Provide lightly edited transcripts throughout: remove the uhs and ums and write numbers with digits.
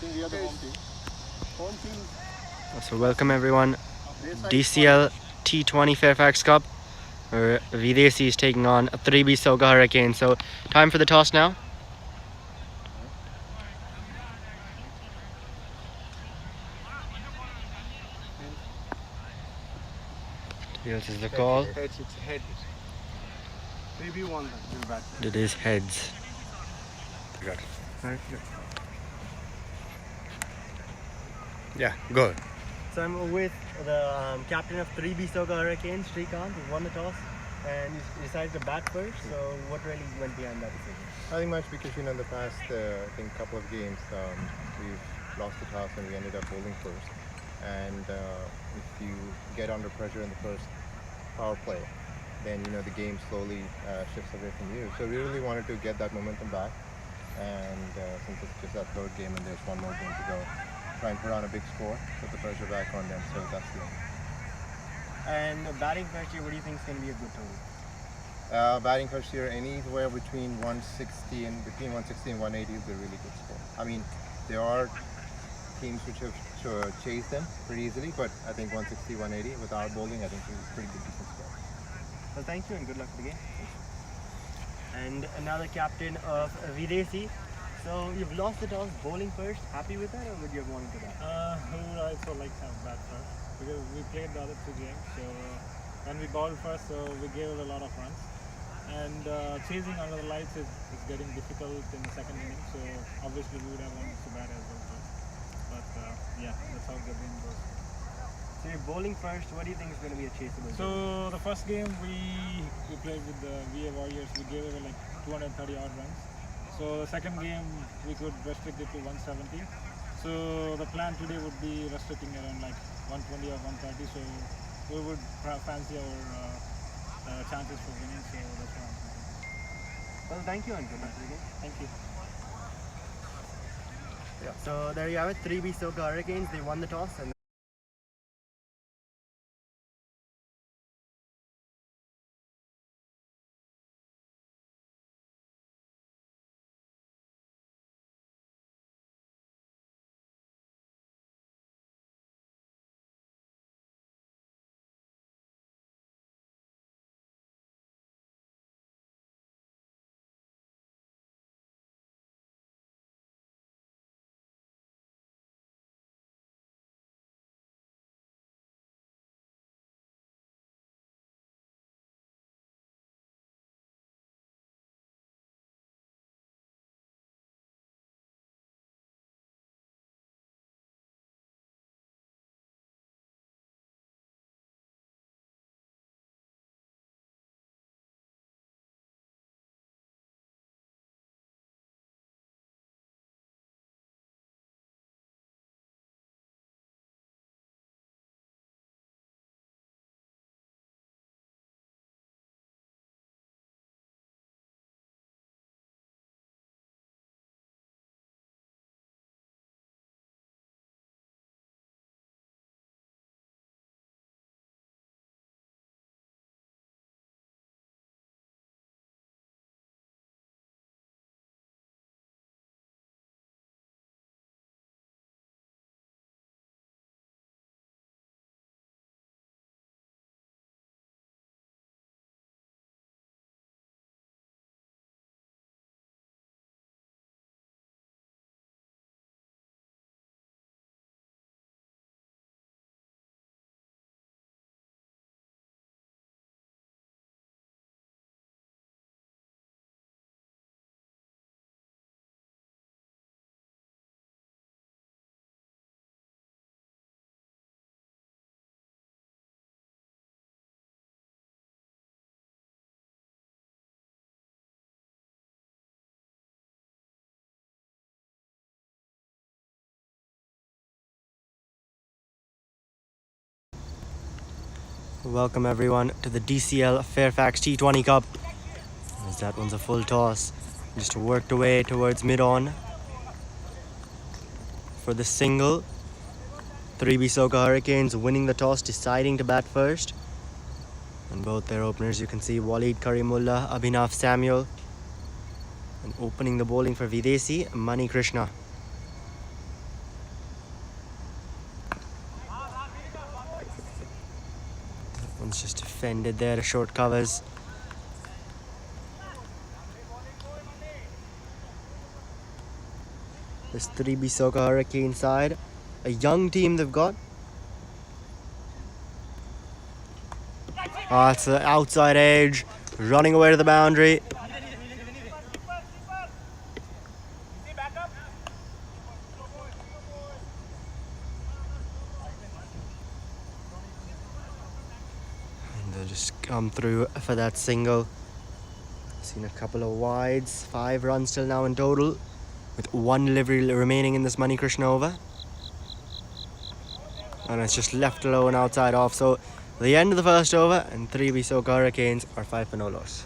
Since we are the home team. Home team. So welcome everyone, DCL T20 Fairfax Cup, where Videsi is taking on a 3B-SOCA Hurricane. So time for the toss now. This is the call. Heads, it's heads. 3B won that. It is heads. Yeah, go. So I'm with the captain of 3B-SOCA Hurricanes, Srikanth, who won the toss and he decided to bat first. So what really went behind that decision? Nothing much, because in the past I think couple of games we've lost the toss and we ended up bowling first. And if you get under pressure in the first power play, then the game slowly shifts away from you. So we really wanted to get that momentum back, and since it's just that third game and there's one more game to go, try and put on a big score, put the pressure back on them. So that's the aim. And batting first here, what do you think is going to be a good total? Batting first year, anywhere between 160 and 180 will be a really good score. I mean, there are teams which have chased them pretty easily, but I think 160, 180 with our bowling, I think is a pretty good decent score. Well, thank you and good luck for the game. And another captain of Videsi. So you've lost the toss bowling first. Happy with that, or would you have wanted to bat? We would also like to have bat first, because we played the other two games. So when we bowled first, so we gave a lot of runs. And chasing under the lights is getting difficult in the second inning. So obviously we would have wanted to bat as well first. But yeah, that's how the game goes. So you're bowling first. What do you think is going to be a chaseable game? So the first game we played with the VA Warriors. We gave away like 230 odd runs. So the second game we could restrict it to 170. So the plan today would be restricting around like 120 or 130. So we would fancy our chances for winning. So that's what I'm thinking. Well, thank you and good luck for the game. Thank you. Yeah. So there you have it. 3B-SOCA Hurricanes. They won the toss and welcome everyone to the DCL Fairfax T20 Cup. As that one's a full toss. Just worked away towards mid-on for the single. 3B-SOCA Hurricanes winning the toss, deciding to bat first. And both their openers, you can see Waleed Karimullah, Abhinav Samuel. And opening the bowling for Videsi, Mani Krishna. One's just defended there to short covers. This 3B-SOCA Hurricane side, a young team they've got. It's the outside edge, running away to the boundary. And they'll just come through for that single. Seen a couple of wides, 5 runs till now in total, with 1 delivery remaining in this Manikrishna over. And it's just left alone outside off. So the end of the first over, and 3B-SOCA Hurricanes are 5 for no loss.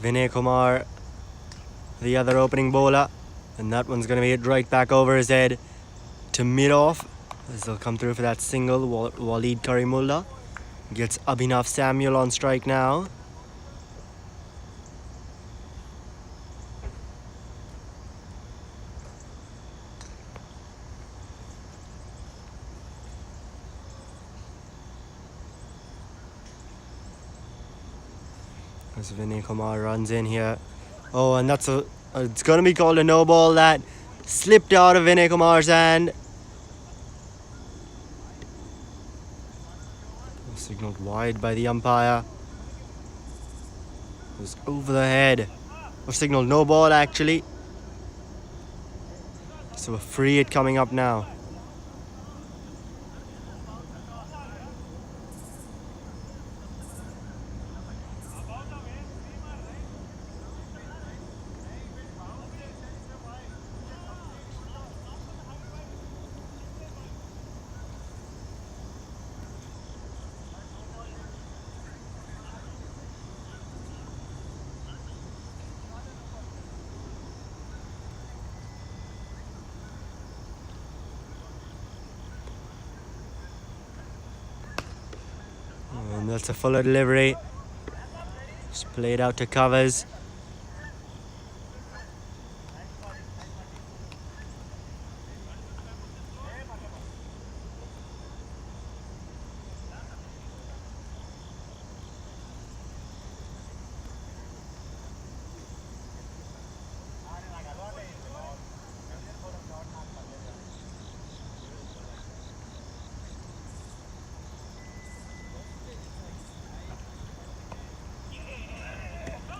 Vinay Kumar, the other opening bowler, and that one's going to be hit right back over his head to mid-off as they'll come through for that single. Waleed Karimullah gets Abhinav Samuel on strike now. As Vinay Kumar runs in here. Oh, and that's it's going to be called a no ball. That slipped out of Vinay Kumar's hand. Signaled wide by the umpire. It was over the head. Or signaled no ball actually. So a free hit coming up now. And that's a fuller delivery. Just played out to covers.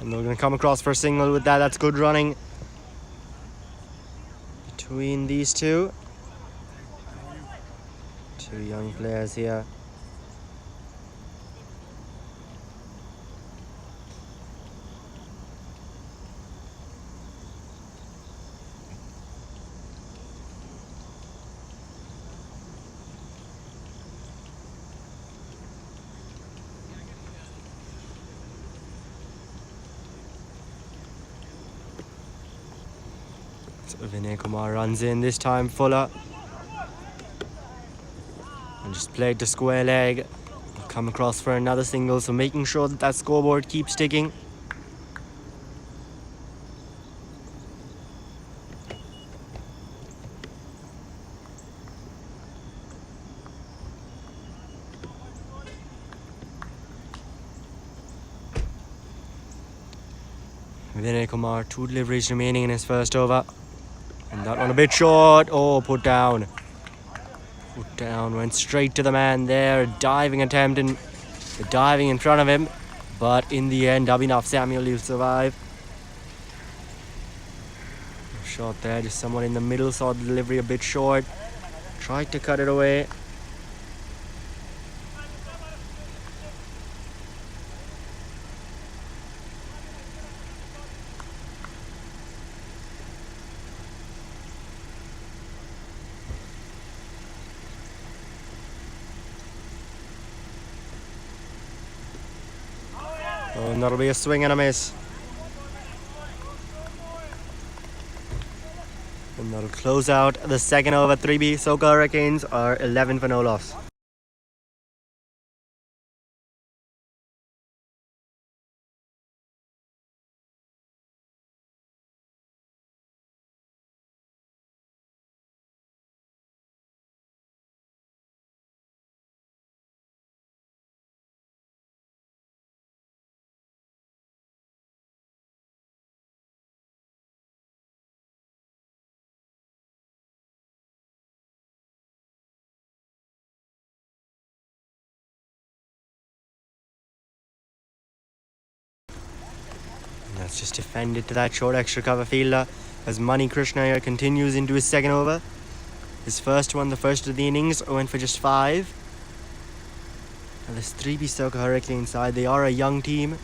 And they're going to come across for a single with that. That's good running between these two. Two young players here. Vinay Kumar runs in, this time fuller. And just played to square leg. We'll come across for another single, so making sure that that scoreboard keeps ticking. Vinay Kumar, 2 deliveries remaining in his first over. And that one a bit short. Oh, put down. Put down, went straight to the man there. Diving attempt and diving in front of him. But in the end, Abhinav Samuel will survive. Shot there, just someone in the middle saw the delivery a bit short. Tried to cut it away. And that'll be a swing and a miss. And that'll close out the second over. 3B-SOCA Hurricanes are 11 for no loss. And that's just defended to that short extra cover fielder as Mani Krishna here continues into his second over. His first one, the first of the innings, went for just 5. And this 3B-SOCA Hurricane side, they are a young team.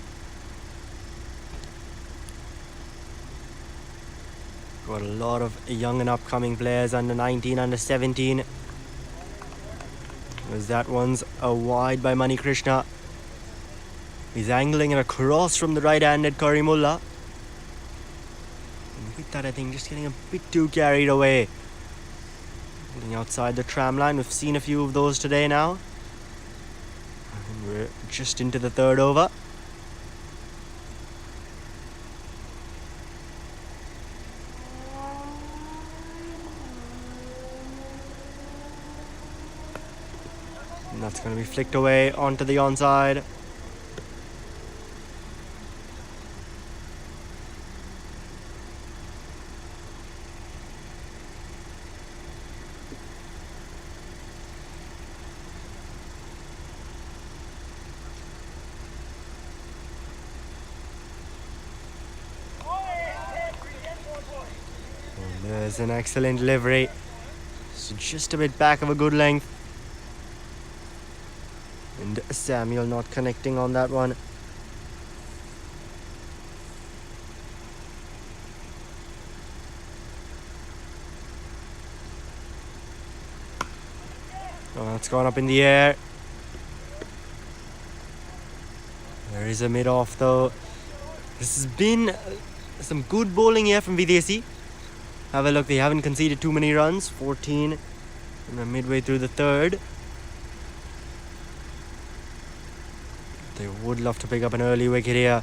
Got a lot of young and upcoming players, under 19, under 17. As that one's a wide by Mani Krishna. He's angling it across from the right-handed Karimullah. And with that, I think just getting a bit too carried away. Getting outside the tram line. We've seen a few of those today now. And we're just into the third over. And that's going to be flicked away onto the onside. And there's an excellent delivery. So just a bit back of a good length. And Samuel not connecting on that one. Oh, that's gone up in the air. There is a mid-off though. This has been some good bowling here from Videsi. Have a look, they haven't conceded too many runs. 14 and we're midway through the third. They would love to pick up an early wicket here.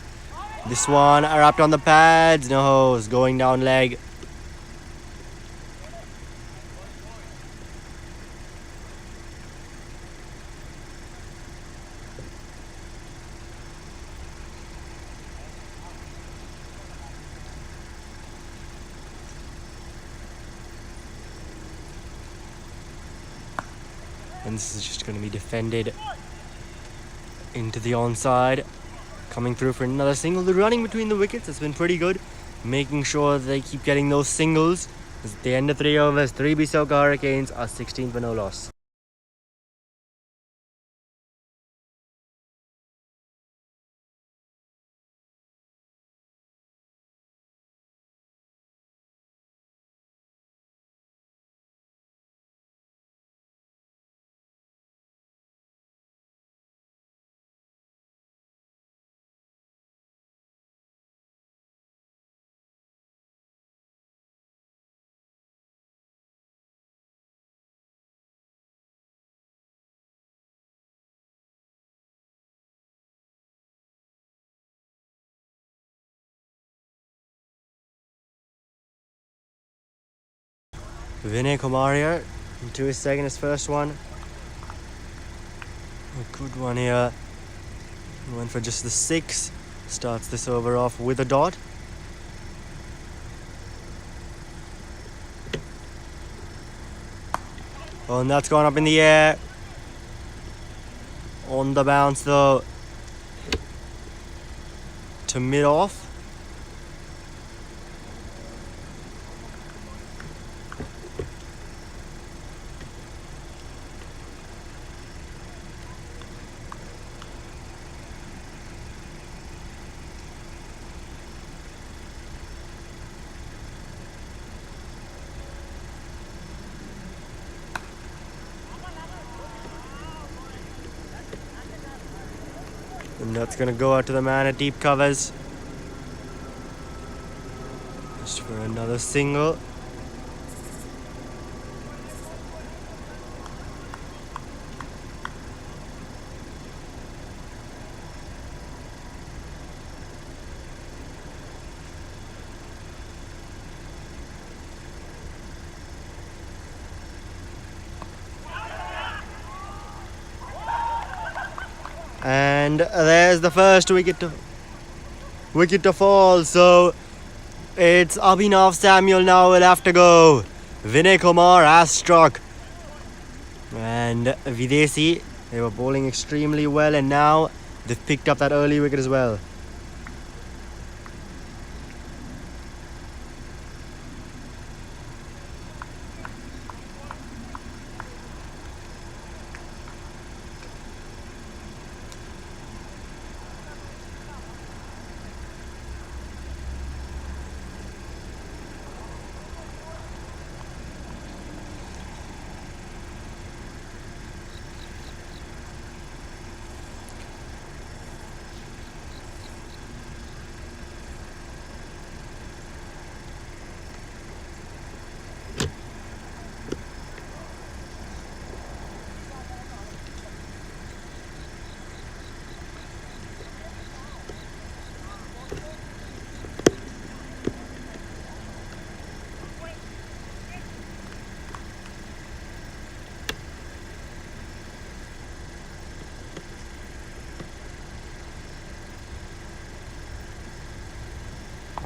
This one wrapped on the pads. No, it's going down leg. And this is just going to be defended into the onside. Coming through for another single. The running between the wickets has been pretty good. Making sure they keep getting those singles. At the end of 3 overs, 3B-SOCA Hurricanes are 16 for no loss. Vinay Kumar here into his second, his first one. A good one here. He went for just the 6. Starts this over off with a dot. Oh, and that's gone up in the air. On the bounce though. To mid-off. And that's going to go out to the man at deep covers. Just for another single. And there's the first wicket to fall. So it's Abhinav Samuel now will have to go. Vinay Kumar has struck. And Videsi, they were bowling extremely well, and now they've picked up that early wicket as well.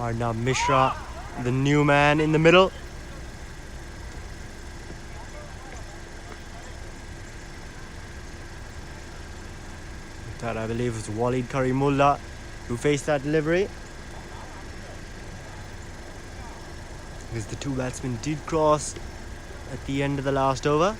Arnav Mishra, the new man in the middle. That I believe was Walid Karimullah who faced that delivery. Because the two batsmen did cross at the end of the last over.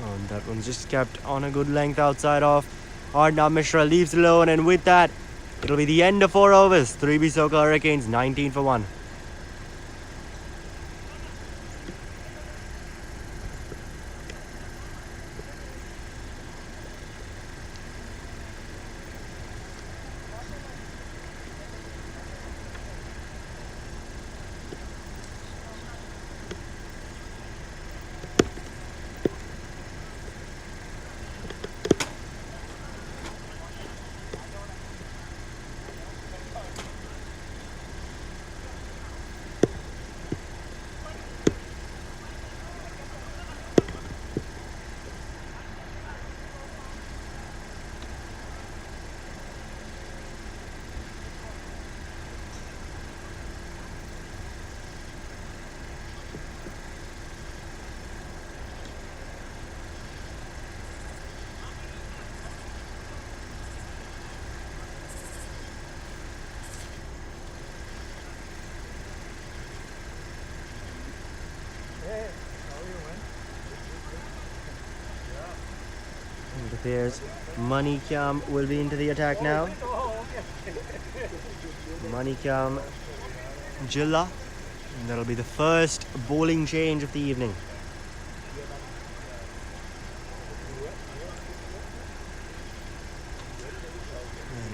And that one's just kept on a good length outside off. Arnav Mishra leaves alone, and with that, it'll be the end of 4 overs. 3B-SOCA Hurricanes 19 for 1. It appears Manikyam will be into the attack now. Manikyam Jilla. And that'll be the first bowling change of the evening.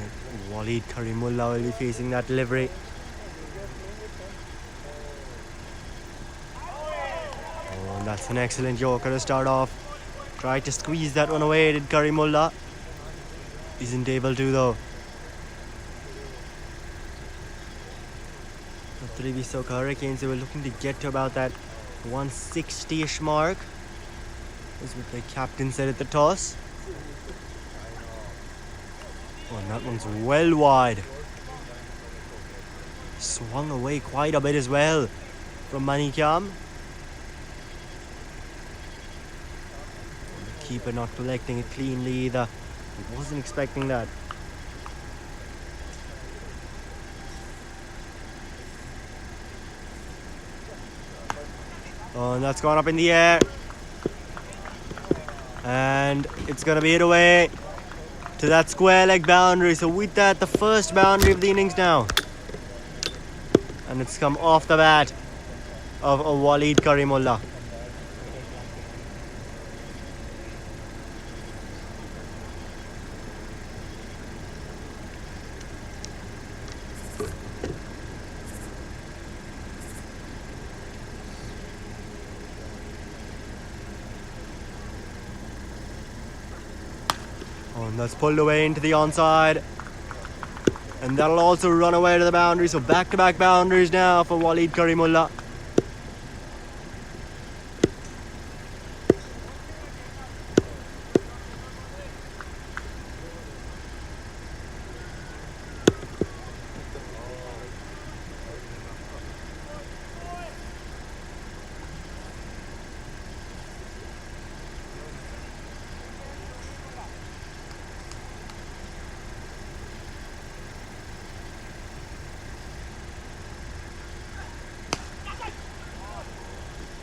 And Walid Karimullah will be facing that delivery. Oh, and that's an excellent yorker to start off. Tried to squeeze that one away, did Karimullah. Isn't able to though. The 3B-SOCA Hurricanes, they were looking to get to about that 160-ish mark. That's what the captain said at the toss. Oh, and that one's well wide. Swung away quite a bit as well from Manikyam. Keeper not collecting it cleanly either. Wasn't expecting that. Oh, and that's gone up in the air. And it's going to be hit away to that square leg boundary. So with that, the first boundary of the innings now. And it's come off the bat of Walid Karimullah. Oh, and that's pulled away into the onside. And that'll also run away to the boundary. So back-to-back boundaries now for Walid Karimullah.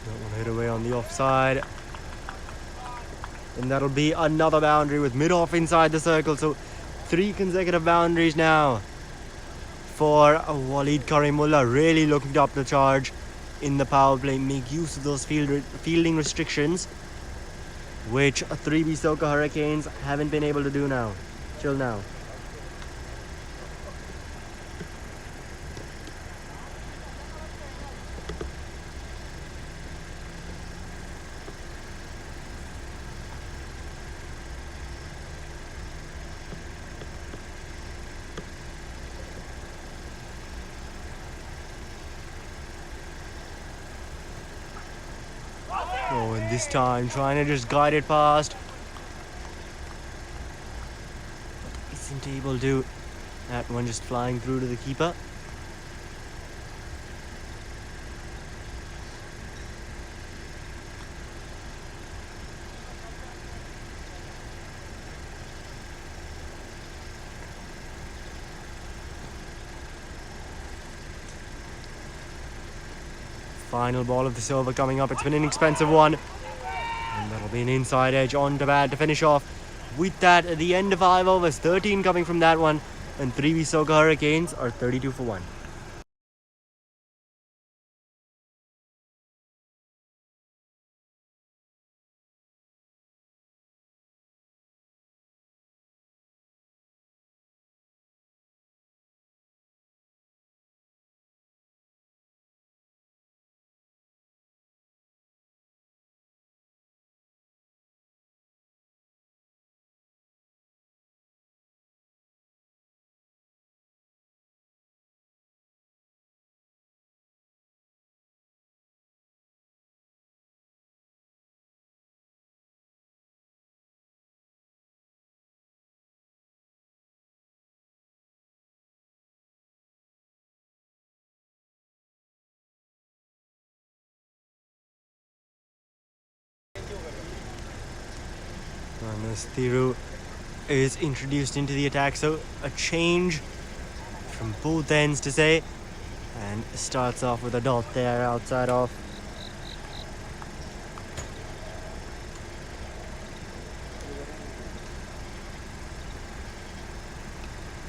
That one hit away on the offside. And that'll be another boundary with mid-off inside the circle. So 3 consecutive boundaries now for Walid Karimullah. Really looking to up the charge in the power play. Make use of those fielding restrictions, which 3B-SOCA Hurricanes haven't been able to do now, till now. Oh, and this time trying to just guide it past. Isn't able to. That one just flying through to the keeper. Final ball of this over coming up. It's been an inexpensive one. And that'll be an inside edge on to bat to finish off. With that, at the end of 5 overs, 13 coming from that one. And 3B-SOCA Hurricanes are 32 for 1. And as Thiru is introduced into the attack, so a change from both ends to say, and starts off with a dot there outside off.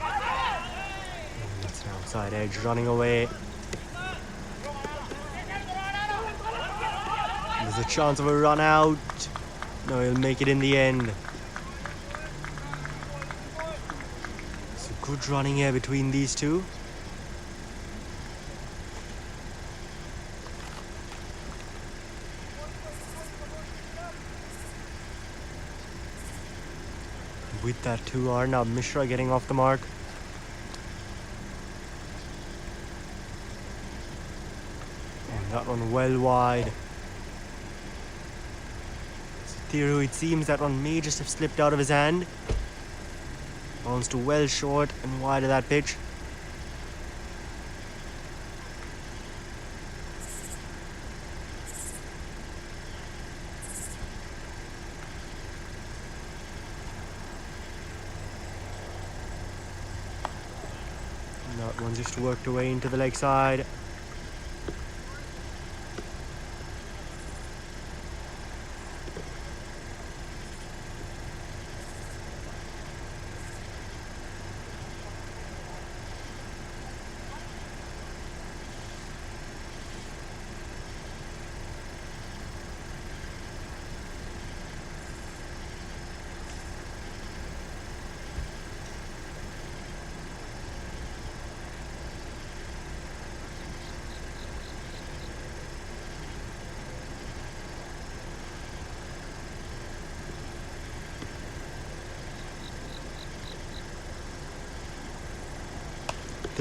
And it's an outside edge running away. There's a chance of a run out. No, he'll make it in the end. So good running here between these two. With that too, Arnab Mishra getting off the mark. And that one well wide. Thiru, it seems that one may just have slipped out of his hand. Bounced well short and wide of that pitch. And that one just worked away into the leg side.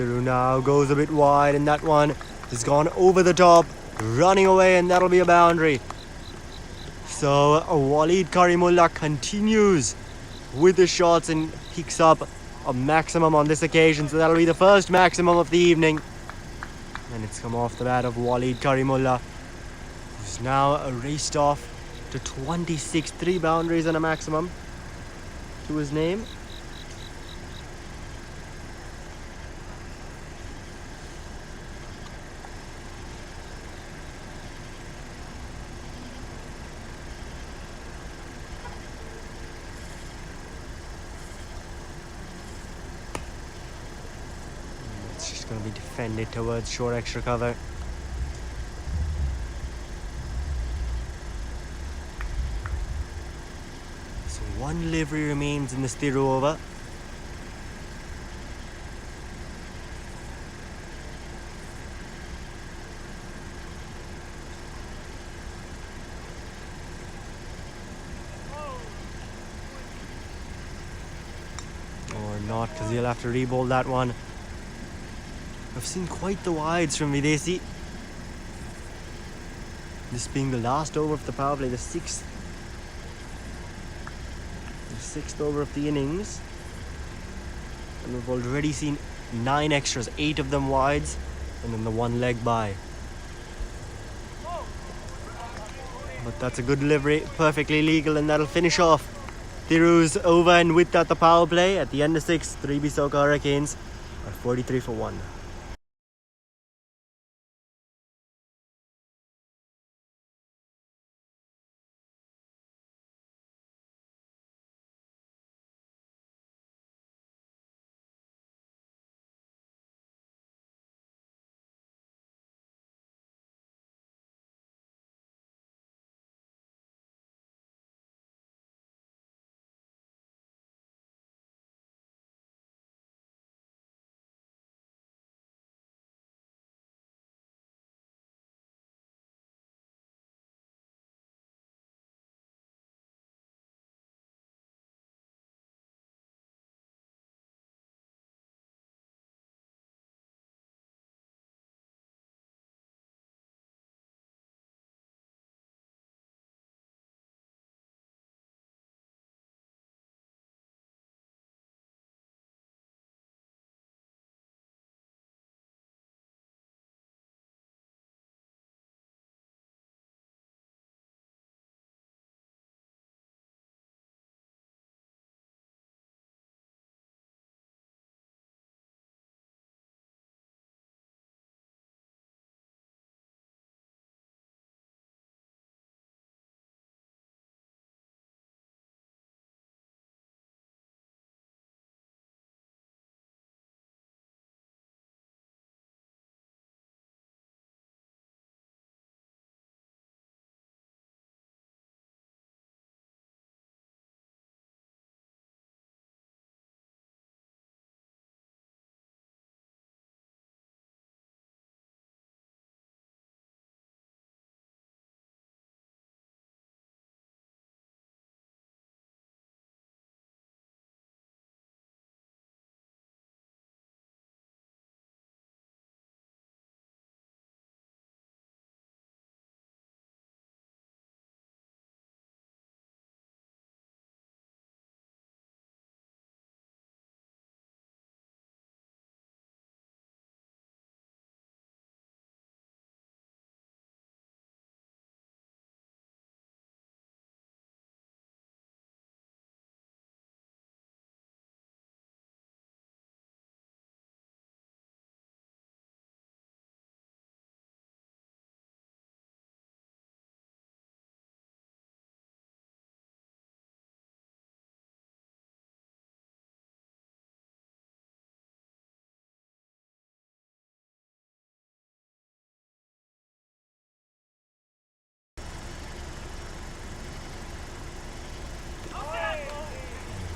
Thiru now goes a bit wide, and that one has gone over the top, running away, and that'll be a boundary. So Waleed Karimullah continues with the shots and picks up a maximum on this occasion. So that'll be the first maximum of the evening. And it's come off the bat of Waleed Karimullah, who's now raced off to 26, 3 boundaries and a maximum to his name. It's just going to be defended towards short extra cover. So one delivery remains in the Thiru over. Or not, because he'll have to re-bowl that one. I've seen quite the wides from Videsi. This being the last over of the power play, the sixth over of the innings. And we've already seen 9 extras, 8 of them wides, and then the 1 leg by. But that's a good delivery, perfectly legal, and that'll finish off Thiru's over, and with that the power play at the end of 6, 3B-SOCA Hurricanes are 43 for 1.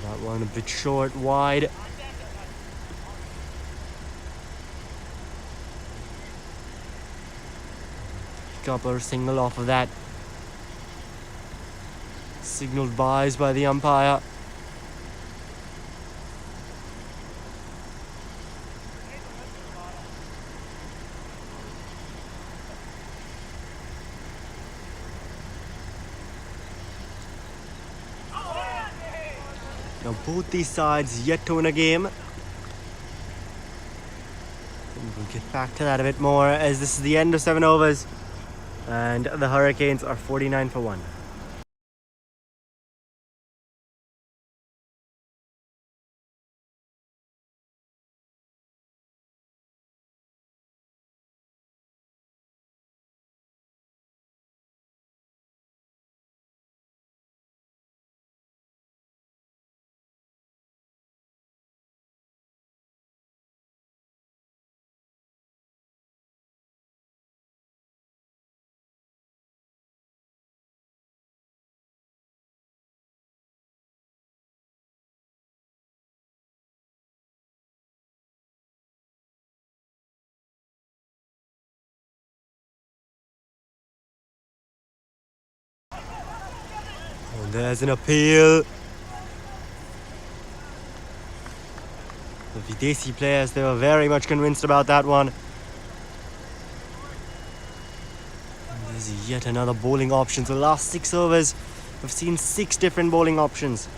That one a bit short, wide. Pick up a single off of that. Signaled buys by the umpire. Now both these sides yet to win a game. We'll get back to that a bit more as this is the end of 7 overs and the Hurricanes are 49 for 1. And there's an appeal. The Videsi players, they were very much convinced about that one. And there's yet another bowling option. So the last 6 overs, we've seen 6 different bowling options.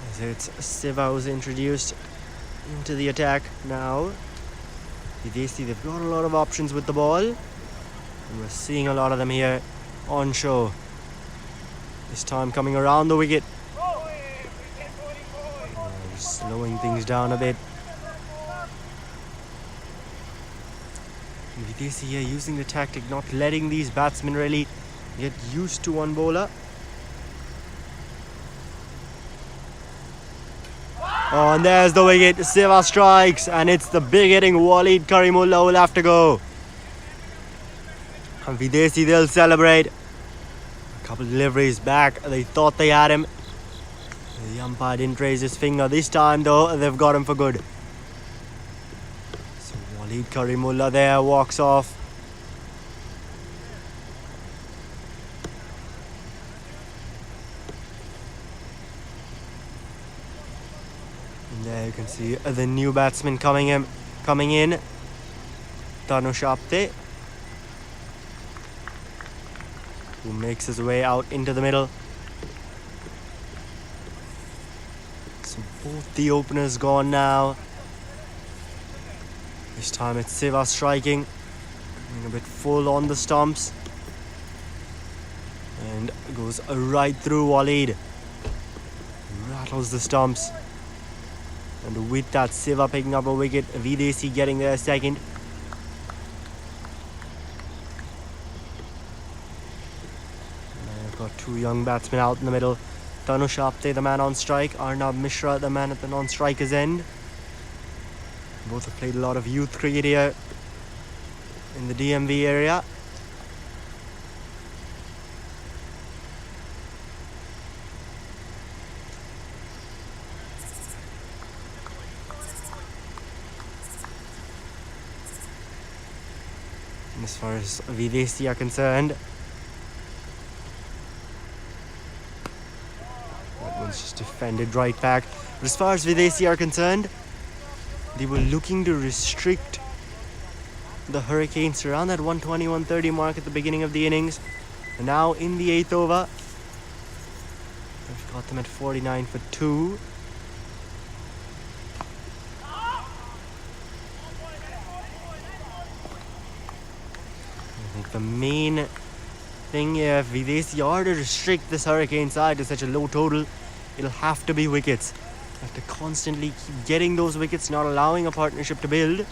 As it's Siva who's introduced into the attack now. Videsi, they've got a lot of options with the ball, and we're seeing a lot of them here on show. This time coming around the wicket. Slowing things down a bit. Videsi here using the tactic, not letting these batsmen really get used to one bowler. Oh, and there's the wicket. Siva strikes, and it's the big hitting Waleed Karimullah who will have to go. And Videsi, they'll celebrate. A couple of deliveries back. They thought they had him. The umpire didn't raise his finger. This time, though, they've got him for good. So Waleed Karimullah there walks off. There you can see the new batsman coming in. Tanush Apte, who makes his way out into the middle. So both the openers gone now. This time it's Siva striking. A bit full on the stumps. And goes right through Waleed. Rattles the stumps. And with that, Siva picking up a wicket, V-Desi getting there second. And I've got 2 young batsmen out in the middle. Tanush Apte, the man on strike. Arnab Mishra, the man at the non-striker's end. Both have played a lot of youth cricket here in the DMV area. As far as Videsi are concerned, that one's just defended right back. But as far as Videsi are concerned, they were looking to restrict the Hurricanes around that 120-130 mark at the beginning of the innings. And now in the 8th over, they've got them at 49 for 2. The main thing here, if Videsi are to restrict this Hurricane side to such a low total, it'll have to be wickets. Have to constantly keep getting those wickets, not allowing a partnership to build.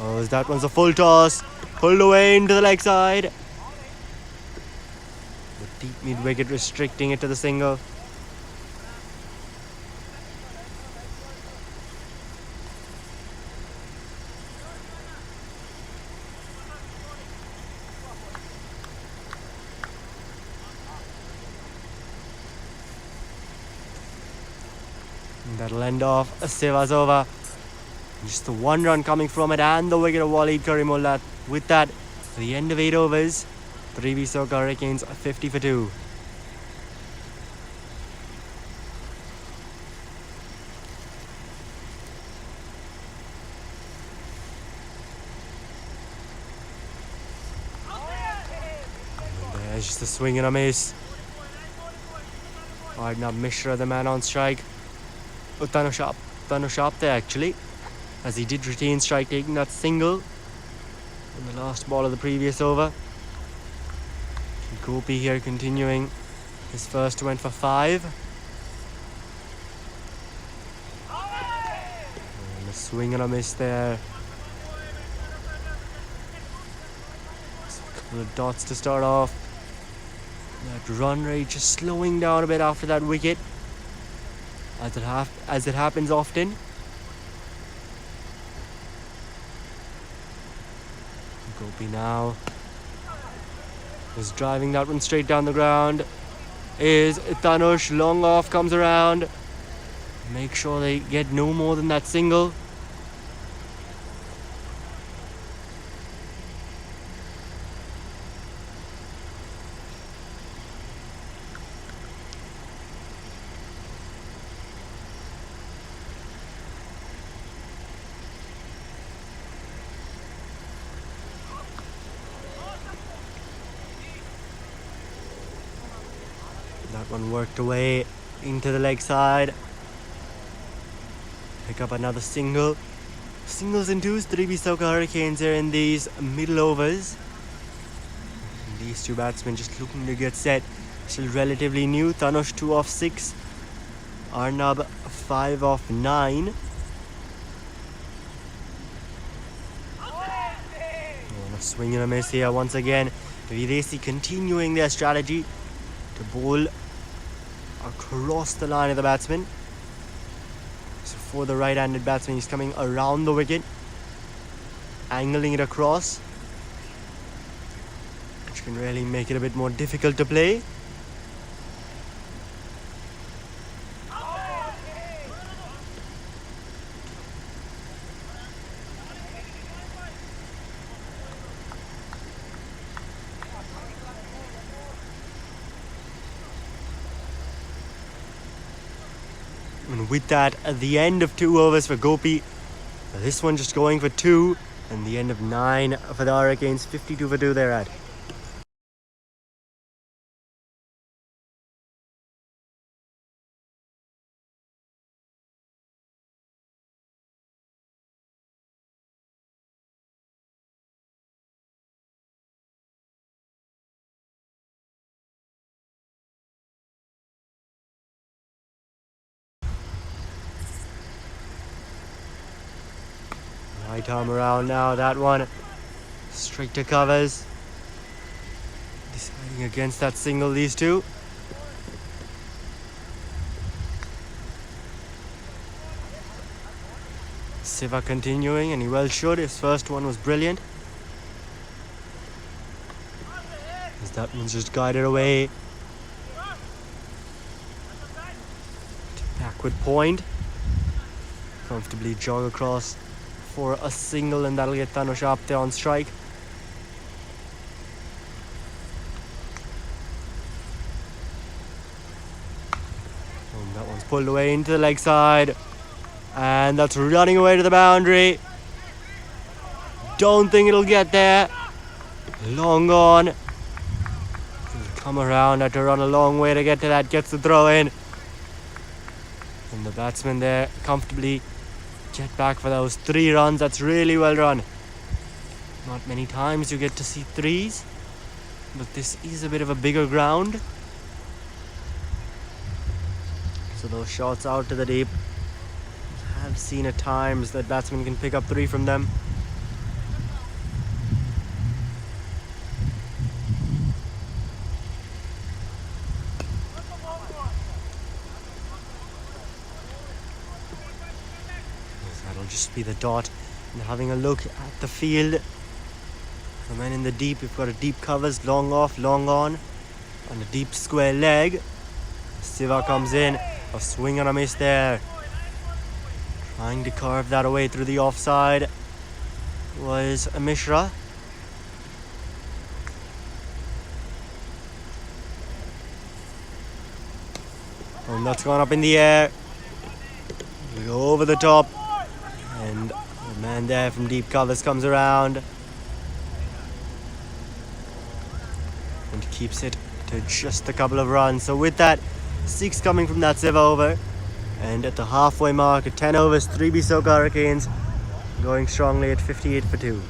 Oh, that one's a full toss. Pulled away into the leg side. The deep mid wicket restricting it to the single. That'll end off Siva's over. Just the 1 run coming from it and the wicket of Waleed Karimullah. With that, at the end of 8 overs, 3B-SOCA Hurricanes 50 for 2. It's just a swing and a miss. Arnab Mishra, the man on strike. Oh, Tanush up there actually, as he did retain strike, taking that single on the last ball of the previous over. Gopi here continuing. His first went for 5. And a swing and a miss there. Just a couple of dots to start off. That run rate just slowing down a bit after that wicket, as it happens often. Gopi now is driving that one straight down the ground. Is Tanush, long off, comes around. Make sure they get no more than that single. That one worked away into the leg side. Pick up another single. Singles and twos, 3B-SOCA Hurricanes here in these middle overs. And these two batsmen just looking to get set. Still relatively new. Tanush 2 off 6. Arnab 5 off 9. And a swing and a miss here once again. Videsi continuing their strategy to bowl across the line of the batsman. So for the right-handed batsman, he's coming around the wicket, angling it across, which can really make it a bit more difficult to play. And with that, at the end of 2 overs for Gopi, this one just going for 2, and the end of 9 for the Hurricanes, 52 for 2 they're at. Right arm around now, that one straight to covers. Deciding against that single, these two. Siva continuing, and he well should. His first one was brilliant. As that one's just guided away to backward point. Comfortably jog across for a single, and that'll get Tanush up there on strike. And that one's pulled away into the leg side, and that's running away to the boundary. Don't think it'll get there. Long gone. It'll come around, had to run a long way to get to that, gets the throw in. And the batsman there comfortably get back for those 3 runs. That's really well run. Not many times you get to see 3s, but this is a bit of a bigger ground, so those shots out to the deep, I've seen at times that batsmen can pick up 3 from them. Just be the dot. And having a look at the field, the men in the deep, we've got a deep covers, long off, long on a deep square leg. Siva comes in, a swing and a miss there, trying to carve that away through the offside was a Mishra. And that's gone up in the air, we go over the top. And the man there from deep covers comes around. And and keeps it to just a couple of runs. So with that, 6 coming from that Siva over, and at the halfway mark at 10 overs, 3B-SOCA Hurricanes going strongly at 58 for 2.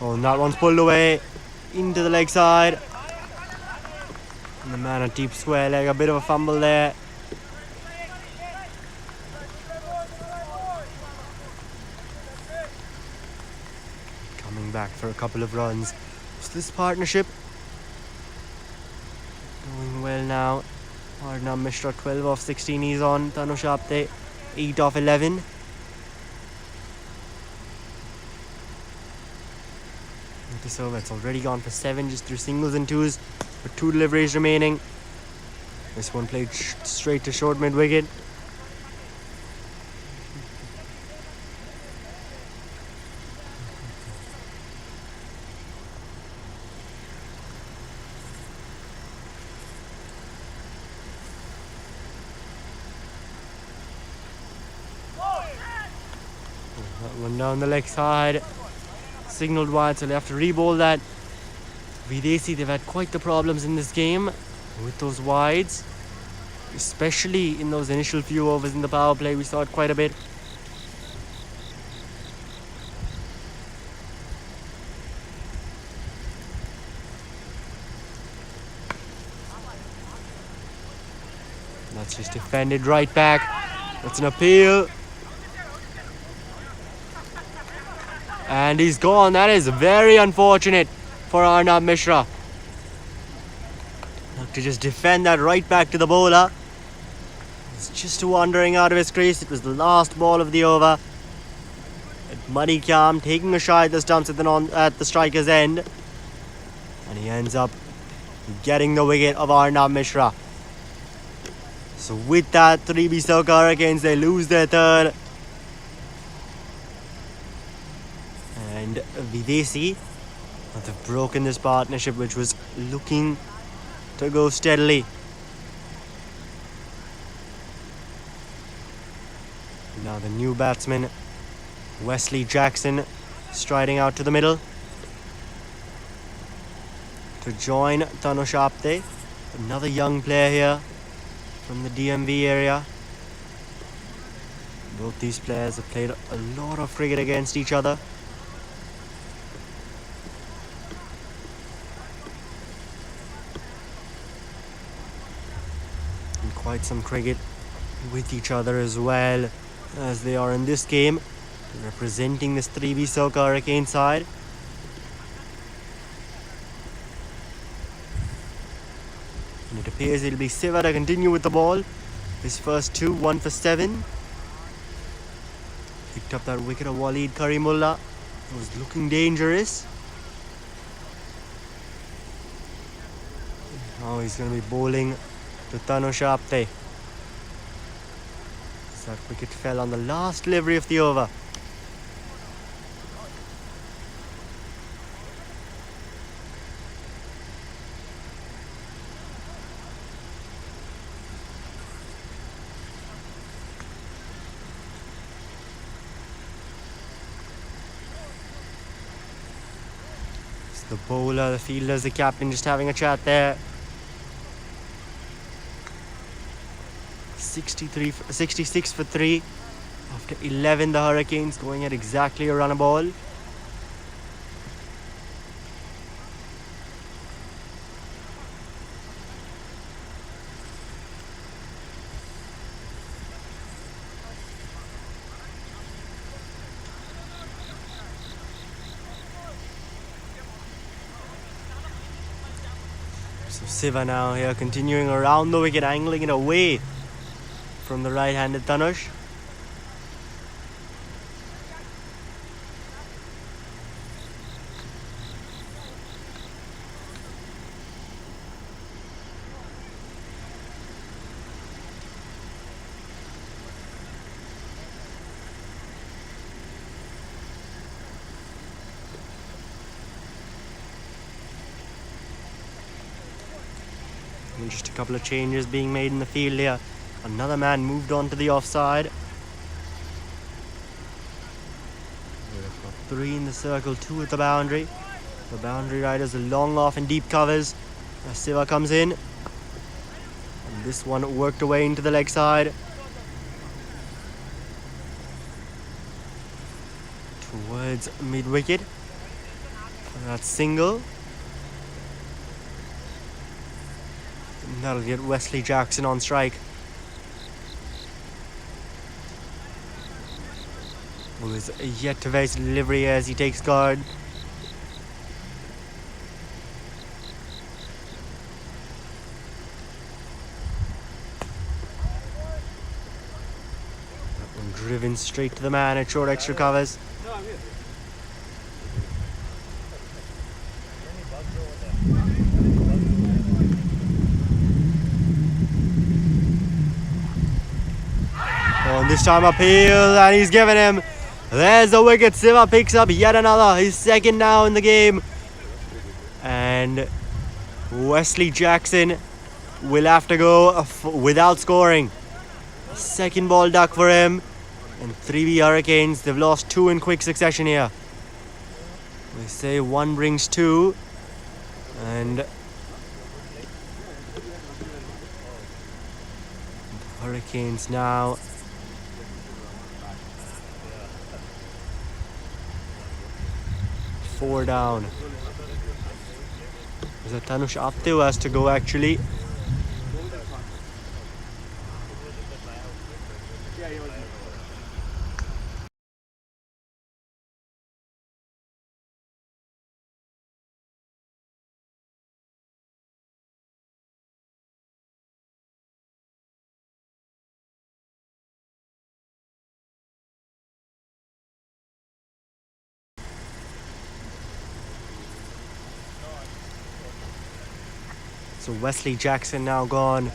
Oh, and that one's pulled away into the leg side. And the man at deep square leg, a bit of a fumble there. Coming back for a couple of runs. So this partnership going well now. Arnab Mishra 12 off 16 he's on. Tanush Apte 8 off 11. This over, it's already gone for 7 just through singles and twos with 2 deliveries remaining. This one played straight to short mid wicket. That one down the leg side. Signalled wide, so they have to re-bowl that. Videsi, they've had quite the problems in this game with those wides, especially in those initial few overs in the power play. We saw it quite a bit. That's just defended right back. That's an appeal. And he's gone. That is very unfortunate for Arnab Mishra. Look to just defend that right back to the bowler. It's just wandering out of his crease. It was the last ball of the over. Muddy Kam taking a shot at the stumps at the striker's end. And he ends up getting the wicket of Arnab Mishra. So with that, 3B-SOCA Hurricanes, they lose their third. And Videsi have broken this partnership, which was looking to go steadily. Now the new batsman, Wesley Jackson, striding out to the middle to join Tanush Apte. Another young player here from the DMV area. Both these players have played a lot of cricket against each other. And quite some cricket with each other as well, as they are in this game, representing this 3B-SOCA Hurricane side. And it appears it'll be Siva to continue with the ball. His first two, 1 for 7. Picked up that wicket of Waleed Karimullah. It was looking dangerous. Now he's going to be bowling to Tanush Apte. That wicket fell on the last delivery of the over. The bowler, the fielders, the captain just having a chat there. 66 for 3 after 11. The Hurricanes going at exactly a run a ball. So Siva now here continuing around the wicket, angling it away from the right-handed Tanush. And just a couple of changes being made in the field here. Another man moved on to the offside. We've got 3 in the circle, 2 at the boundary. The boundary riders are long off in deep covers as Siva comes in. And this one worked away into the leg side. Towards mid-wicket. That's single. And that'll get Wesley Jackson on strike. Who is yet to face delivery as he takes guard. That one driven straight to the man at short extra covers. Oh, and this time appeal, and he's given him. There's the wicket. Siva picks up yet another. His second now in the game. And Wesley Jackson will have to go without scoring. Second ball duck for him. And 3B Hurricanes, they've lost 2 in quick succession here. They say 1 brings 2. And the Hurricanes now four down. Is it Tanush Apte who has to go actually? So Wesley Jackson now gone.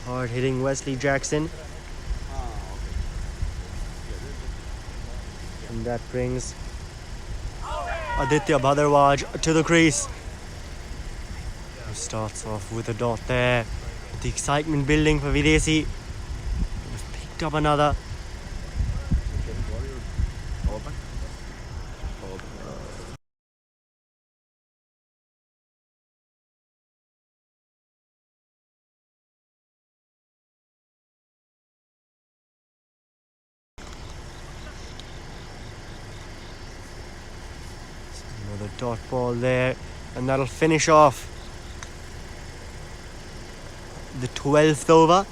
Hard hitting Wesley Jackson. And that brings Aditya Bhadarwaj to the crease. He starts off with a dot there. The excitement building for Videsi. Picked up another. The dot ball there, and that'll finish off the 12th over.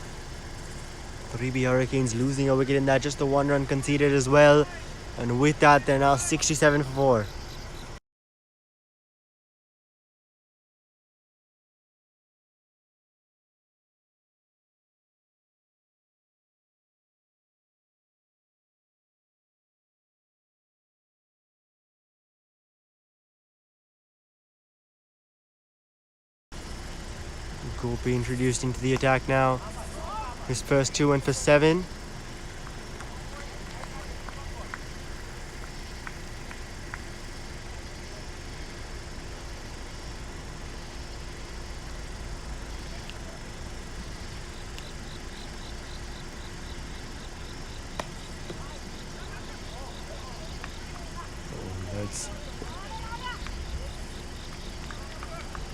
3B Hurricanes losing a wicket in that, just the 1 run conceded as well, and with that they're now 67 for 4. Gopi introduced into the attack now. His first 2 went for 7.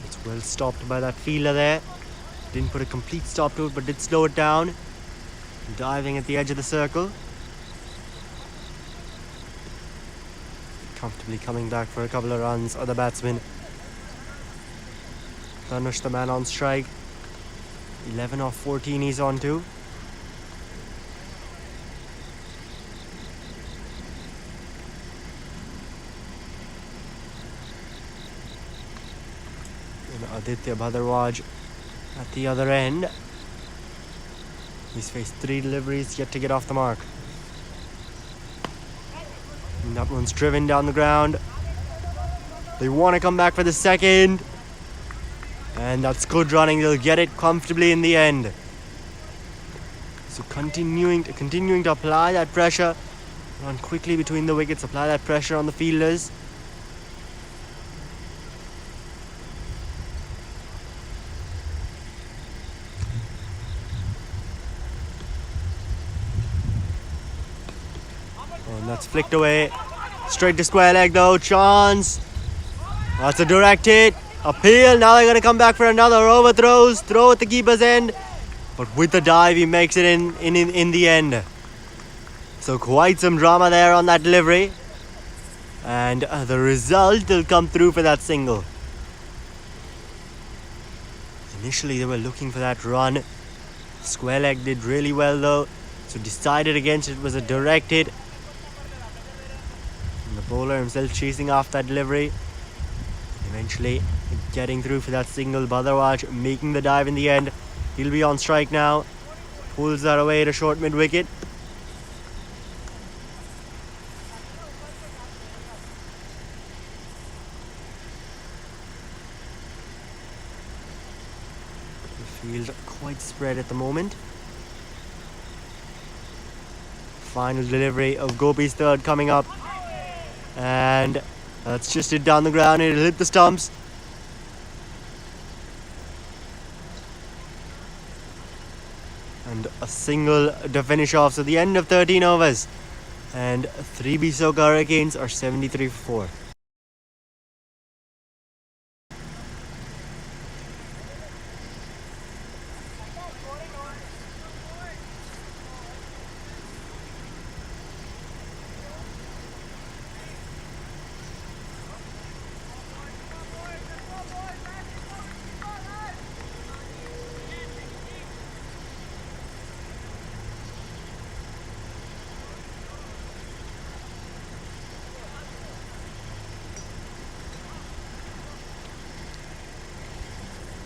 That's well stopped by that fielder there. Didn't put a complete stop to it, but did slow it down. Diving at the edge of the circle. Comfortably coming back for a couple of runs. Other batsman. Dhanush, the man on strike. 11 off 14 he's on to. And Aditya Bhadarwaj at the other end. He's faced 3 deliveries, yet to get off the mark. And that one's driven down the ground. They want to come back for the second. And that's good running. They'll get it comfortably in the end. So continuing to apply that pressure. Run quickly between the wickets. Apply that pressure on the fielders. And that's flicked away. Straight to square leg though. Chance. That's a direct hit. Appeal. Now they're going to come back for another overthrows. Throw at the keeper's end. But with the dive, he makes it in the end. So quite some drama there on that delivery. And the result will come through for that single. Initially, they were looking for that run. Square leg did really well though. So decided against it. Was a direct hit. And the bowler himself chasing off that delivery. Eventually getting through for that single. Bhadarwaj making the dive in the end. He'll be on strike now. Pulls that away to short mid wicket. The field quite spread at the moment. Final delivery of Gopi's third coming up. And that's just it down the ground. It'll hit the stumps. And a single to finish off. So the end of 13 overs. And 3B-SOCA Hurricanes are 73 for 4.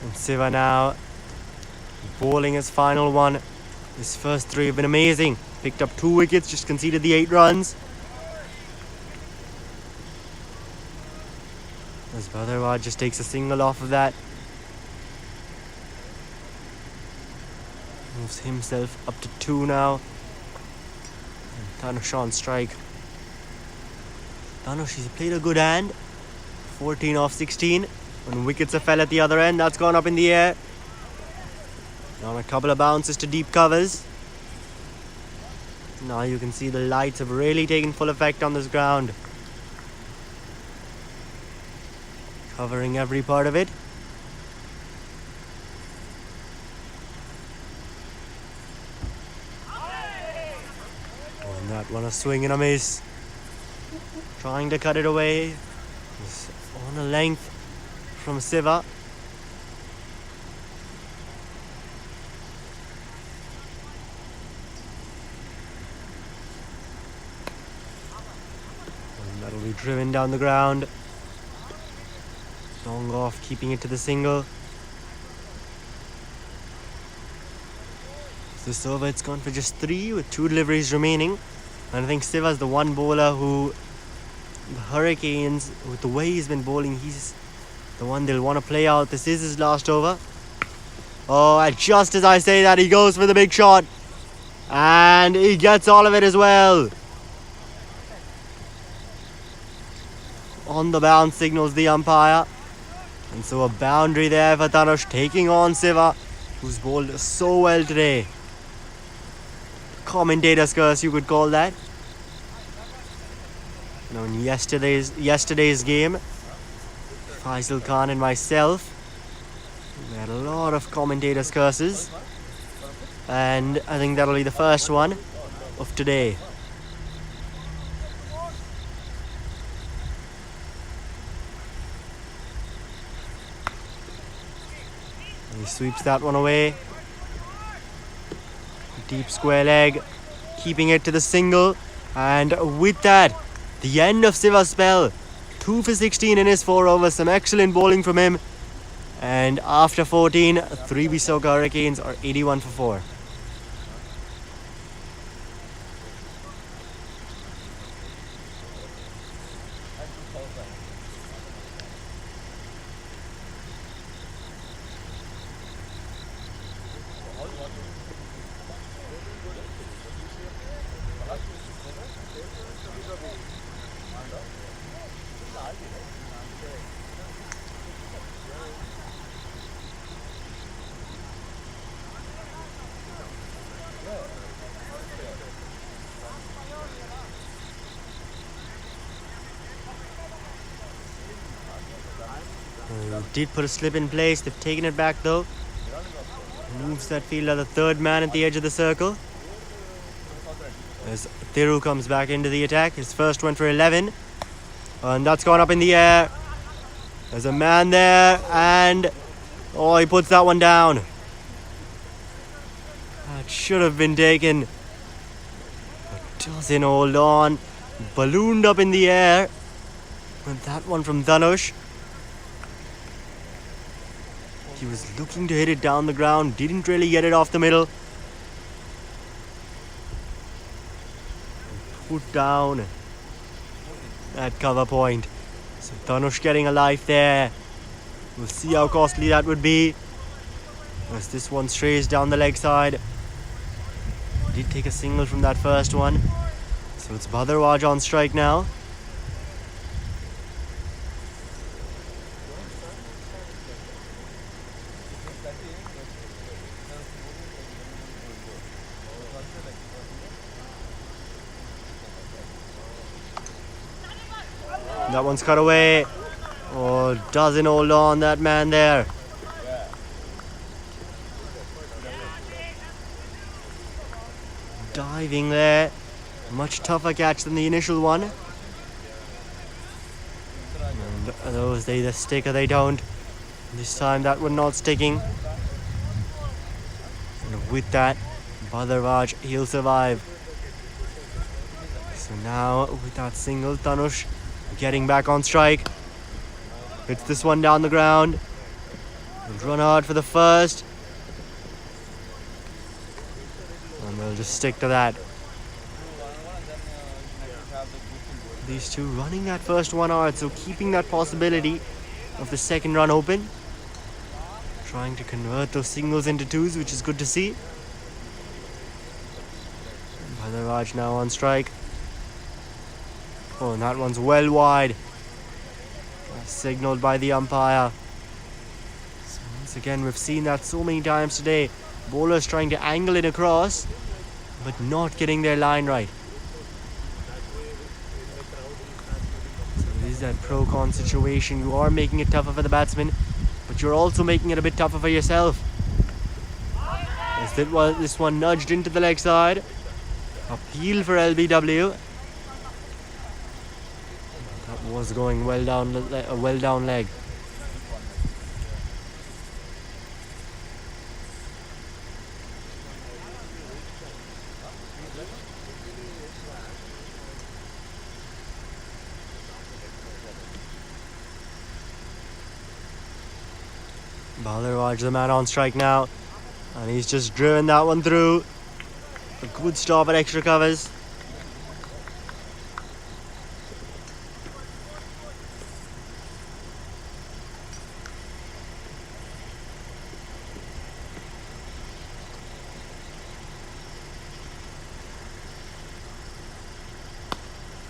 And Siva now bowling his final one. His first 3 have been amazing. Picked up 2 wickets, just conceded the 8 runs. As Bhadarwaj just takes a single off of that. Moves himself up to 2 now. And Dhanush on strike. Dhanush, he's played a good hand. 14 off 16. When wickets have fell at the other end, that's gone up in the air. On a couple of bounces to deep covers. Now you can see the lights have really taken full effect on this ground. Covering every part of it. And that one a swing and a miss. Trying to cut it away. on a length from Siva. And that'll be driven down the ground. Long off, keeping it to the single. This over, it's gone for just 3 with 2 deliveries remaining. And I think Siva's the one bowler who, the Hurricanes, with the way he's been bowling, he's the one they'll want to play out. This is his last over. Oh, and just as I say that, he goes for the big shot. And he gets all of it as well. On the bounce signals the umpire. And so a boundary there for Dhanush, taking on Siva, who's bowled so well today. Commentator's curse, you could call that. Now in yesterday's game, Faisal Khan and myself, we had a lot of commentator's curses, and I think that'll be the first one of today. And he sweeps that one away. Deep square leg, keeping it to the single, and with that, the end of Siva's spell. 2 for 16 in his 4 overs, some excellent bowling from him, and after 14, 3B-SOCA Hurricanes are 81 for 4. Did put a slip in place, they've taken it back though. Moves that fielder, the third man at the edge of the circle. As Thiru comes back into the attack, his first went for 11. And that's gone up in the air. There's a man there, and oh, he puts that one down. That should have been taken. But doesn't hold on. Ballooned up in the air. And that one from Dhanush. He was looking to hit it down the ground, didn't really get it off the middle. Put down that cover point. So Dhanush getting a life there. We'll see how costly that would be. As this one strays down the leg side. Did take a single from that first one. So it's Bhadraj on strike now. That one's cut away. Oh, doesn't hold on, that man there. Diving there. Much tougher catch than the initial one. And those, they either stick or they don't. This time that one not sticking. And with that, Bhadraj, he'll survive. So now, with that single, Dhanush getting back on strike. Hits this one down the ground. They'll run hard for the first. And they'll just stick to that. These two running that first one hard, so keeping that possibility of the second run open. Trying to convert those singles into twos, which is good to see. Bhadraj now on strike. Oh, and that one's well wide. Signaled by the umpire. So once again, we've seen that so many times today. Bowlers trying to angle it across, but not getting their line right. So this is that pro-con situation. You are making it tougher for the batsman, but you're also making it a bit tougher for yourself. As this one nudged into the leg side. Appeal for LBW. That was going well down, a well down leg. Bhadarwaj, the man on strike now, and he's just driven that one through. A good stop at extra covers.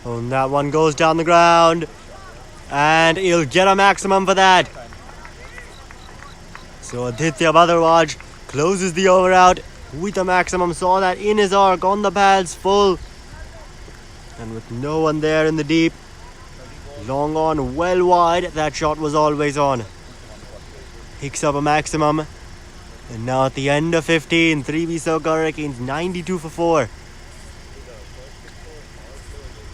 Oh, and that one goes down the ground, and he'll get a maximum for that. So Aditya Bhadarwaj closes the over out with a maximum. Saw that in his arc on the pads full, and with no one there in the deep, long on, well wide, that shot was always on. Picks up a maximum, and now at the end of 15, 3B-SOCA Hurricanes 92 for 4.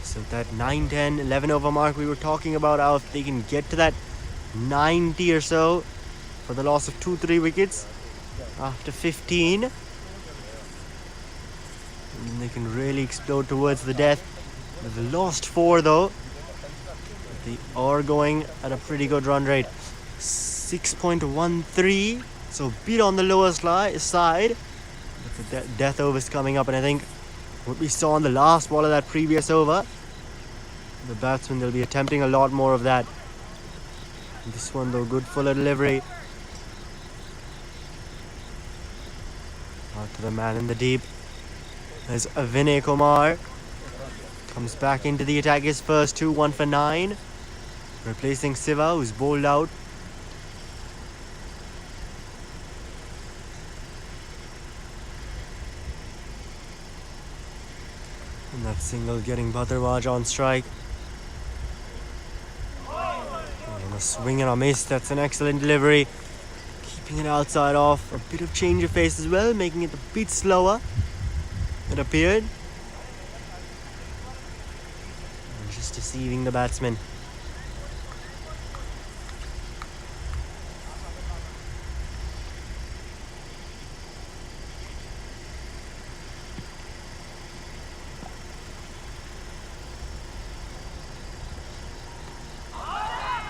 So that 9, 10, 11 over mark we were talking about, how if they can get to that 90 or so for the loss of 2-3 wickets after 15, and they can really explode towards the death. They've lost 4 though. They are going at a pretty good run rate, 6.13, so a bit on the lower side. But the death overs coming up, and I think what we saw on the last ball of that previous over, the batsmen, they'll be attempting a lot more of that. This one though, good fuller delivery. Out to the man in the deep. There's Vinay Kumar. Comes back into the attack, his first 2, 1 for 9. Replacing Siva, who's bowled out. And that single getting Bhadarwaj on strike. And a swing and a miss, that's an excellent delivery. Keeping it outside off, a bit of change of pace as well, making it a bit slower, it appeared. And just deceiving the batsman.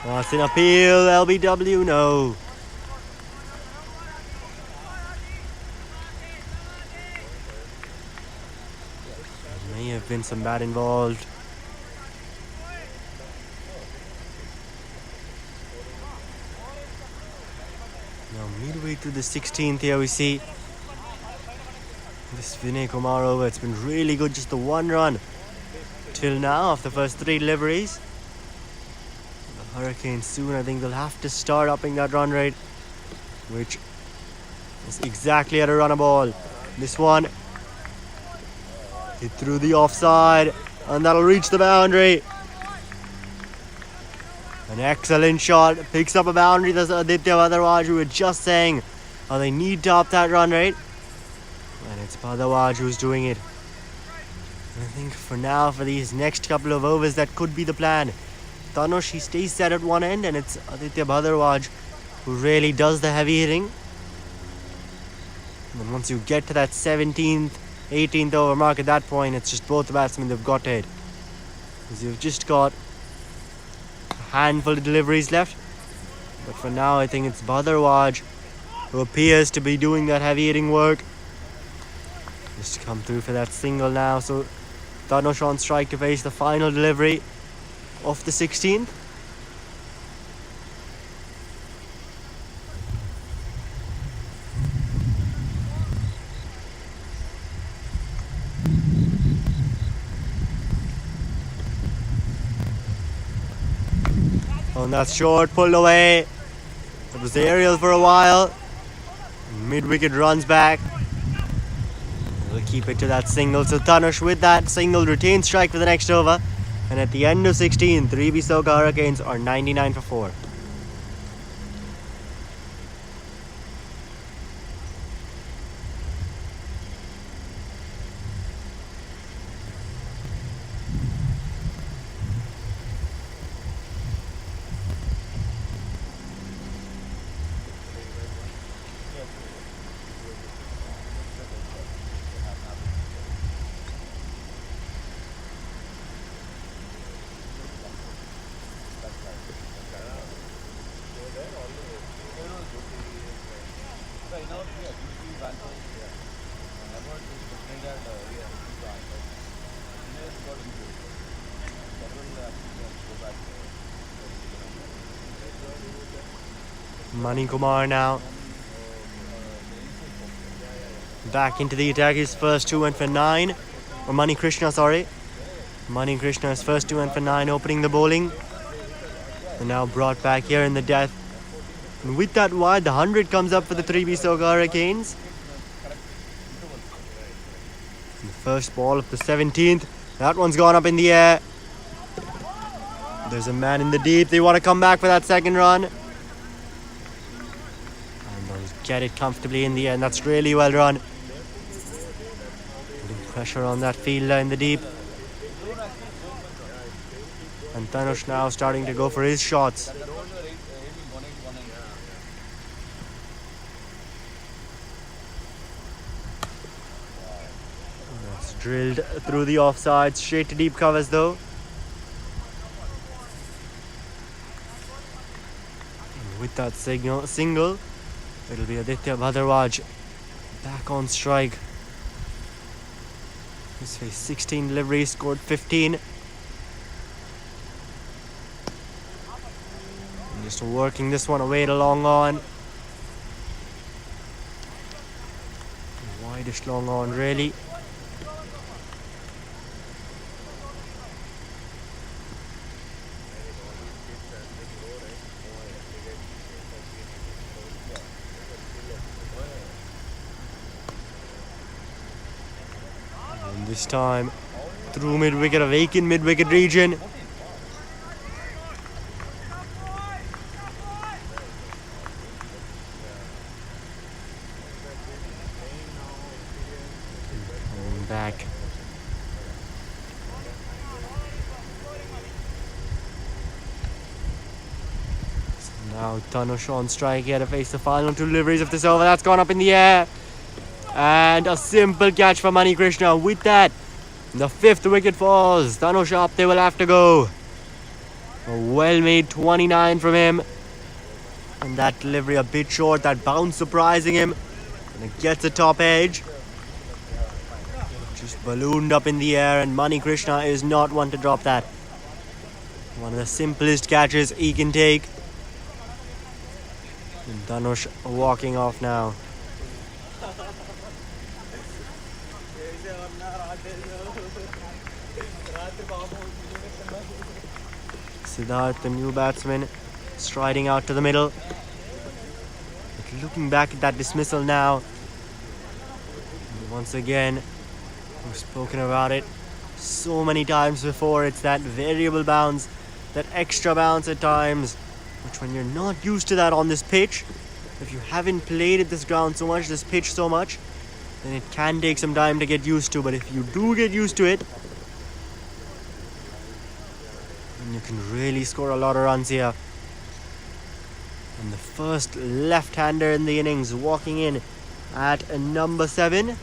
That's an appeal, LBW, no. May have been some bat involved. Now midway through the 16th here we see this Vinay Kumar over. It's been really good, just the 1 run till now of the first 3 deliveries. The Hurricanes soon, I think they'll have to start upping that run rate, which is exactly at a run a ball. This one hit through the offside, and that'll reach the boundary. An excellent shot, picks up a boundary. That's Aditya Bhadarwaj, we were just saying how they need to up that run rate, and it's Bhadarwaj who's doing it. And I think for now, for these next couple of overs, that could be the plan. Tanush, he stays set at one end, and it's Aditya Bhadarwaj who really does the heavy hitting. And then once you get to that 17th, 18th over mark, at that point, it's just both the batsmen they've got to hit. Because you've just got a handful of deliveries left. But for now, I think it's Bhadarwaj who appears to be doing that heavy hitting work. Just come through for that single now. So Tanush on strike to face the final delivery of the 16th. Oh, and that's short, pulled away. It was aerial for a while. Mid-wicket runs back. We'll keep it to that single. So Tanush with that single retains strike for the next over. And at the end of 16, 3B-SOCA Hurricanes are 99 for 4. Mani Kumar now back into the attack. His first two went for 9. Or Mani Krishna, sorry. Mani Krishna's first two went for 9, opening the bowling. And now brought back here in the death. And with that wide, the 100 comes up for the 3B-SOCA Hurricanes. And the first ball of the 17th. That one's gone up in the air. There's a man in the deep. They want to come back for that second run. And they'll get it comfortably in the air. And that's really well run. Putting pressure on that fielder in the deep. And Tanush now starting to go for his shots. That's drilled through the offside, straight to deep covers though. And with that single, it'll be Aditya Bhadarwaj back on strike. He's faced 16 deliveries, scored 15. Just working this one away to long on. Widest long on, really. And this time, through mid-wicket, a vacant mid-wicket region. Back. So now Tanush on strike here to face the final two deliveries of this over. That's gone up in the air. And a simple catch for Mani Krishna. With that, the 5th wicket falls. Tanush up, they will have to go. A well-made 29 from him. And that delivery a bit short. That bounce surprising him. And it gets the top edge. Just ballooned up in the air, and Mani Krishna is not one to drop that. One of the simplest catches he can take. And Tanush walking off now. Siddharth, the new batsman, striding out to the middle. But looking back at that dismissal now, and once again, we've spoken about it so many times before. It's that variable bounce, that extra bounce at times, which when you're not used to that on this pitch, if you haven't played at this ground so much, this pitch so much, then it can take some time to get used to. But if you do get used to it, then you can really score a lot of runs here. And the first left-hander in the innings walking in at number 7.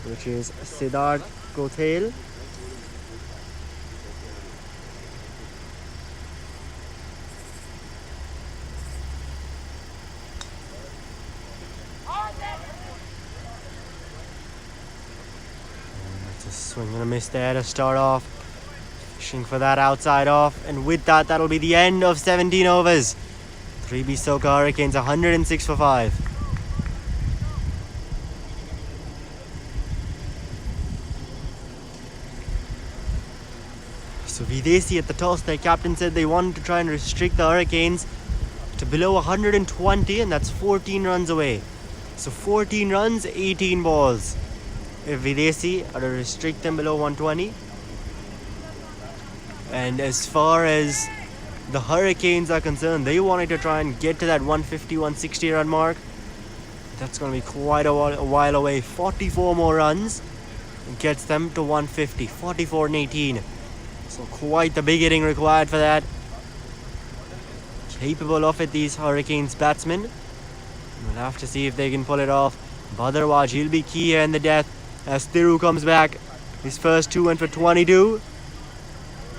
Which is Siddharth Kothel. That's a swing and a miss there to start off. Fishing for that outside off. And with that, that'll be the end of 17 overs. 3B-SOCA Hurricanes 106 for 5. So Videsi at the toss, their captain said they wanted to try and restrict the Hurricanes to below 120, and that's 14 runs away. So 14 runs, 18 balls. If Videsi are to restrict them below 120. And as far as the Hurricanes are concerned, they wanted to try and get to that 150, 160 run mark. That's going to be quite a while away. 44 more runs gets them to 150, 44 and 18. So quite the big hitting required for that. Capable of it, these Hurricanes batsmen. We'll have to see if they can pull it off. Bhadarwaj, he'll be key here in the death as Thiru comes back. His first two went for 22.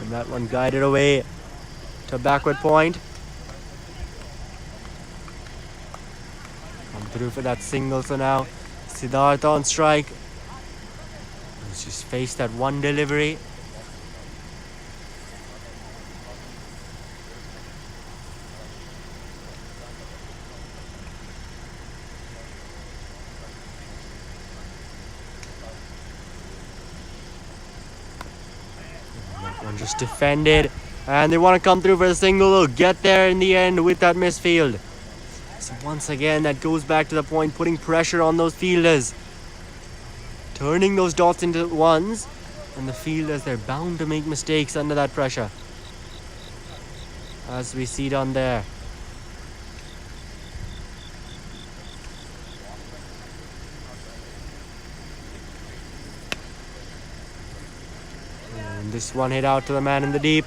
And that one guided away to backward point. through for that single. So now Siddharth on strike. He's just faced that one delivery. That one just defended. And they want to come through for a single. They'll get there in the end with that misfield. So once again, that goes back to the point, putting pressure on those fielders. Turning those dots into ones. And the fielders, they're bound to make mistakes under that pressure. As we see down there. And this one hit out to the man in the deep.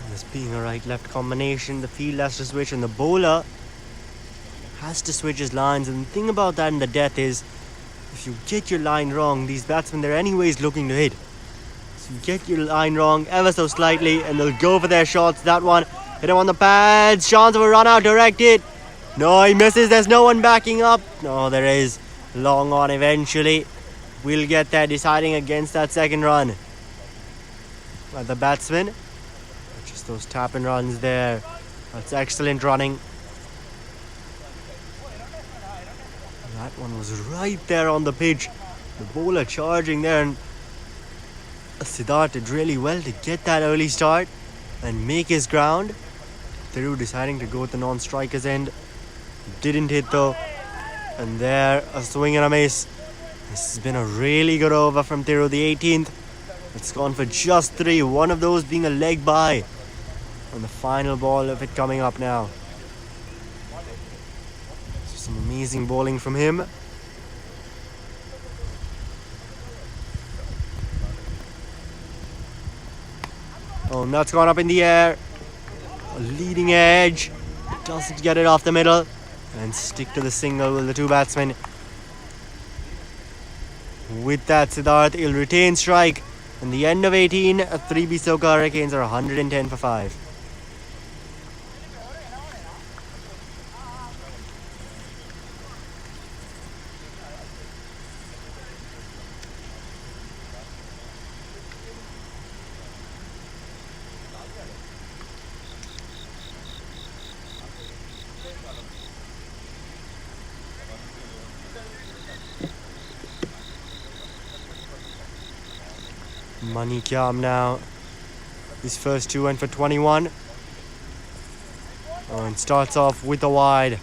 This being a right-left combination, the field has to switch and the bowler has to switch his lines. And the thing about that in the death is, if you get your line wrong, these batsmen, they're anyways looking to hit. So you get your line wrong ever so slightly and they'll go for their shots. That one, hit him on the pads, chance of a run out, directed. No, he misses, there's no one backing up. No, there is. Long on eventually. We'll get there, deciding against that second run. By the batsman. Just those tap and runs there. That's excellent running. That one was right there on the pitch. The bowler charging there, and Siddharth did really well to get that early start and make his ground. Thiru deciding to go with the non-striker's end. Didn't hit though. And there, a swing and a miss. This has been a really good over from Thiru, the 18th. It's gone for just 3, one of those being a leg by. On the final ball of it coming up now. So some amazing bowling from him. Oh, and that's gone up in the air. A leading edge. Doesn't get it off the middle. And stick to the single with the two batsmen. With that, Siddharth, he'll retain strike. And the end of 18, 3B-SOCA Hurricanes are 110 for 5. Manikyam now. His first 2 went for 21. Oh, and starts off with a wide.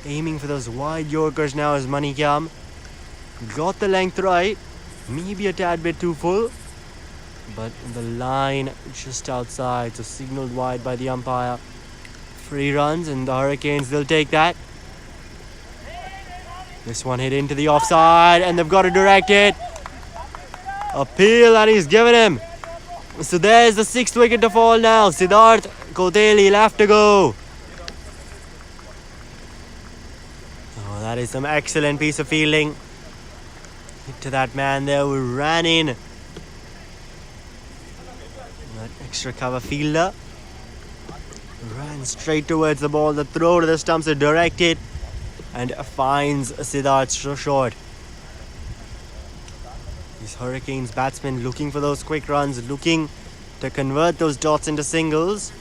Aiming for those wide Yorkers now is Manikyam. Got the length right. Maybe a tad bit too full. But the line just outside. So signaled wide by the umpire. 3 runs and the Hurricanes, they'll take that. This one hit into the offside and they've got to direct it. Appeal and he's given him. So there's the 6th wicket to fall now. Siddharth Koteli, he'll have to go. Oh, that is some excellent piece of fielding. Hit to that man there who ran in. That extra cover fielder ran straight towards the ball. The throw to the stumps is directed and finds Siddharth short. These Hurricanes batsmen looking for those quick runs, looking to convert those dots into singles.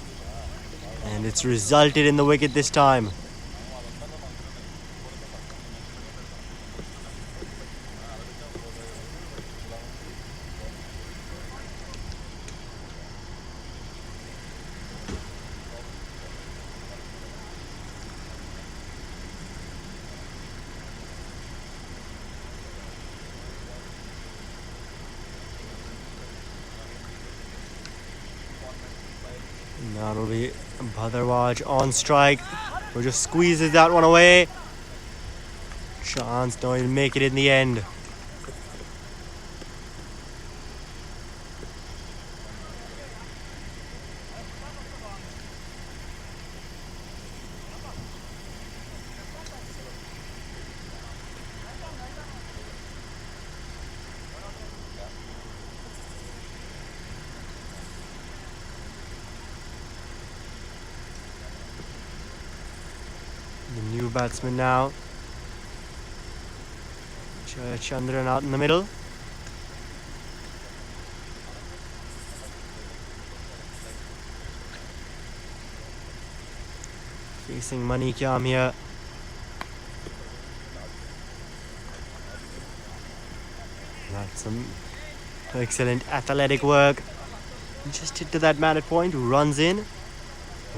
And it's resulted in the wicket this time. That'll be Bhadarwaj on strike, who just squeezes that one away. Chance, no, he'll make it in the end. batsmen now. Chandran out in the middle. Facing Manikyam here. That's some excellent athletic work. Just hit to that man at point who runs in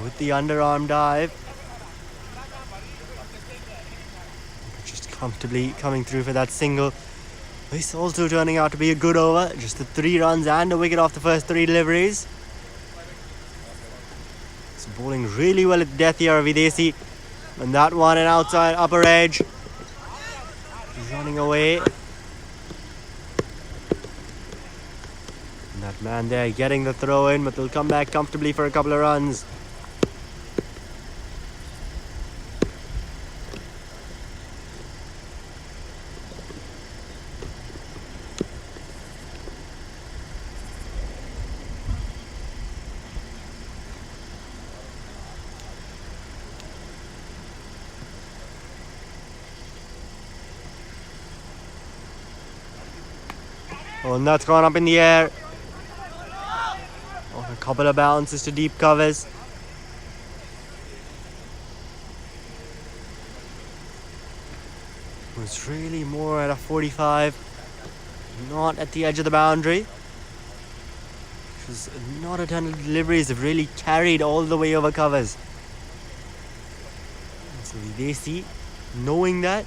with the underarm dive. Just comfortably coming through for that single. This also turning out to be a good over. Just the 3 runs and a wicket off the first 3 deliveries. It's bowling really well at death here, Videsi. And that one an outside upper edge. He's running away. And that man there getting the throw in, but they'll come back comfortably for a couple of runs. Oh, and that's gone up in the air. Oh, a couple of bounces to deep covers. It was really more at a 45, not at the edge of the boundary. It was not a ton of deliveries have really carried all the way over covers. So Videsi, knowing that,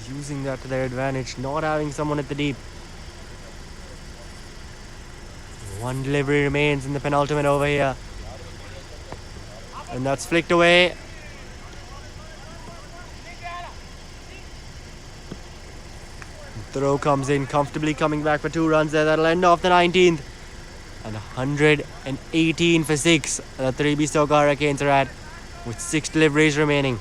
using that to their advantage, not having someone at the deep. 1 delivery remains in the penultimate over here. And that's flicked away. Throw comes in comfortably, coming back for 2 runs there. That'll end off the 19th. And 118 for 6. The 3B-SOCA Hurricanes are at, with 6 deliveries remaining.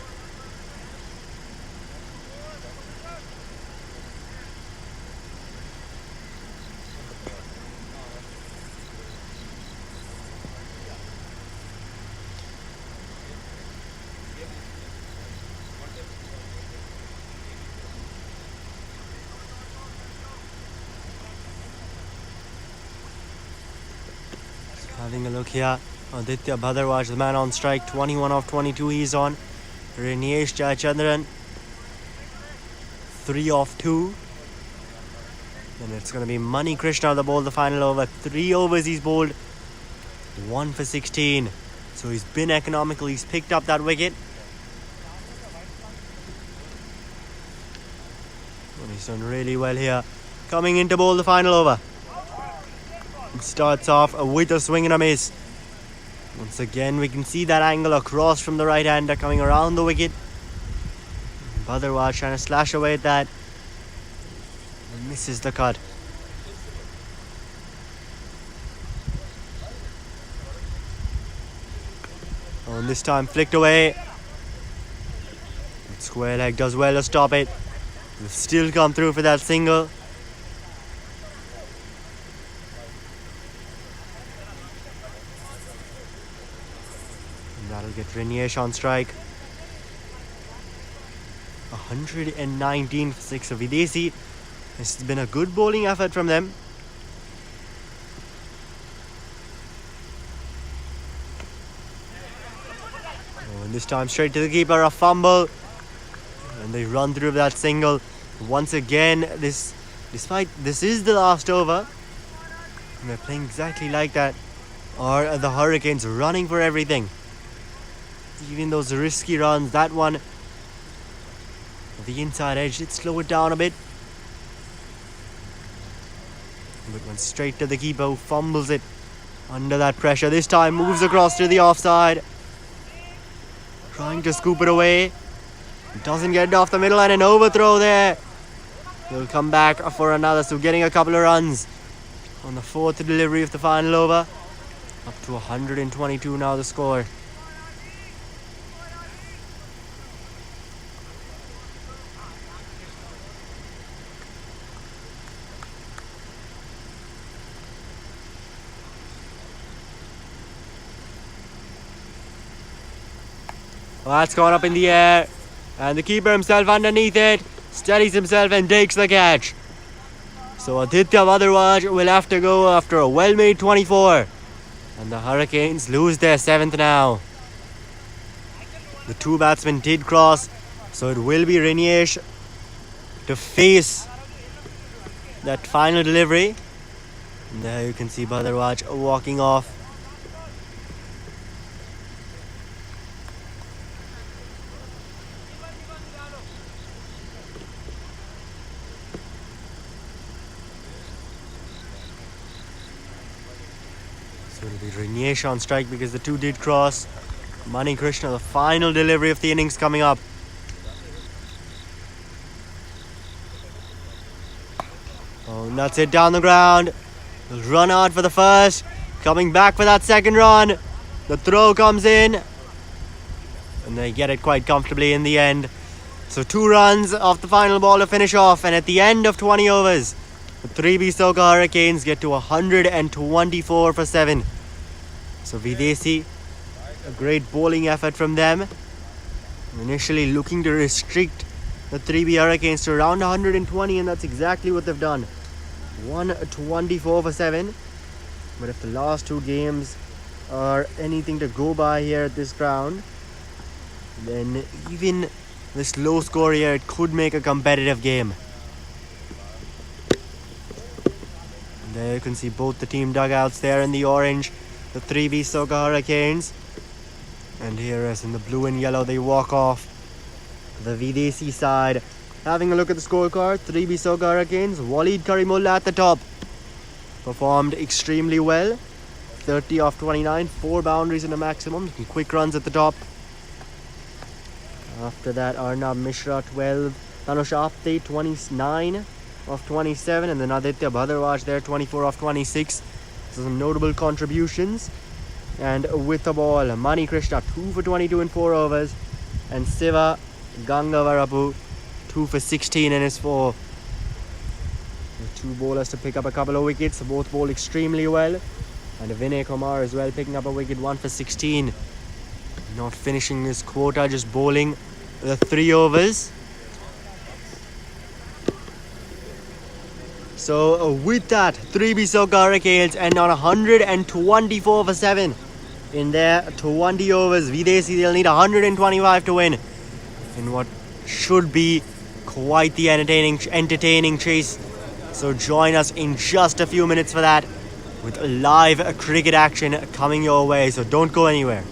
Having a look here, Aditya Bhadarwaj, the man on strike, 21 off 22 he's on. Reniyesh Jayachandran, 3 off 2. And it's going to be Mani Krishna the bowled the final over. 3 overs he's bowled, 1 for 16. So he's been economical, he's picked up that wicket. And he's done really well here. Coming in to bowl the final over. Starts off with a swing and a miss. Once again, we can see that angle across from the right hander coming around the wicket. Bhadarwaj trying to slash away at that. Misses the cut. Oh, and this time flicked away. Square leg does well to stop it. They've still come through for that single. That'll get Reniyesh on strike. 119 for 6 of Videsi. This has been a good bowling effort from them. Oh, and this time straight to the keeper, a fumble. And they run through that single. Once again, despite this is the last over, and they're playing exactly like that, are the Hurricanes running for everything. Even those risky runs, that one, the inside edge did slow it down a bit. But went straight to the keeper who fumbles it under that pressure. This time moves across to the offside. Trying to scoop it away. Doesn't get it off the middle and an overthrow there. He'll come back for another, so getting a couple of runs on the 4th delivery of the final over. Up to 122 now the score. Well, that's gone up in the air. And the keeper himself underneath it steadies himself and takes the catch. So Aditya Bhadarwaj will have to go after a well-made 24. And the Hurricanes lose their 7th now. The two batsmen did cross, so it will be Renish to face that final delivery. And there you can see Bhadarwaj walking off. So it'll be Renish on strike because the two did cross. Mani Krishna, the final delivery of the innings coming up. Oh, and that's it down the ground. He'll run out for the first. Coming back for that second run. The throw comes in. And they get it quite comfortably in the end. So 2 runs off the final ball to finish off. And at the end of 20 overs, the 3B-SOCA Hurricanes get to 124 for 7. So Videsi, a great bowling effort from them. Initially looking to restrict the 3B Hurricanes to around 120, and that's exactly what they've done. 124 for 7. But if the last 2 games are anything to go by here at this ground, then even this low score here, it could make a competitive game. And there you can see both the team dugouts there in the orange, the 3B-SOCA Hurricanes. And here, as in the blue and yellow, they walk off the Videsi side. Having a look at the scorecard, 3B-SOCA Hurricanes, Waleed Karimulla at the top. Performed extremely well. 30 off 29, 4 boundaries in a maximum, and quick runs at the top. After that, Arnab Mishra 12, Tanush Apte 29 off 27, and then Aditya Bhadarwaj there 24 off 26. So some notable contributions. And with the ball, Mani Krishna 2 for 22 in 4 overs, and Siva Gangavarapu 2 for 16 in his 4. The 2 bowlers to pick up a couple of wickets, both bowled extremely well. And Vinay Kumar as well picking up a wicket, 1 for 16. Not finishing his quota, just bowling the 3 overs. So with that, 3B-SOCA Hurricanes end on 124 for 7 in their 20 overs. Videsi, they'll need 125 to win in what should be quite the entertaining chase. So join us in just a few minutes for that, with live cricket action coming your way. So don't go anywhere.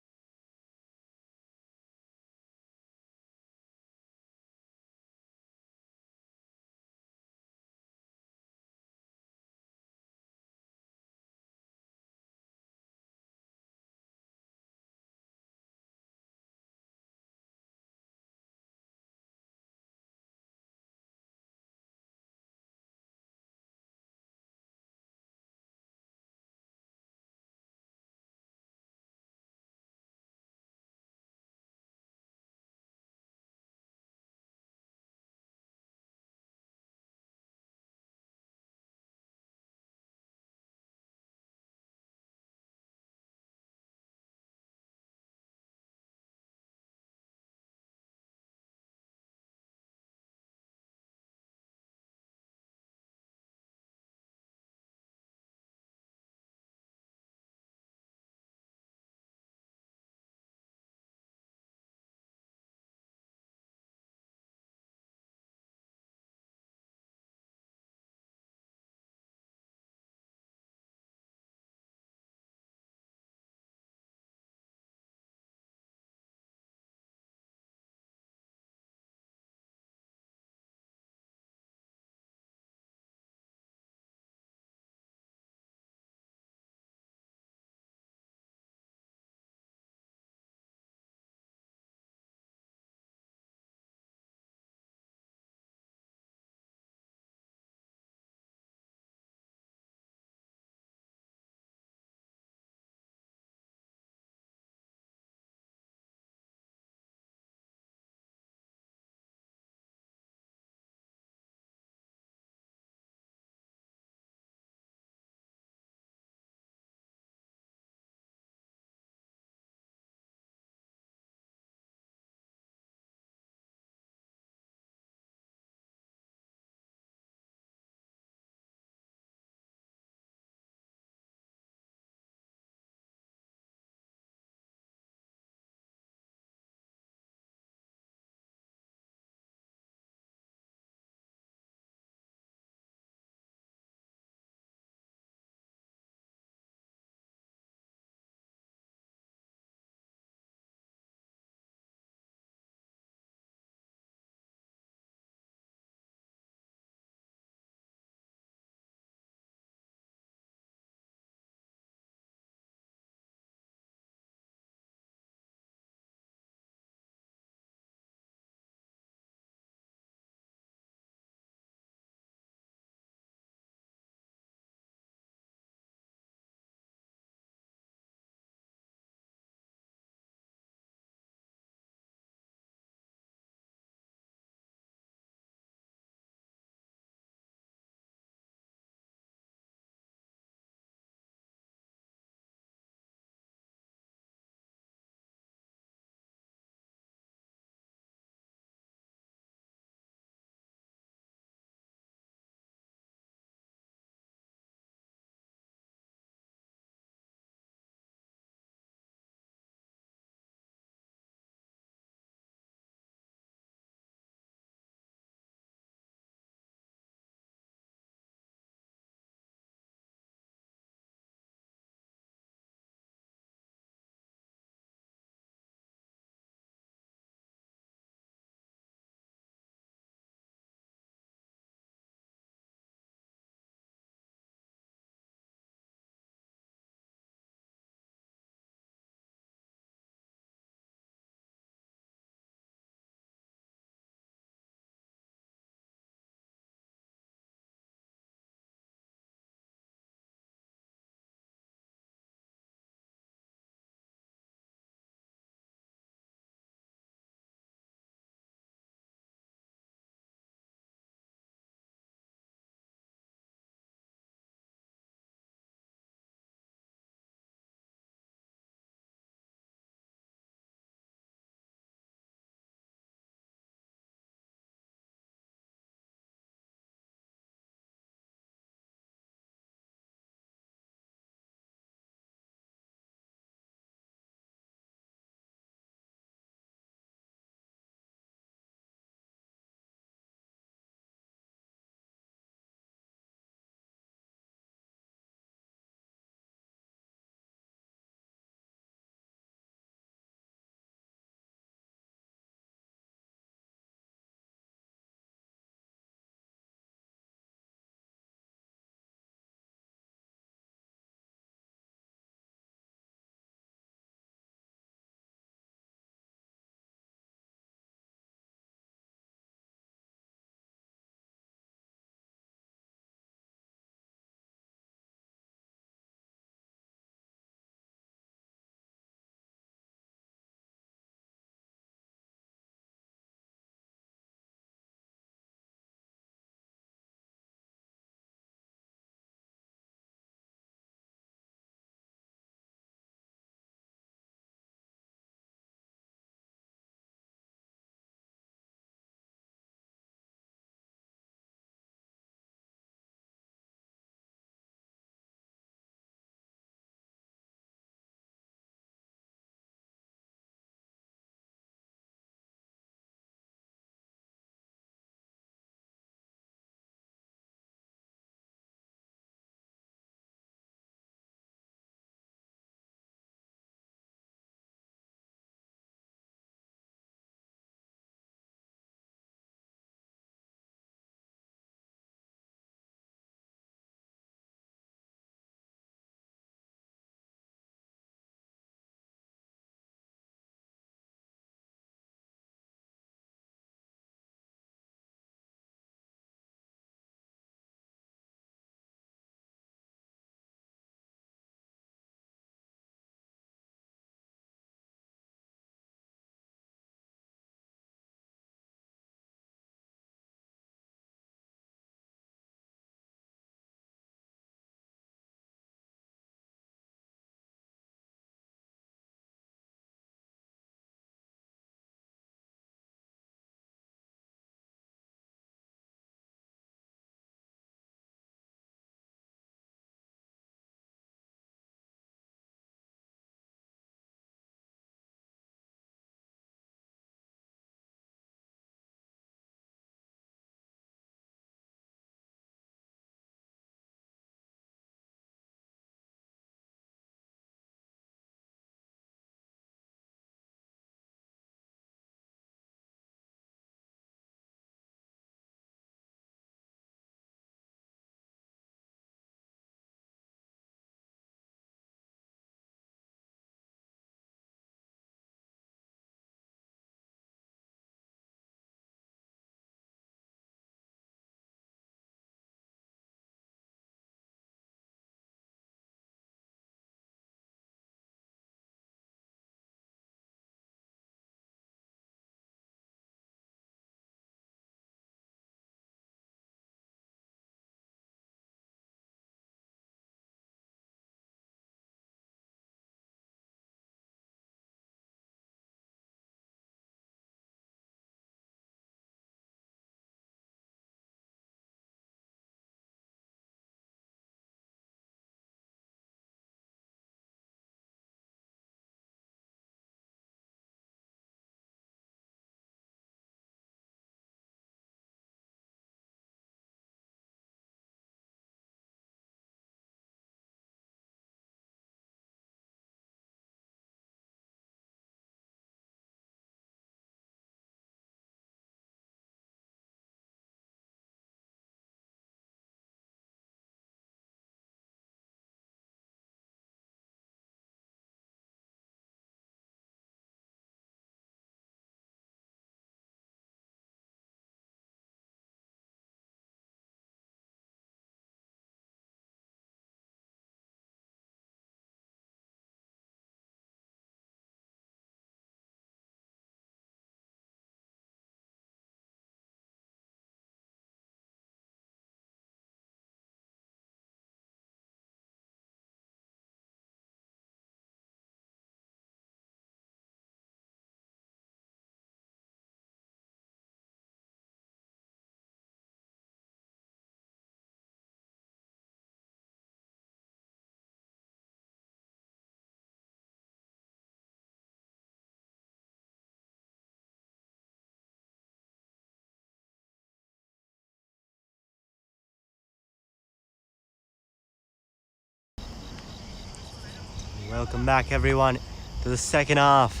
Welcome back everyone to the second half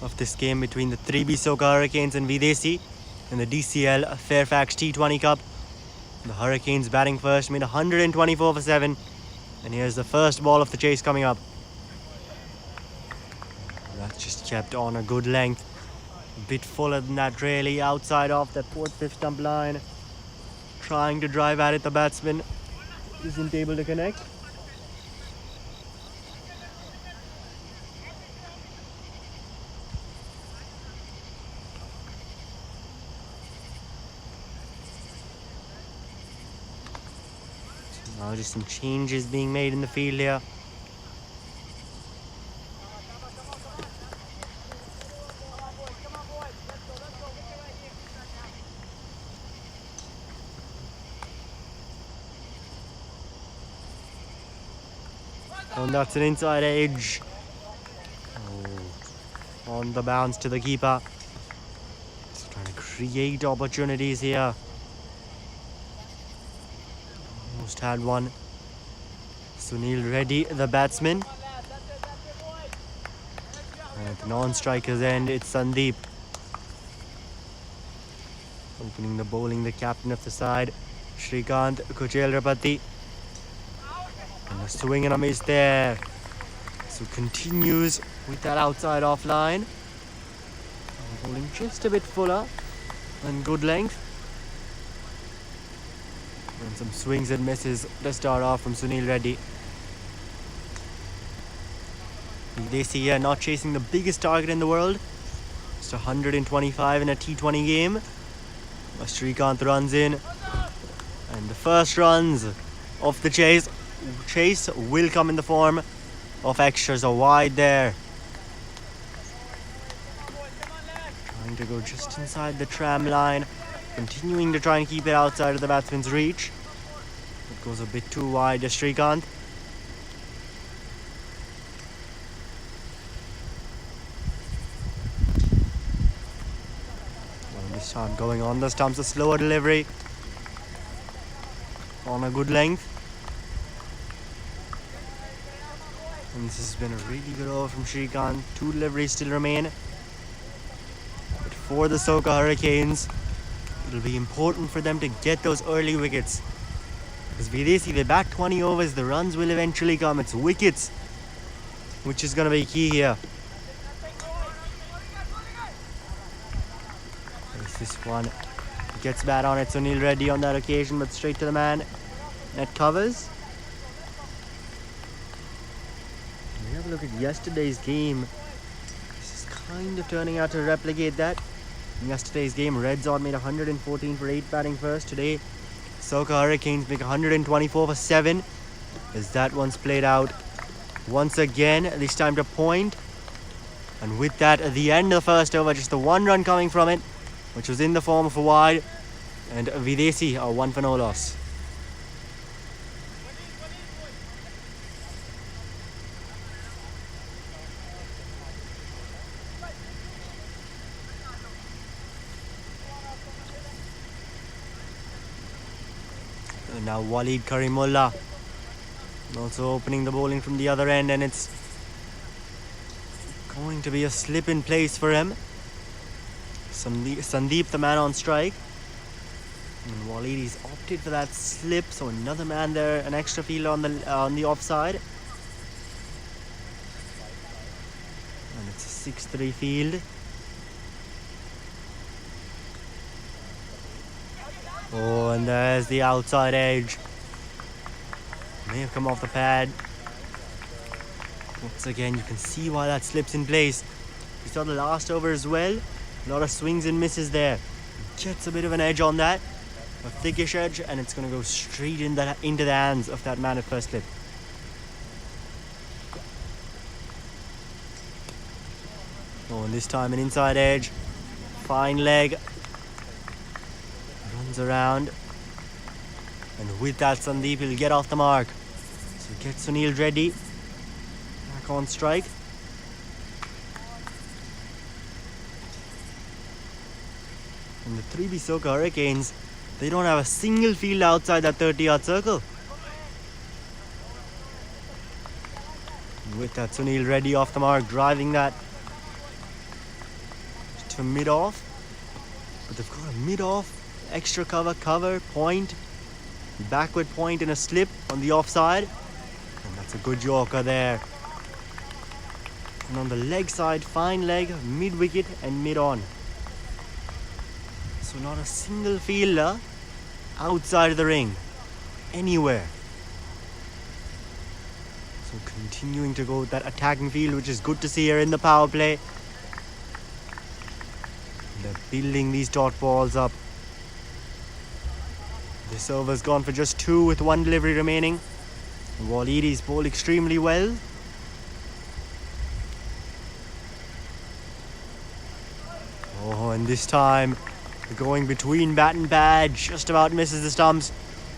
of this game between the 3B-SOCA Hurricanes and Videsi in the DCL FAIRFAX T20 Cup. The Hurricanes batting first, made 124 for 7, and here's the first ball of the chase coming up. That just kept on a good length, a bit fuller than that really, outside off that 4th-5th stump line. Trying to drive at it, the batsman isn't able to connect. Now just some changes being made in the field here. And that's an inside edge. Oh, on the bounce to the keeper. Just trying to create opportunities here. Almost had one. Sunil Reddy, the batsman. And at the non-striker's end, it's Sandeep. Opening the bowling, the captain of the side, Shrikant Kuchelrapati. And a swing and a miss there. So continues with that outside off line. Bowling just a bit fuller and good length. And some swings and misses to start off from Sunil Reddy. Videsi here not chasing the biggest target in the world. Just 125 in a T20 game. Shrikant runs in. And the first runs of the chase will come in the form of extras. A wide there. Trying to go just inside the tram line. Continuing to try and keep it outside of the batsman's reach. It goes a bit too wide to Shrikant. Well, this time going on the stumps, a slower delivery. On a good length. And this has been a really good over from Shrikant. 2 deliveries still remain. But for the SOCA Hurricanes, it'll be important for them to get those early wickets. Because Videsi, they bat 20 overs, the runs will eventually come. It's wickets, which is going to be key here. There's this one. Gets bat on it, Sunil Reddy on that occasion, but straight to the man. Net covers. We have a look at yesterday's game. This is kind of turning out to replicate that. In yesterday's game, Reds on made 114 for 8 batting first. Today, SOCA Hurricanes make 124 for 7. As that one's played out once again, this time to point. And with that, at the end of the first over, just the 1 run coming from it, which was in the form of a wide. And Videsi are 1 for no loss. Now Walid Karimullah also opening the bowling from the other end, and it's going to be a slip in place for him. Sandeep, the man on strike, and Walid, he's opted for that slip, so another man there, an extra fielder on the offside, and it's a 6-3 field. Oh, and there's the outside edge. May have come off the pad. Once again, you can see why that slips in place. We saw the last over as well. A lot of swings and misses there. Gets a bit of an edge on that. A thickish edge, and it's going to go straight into the hands of that man at first slip. Oh, and this time an inside edge. Fine leg. Runs around, and with that Sandeep will get off the mark. So get Sunil Reddy back on strike. And the 3B-SOCA Hurricanes, they don't have a single field outside that 30-yard circle. with that Sunil Reddy off the mark, driving that to mid-off. But they've got a mid-off, extra cover, point, backward point and a slip on the offside. And that's a good Yorker there. And on the leg side, fine leg, mid-wicket and mid-on. So not a single fielder outside of the ring, anywhere. So continuing to go with that attacking field, which is good to see here in the power play. They're building these dot balls up. This over's gone for just 2 with 1 delivery remaining. Walidi's bowled extremely well. Oh, and this time going between bat and pad, just about misses the stumps.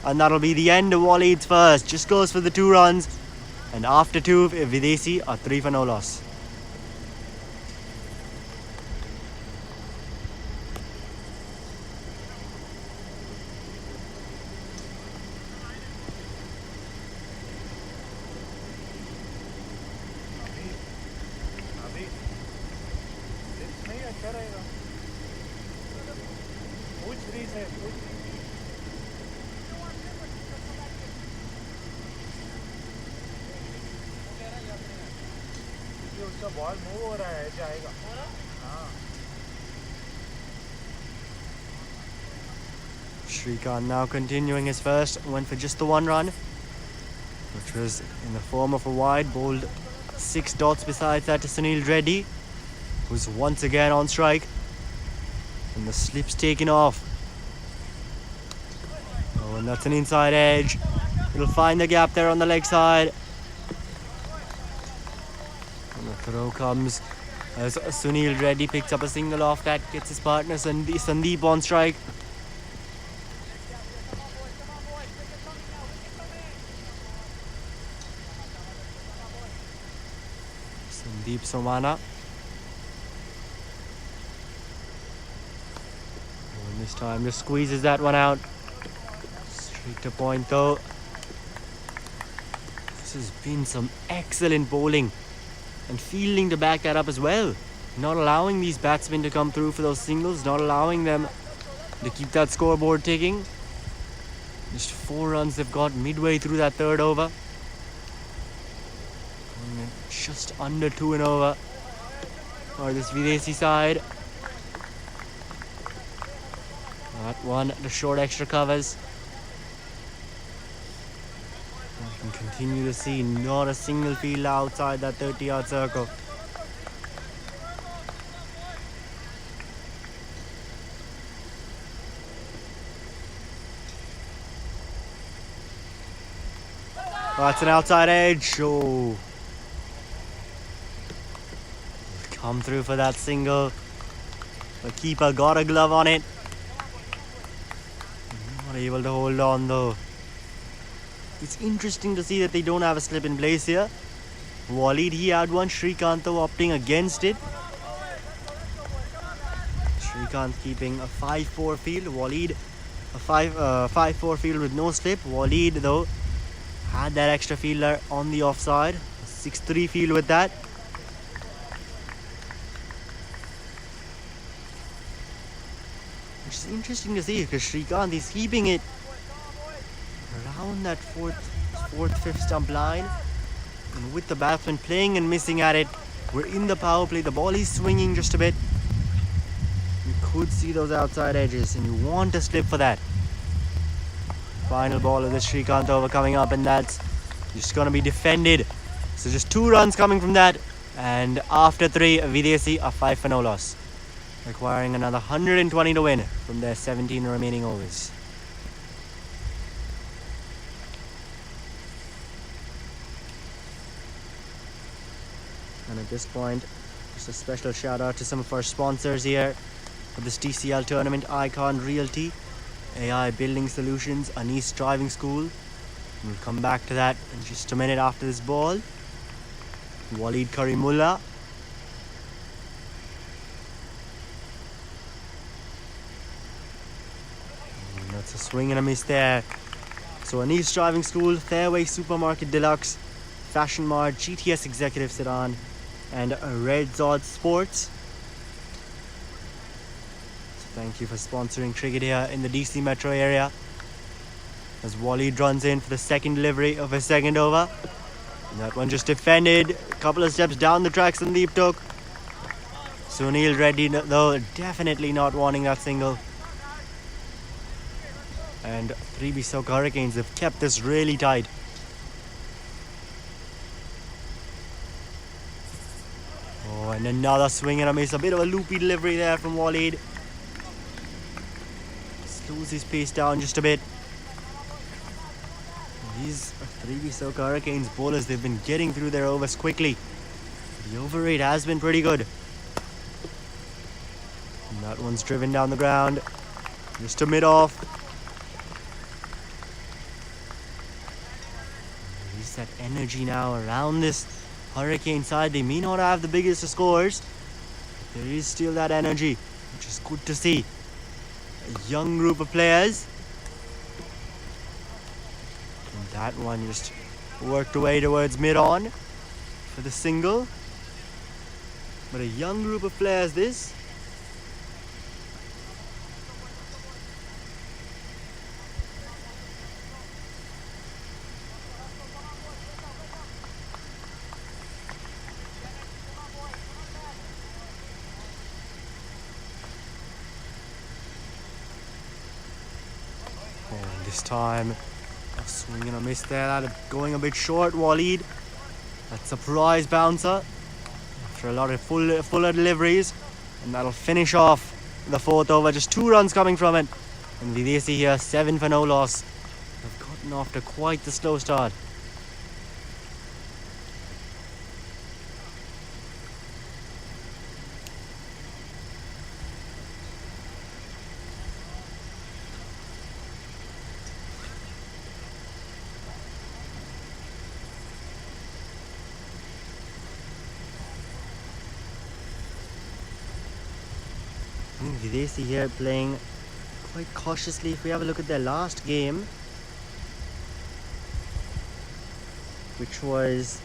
And that'll be the end of Waleed's first. Just goes for the 2 runs. And after 2, Videsi are 3 for no loss. उसका ball move हो रहा है जाएगा हाँ Shrikant now continuing his first, went for just the 1 run, which was in the form of a wide, bowled 6 dots besides that to Sunil Reddy, who's once again on strike, and the slip's taken off. Oh, and that's an inside edge. It'll find the gap there on the leg side. And the throw comes as Sunil Reddy picks up a single off that, gets his partner Sandeep on strike. Sandeep Somana. And this time just squeezes that one out. Straight to point though. This has been some excellent bowling and fielding to back that up as well. Not allowing these batsmen to come through for those singles, not allowing them to keep that scoreboard ticking. Just 4 runs they've got midway through that 3rd over. Just under 2 and over for this Videsi side. That one, the short extra covers. You can continue to see not a single field outside that 30-yard circle. That's an outside edge. Oh. Come through for that single. The keeper got a glove on it. Not able to hold on though. It's interesting to see that they don't have a slip in place here. Waleed, he had one. Shrikant though opting against it. Shrikant keeping a 5-4 field. Waleed a 5-4 field with no slip. Waleed though had that extra fielder on the offside. 6-3 field with that. Which is interesting to see because Shrikant is keeping it around that 4th, 5th stump line. And with the batsman playing and missing at it, we're in the power play. The ball is swinging just a bit. You could see those outside edges and you want to slip for that. Final ball of the Shrikant over coming up, and that's just going to be defended. So just 2 runs coming from that. And after 3, Videsi are 5 for no loss, requiring another 120 to win from their 17 remaining overs. And at this point, just a special shout out to some of our sponsors here for this DCL tournament: Icon Realty, AI Building Solutions, Anis Driving School. We'll come back to that in just a minute after this ball. Waleed Karimullah. That's a swing and a miss there. So Anis Driving School, Fairway Supermarket Deluxe, Fashion Mart, GTS Executive Sedan, and Red Zod Sports. So thank you for sponsoring cricket here in the DC metro area. As Waleed runs in for the second delivery of his second over. And that one just defended. A couple of steps down the track Sandeep took. Sunil Reddy, though, definitely not wanting that single. And 3B-SOCA Hurricanes have kept this really tight. Oh, and another swing and a miss. A bit of a loopy delivery there from Waleed. Slows his pace down just a bit. These 3B-SOCA Hurricanes bowlers, they've been getting through their overs quickly. The over rate has been pretty good. And that one's driven down the ground. Just a mid-off. There's that energy now around this Hurricane side. They may not have the biggest of scores, but there is still that energy, which is good to see. A young group of players. And that one just worked away towards mid-on for the single. But a young group of players this. And this time, a swing and a miss there. That going a bit short. Waleed, that surprise bouncer after a lot of fuller deliveries, and that'll finish off the fourth over. Just 2 runs coming from it, and Videsi here 7 for no loss. They've gotten off to quite the slow start. Videsi here playing quite cautiously. If we have a look at their last game, which was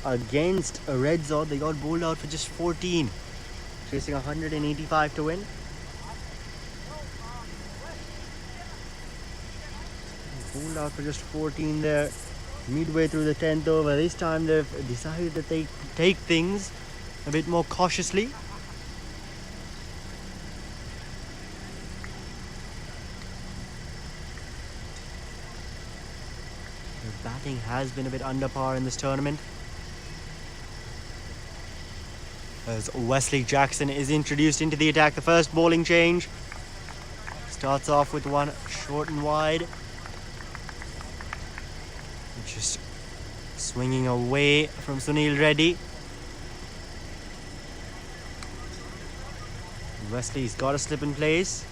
against a Red Zod, they got bowled out for just 14, chasing 185 to win. Bowled out for just 14 there, midway through the 10th over. This time they've decided that they take things a bit more cautiously. Batting has been a bit under par in this tournament, as Wesley Jackson is introduced into the attack. The first bowling change starts off with one short and wide, just swinging away from Sunil Reddy. Wesley's got a slip in place.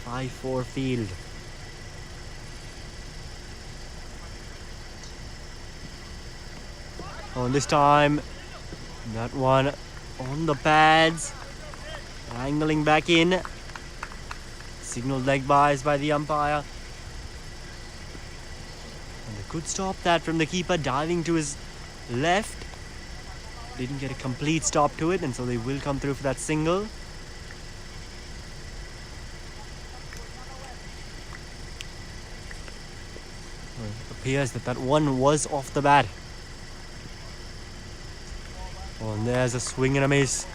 5-4 field. Oh, and this time, that one on the pads, angling back in. Signaled leg byes by the umpire. And a good stop that from the keeper, diving to his left. Didn't get a complete stop to it, and so they will come through for that single. Well, it appears that that one was off the bat. Oh, and there's a swing and a miss.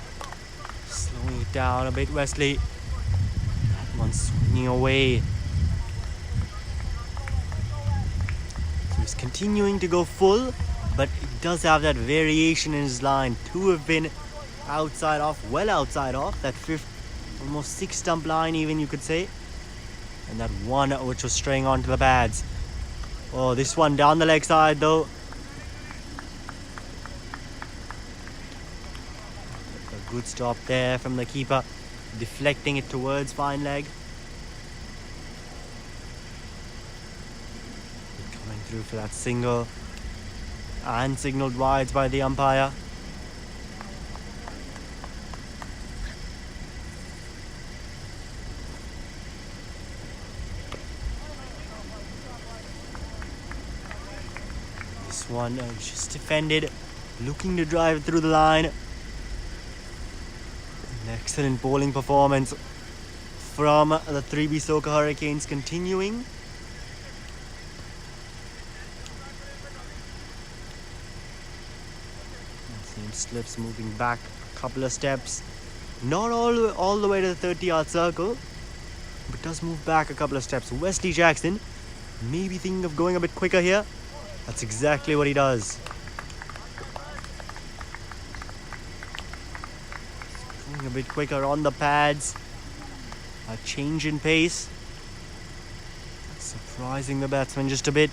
Slowing it down a bit, Wesley. That one swinging away. So he's continuing to go full, but he does have that variation in his line. 2 have been outside off, well outside off. That 5th, almost 6 stump line even, you could say. And that one which was straying onto the pads. Oh, this one down the leg side though. Good stop there from the keeper, deflecting it towards fine leg. Coming through for that single, and signalled wides by the umpire. one just defended, looking to drive through the line. An excellent bowling performance from the 3B-SOCA Hurricanes continuing. Same slips, moving back a couple of steps. Not all the way to the 30-yard circle, but does move back a couple of steps. Wesley Jackson maybe thinking of going a bit quicker here. That's exactly what he does. Going a bit quicker on the pads. A change in pace. Surprising the batsman just a bit.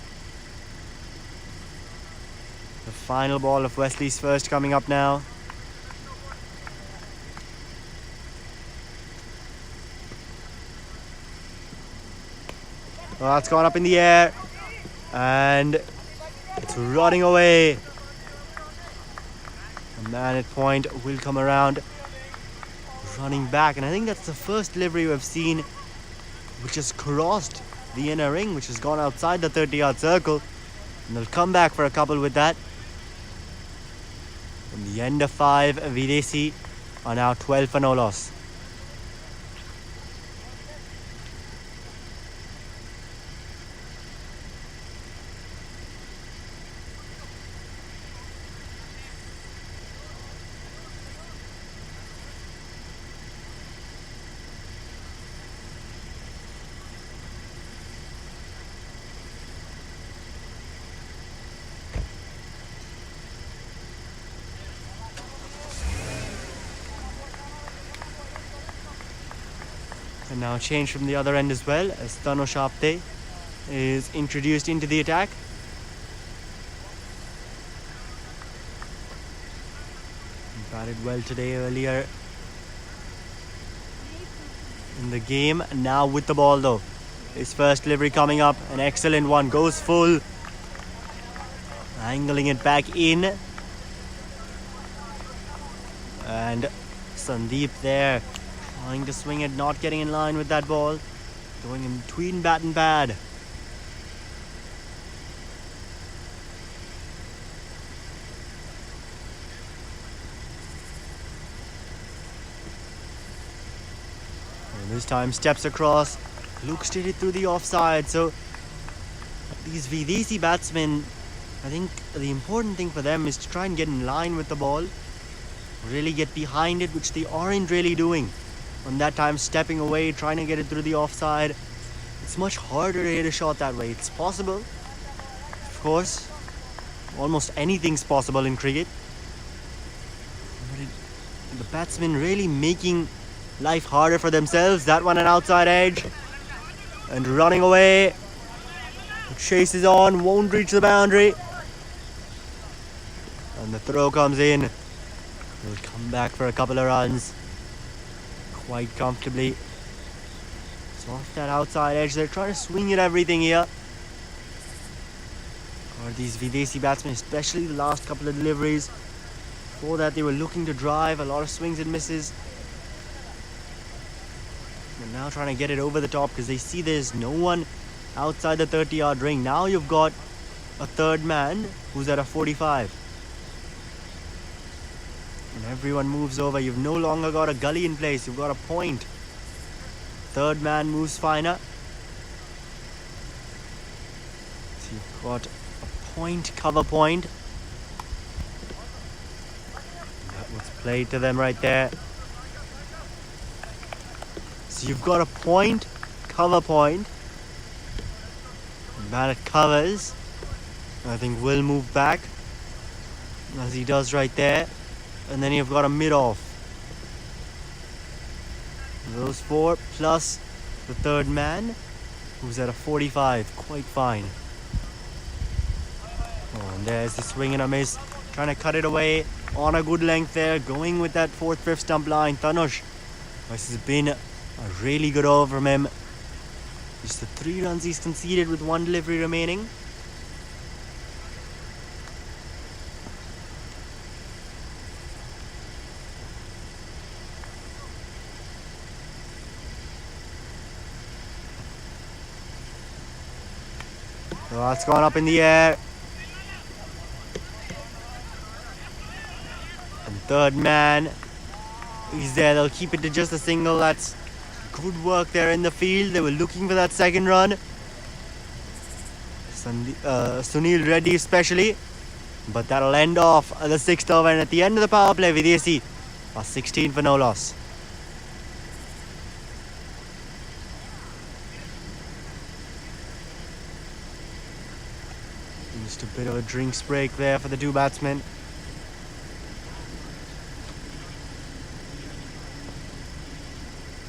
The final ball of Wesley's first coming up now. Well, that's gone up in the air. And it's running away. The man at point will come around. Running back. And I think that's the first delivery we've seen which has crossed the inner ring, which has gone outside the 30-yard circle. And they'll come back for a couple with that. In the end of 5, Videsi are now 12 for no loss. And now a change from the other end as well, as Tanush Apte is introduced into the attack. He batted well today earlier in the game. Now with the ball though. His first delivery coming up, an excellent one, goes full. Angling it back in. And Sandeep there. Trying to swing it, not getting in line with that ball. Going in between bat and pad. And this time steps across. Looks to hit through the offside. So these Videsi batsmen, I think the important thing for them is to try and get in line with the ball. Really get behind it, which they aren't really doing. On that time, stepping away, trying to get it through the offside. It's much harder to hit a shot that way. It's possible. Of course, almost anything's possible in cricket. But the batsmen really making life harder for themselves. That one an outside edge. And running away. The chase is on, won't reach the boundary. And the throw comes in. They'll come back for a couple of runs. Quite comfortably. So off that outside edge, they're trying to swing at everything here. Or these Videsi batsmen, especially the last couple of deliveries. Before that, they were looking to drive, a lot of swings and misses. They're now trying to get it over the top because they see there's no one outside the 30-yard ring. Now you've got a third man who's at a 45. And everyone moves over. You've no longer got a gully in place. You've got a point. Third man moves finer. So you've got a point, cover point. That was played to them right there. So you've got a point, cover point. And Bharat covers. I think will move back, as he does right there. And then you've got a mid-off. Those four plus the third man, who's at a 45. Quite fine. Oh, and there's the swing and a miss. Trying to cut it away on a good length there. Going with that 4th, 5th stump line. Tanush. This has been a really good over from him. Just the 3 runs he's conceded with 1 delivery remaining. So that's gone up in the air. Third man is there. They'll keep it to just a single. That's good work there in the field. They were looking for that second run. Sunil Reddy especially. But that'll end off the sixth over. And at the end of the power play, Videsi are 16 for no loss. Just a bit of a drinks break there for the two batsmen.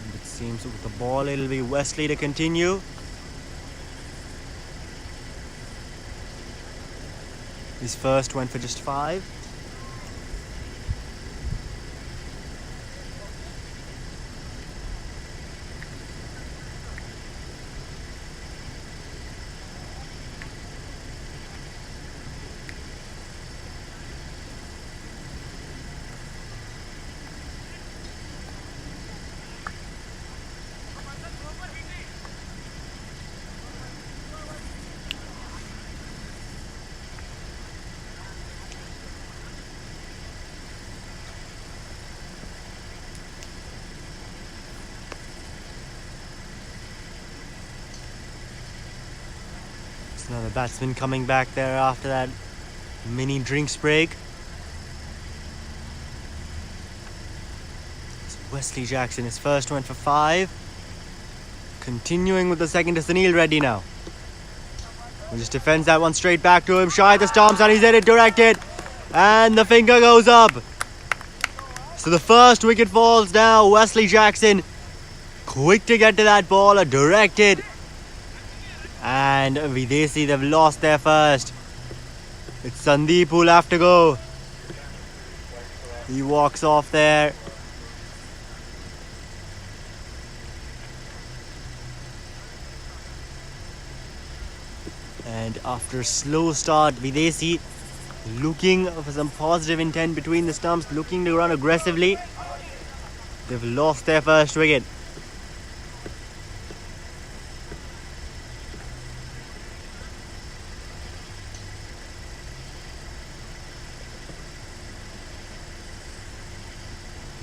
And it seems with the ball it'll be Wesley to continue. His first went for just 5. Another batsman coming back there after that mini drinks break. It's Wesley Jackson, his first went for 5. Continuing with the second to Sunil Reddy now. He just defends that one straight back to him. Shy the stumps and he's headed directed. And the finger goes up. So the first wicket falls now. Wesley Jackson quick to get to that ball, directed. And Videsi, they've lost their first. It's Sandeep who'll have to go. He walks off there. And after a slow start, Videsi looking for some positive intent between the stumps, looking to run aggressively. They've lost their first wicket.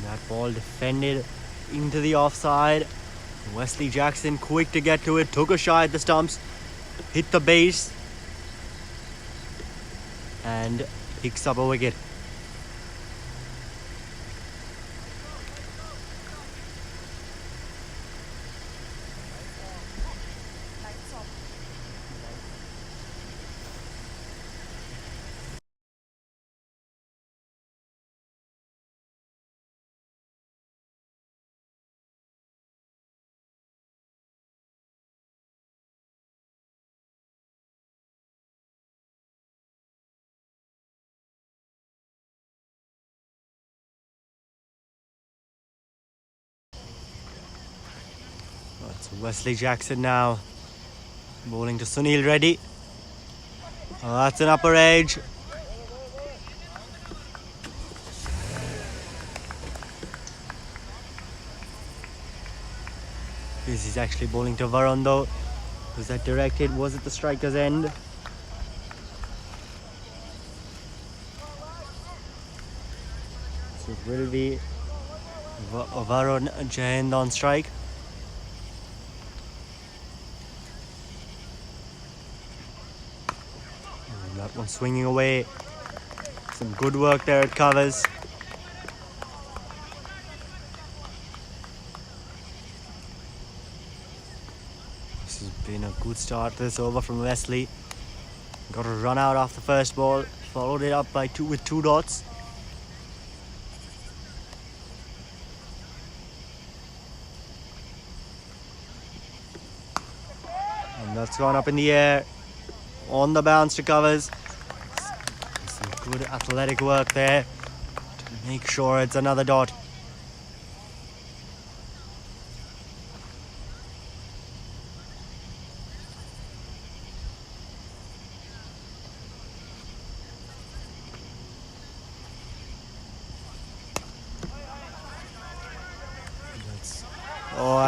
That ball defended into the offside. Wesley Jackson quick to get to it, took a shot at the stumps, hit the base and picks up a wicket. It's Wesley Jackson now, bowling to Sunil Reddy. Oh, that's an upper edge. This is actually bowling to Varun though. Was that directed? Was it the striker's end? So it will be Varun Jayend on strike. That one swinging away. Some good work there at covers. This has been a good start this over from Wesley. Got a run out off the first ball. Followed it up by 2 dots. And that's gone up in the air. On the bounce to covers. Some good athletic work there to make sure it's another dot.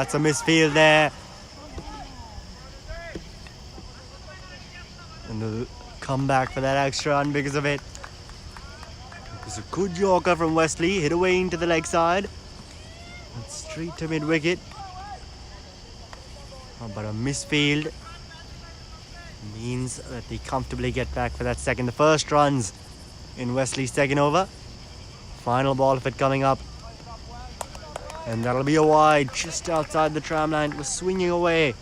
That's a misfield there. And they'll come back for that extra run because of it. Because was a good yorker from Wesley, hit away into the leg side. And straight to mid-wicket. But a misfield means that they comfortably get back for that second. The first runs in Wesley's second over. Final ball of it coming up. And that'll be a wide just outside the tram line. It was swinging away.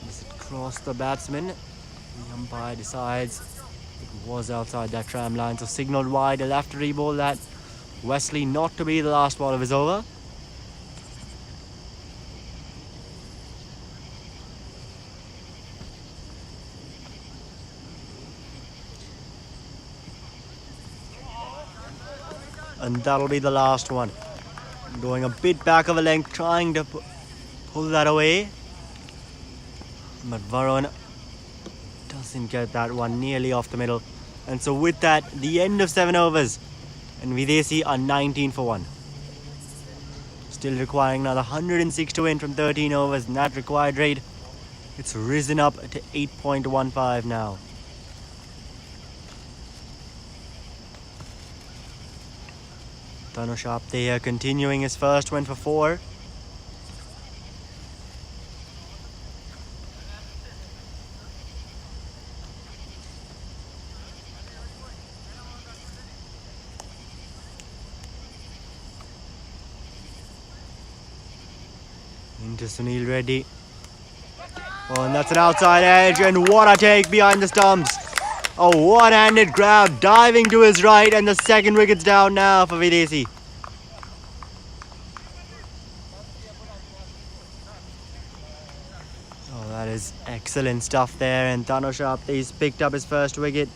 As it crossed the batsman, the umpire decides it was outside that tram line. So signalled wide. He'll have to re-bowl that. Wesley not to be the last ball of his over. And that'll be the last one. Going a bit back of a length, trying to pull that away. But Varun doesn't get that one, nearly off the middle. And so with that, the end of 7 overs. And Videsi are 19 for 1. Still requiring another 106 to win from 13 overs. And that required rate, it's risen up to 8.15 now. Tanush Apte here continuing his first win for 4. Into Sunil Reddy. Oh, and that's an outside edge, and what a take behind the stumps. A one-handed grab, diving to his right, and the second wicket's down now for Videsi. Oh, that is excellent stuff there, and Tanush Apte's picked up his first wicket.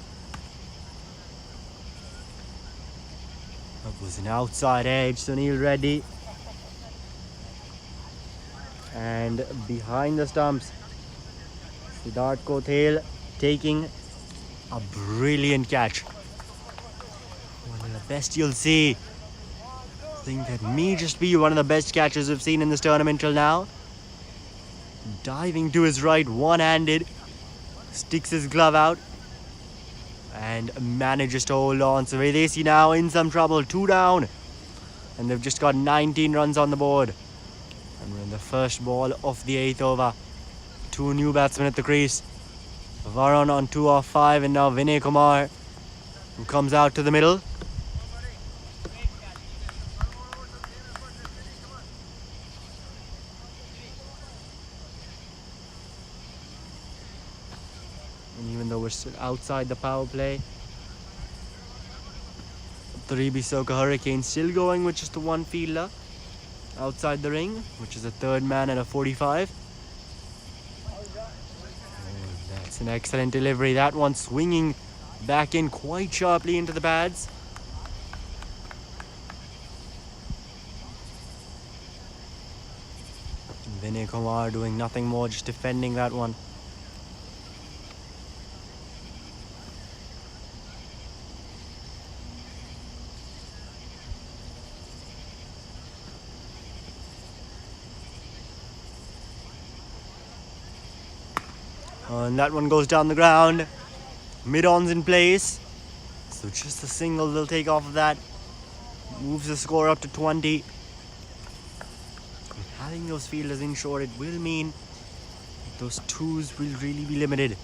That was an outside edge, Sunil Reddy. And behind the stumps, Siddharth Kothel taking a brilliant catch. One of the best you'll see. I think that may just be one of the best catches we've seen in this tournament till now. Diving to his right, one-handed, sticks his glove out and manages to hold on. So Videsi now in some trouble, 2 down. And they've just got 19 runs on the board. And we're in the first ball of the 8th over. 2 new batsmen at the crease. Varun on 2 off 5, and now Vinay Kumar, who comes out to the middle. And even though we're still outside the power play, 3B-SOCA Hurricane still going with just the 1 fielder outside the ring, which is a 3rd man at a 45. That's an excellent delivery. That one swinging back in quite sharply into the pads. Vinay Kumar doing nothing more, just defending that one. And that one goes down the ground. Mid-on's in place. So just a single they'll take off of that. Moves the score up to 20. And having those fielders inshore, it will mean those 2s will really be limited.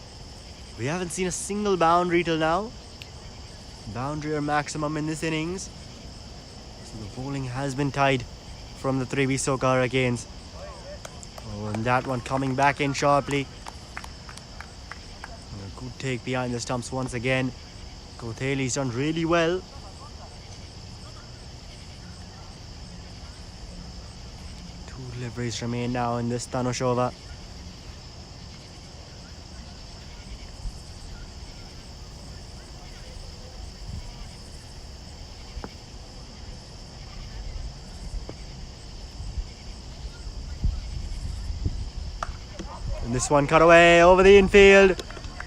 We haven't seen a single boundary till now. Boundary or maximum in this innings. So the bowling has been tied from the 3B-SOCA Hurricanes. Oh, and that one coming back in sharply. Good take behind the stumps once again. Kotheli's done really well. Two deliveries remain now in this Tanush over. And this one cut away over the infield.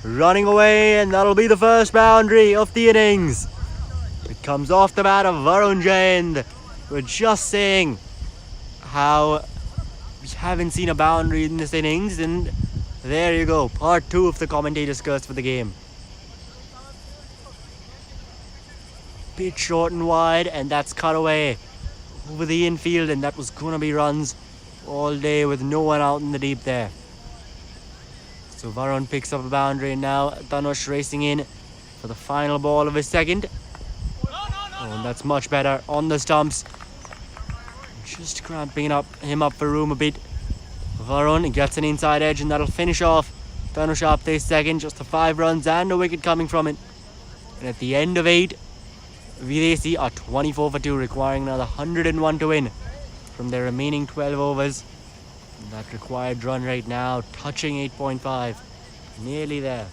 Running away, and that'll be the first boundary of the innings. It comes off the bat of Varun Jain. We're just saying how we haven't seen a boundary in this innings, and there you go, part 2 of the commentator's curse for the game. bit short and wide, and that's cut away over the infield, and that was gonna be runs all day with no one out in the deep there. So Varun picks up a boundary, and now Dhanush racing in for the final ball of his second. Oh, and that's much better on the stumps. Just cramping him up for room a bit. Varun gets an inside edge, and that'll finish off Dhanush Apte's second. Just the 5 runs and a wicket coming from it. And at the end of 8, Videsi are 24 for 2, requiring another 101 to win from their remaining 12 overs. And that required run rate now touching 8.5. Nearly there.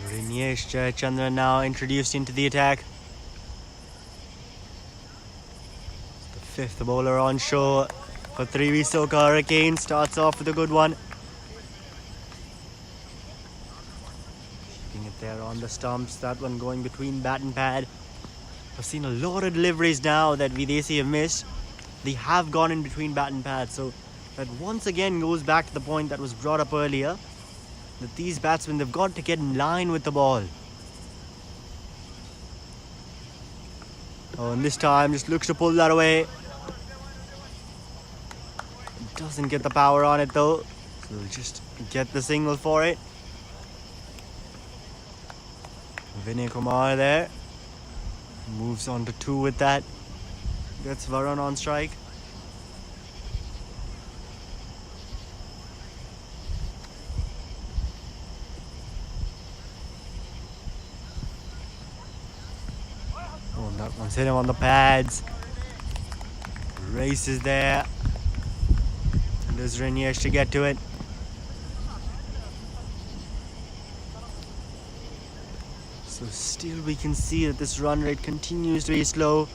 Rinesh Jayachandran now introduced into the attack. The 5th bowler on show for 3B-SOCA Hurricane. Starts off with a good one. Keeping it there on the stumps. That one going between bat and pad. I've seen a lot of deliveries now that Videsi have missed. They have gone in between bat and pad. So that once again goes back to the point that was brought up earlier, that these batsmen, they've got to get in line with the ball. Oh, and this time just looks to pull that away. Doesn't get the power on it though, so just get the single for it. Vinay Kumar there moves on to 2 with that. Gets Varun on strike. That one's hit him on the pads. Races there. And there's Rinesh to get to it. So still we can see that this run rate continues to be slow.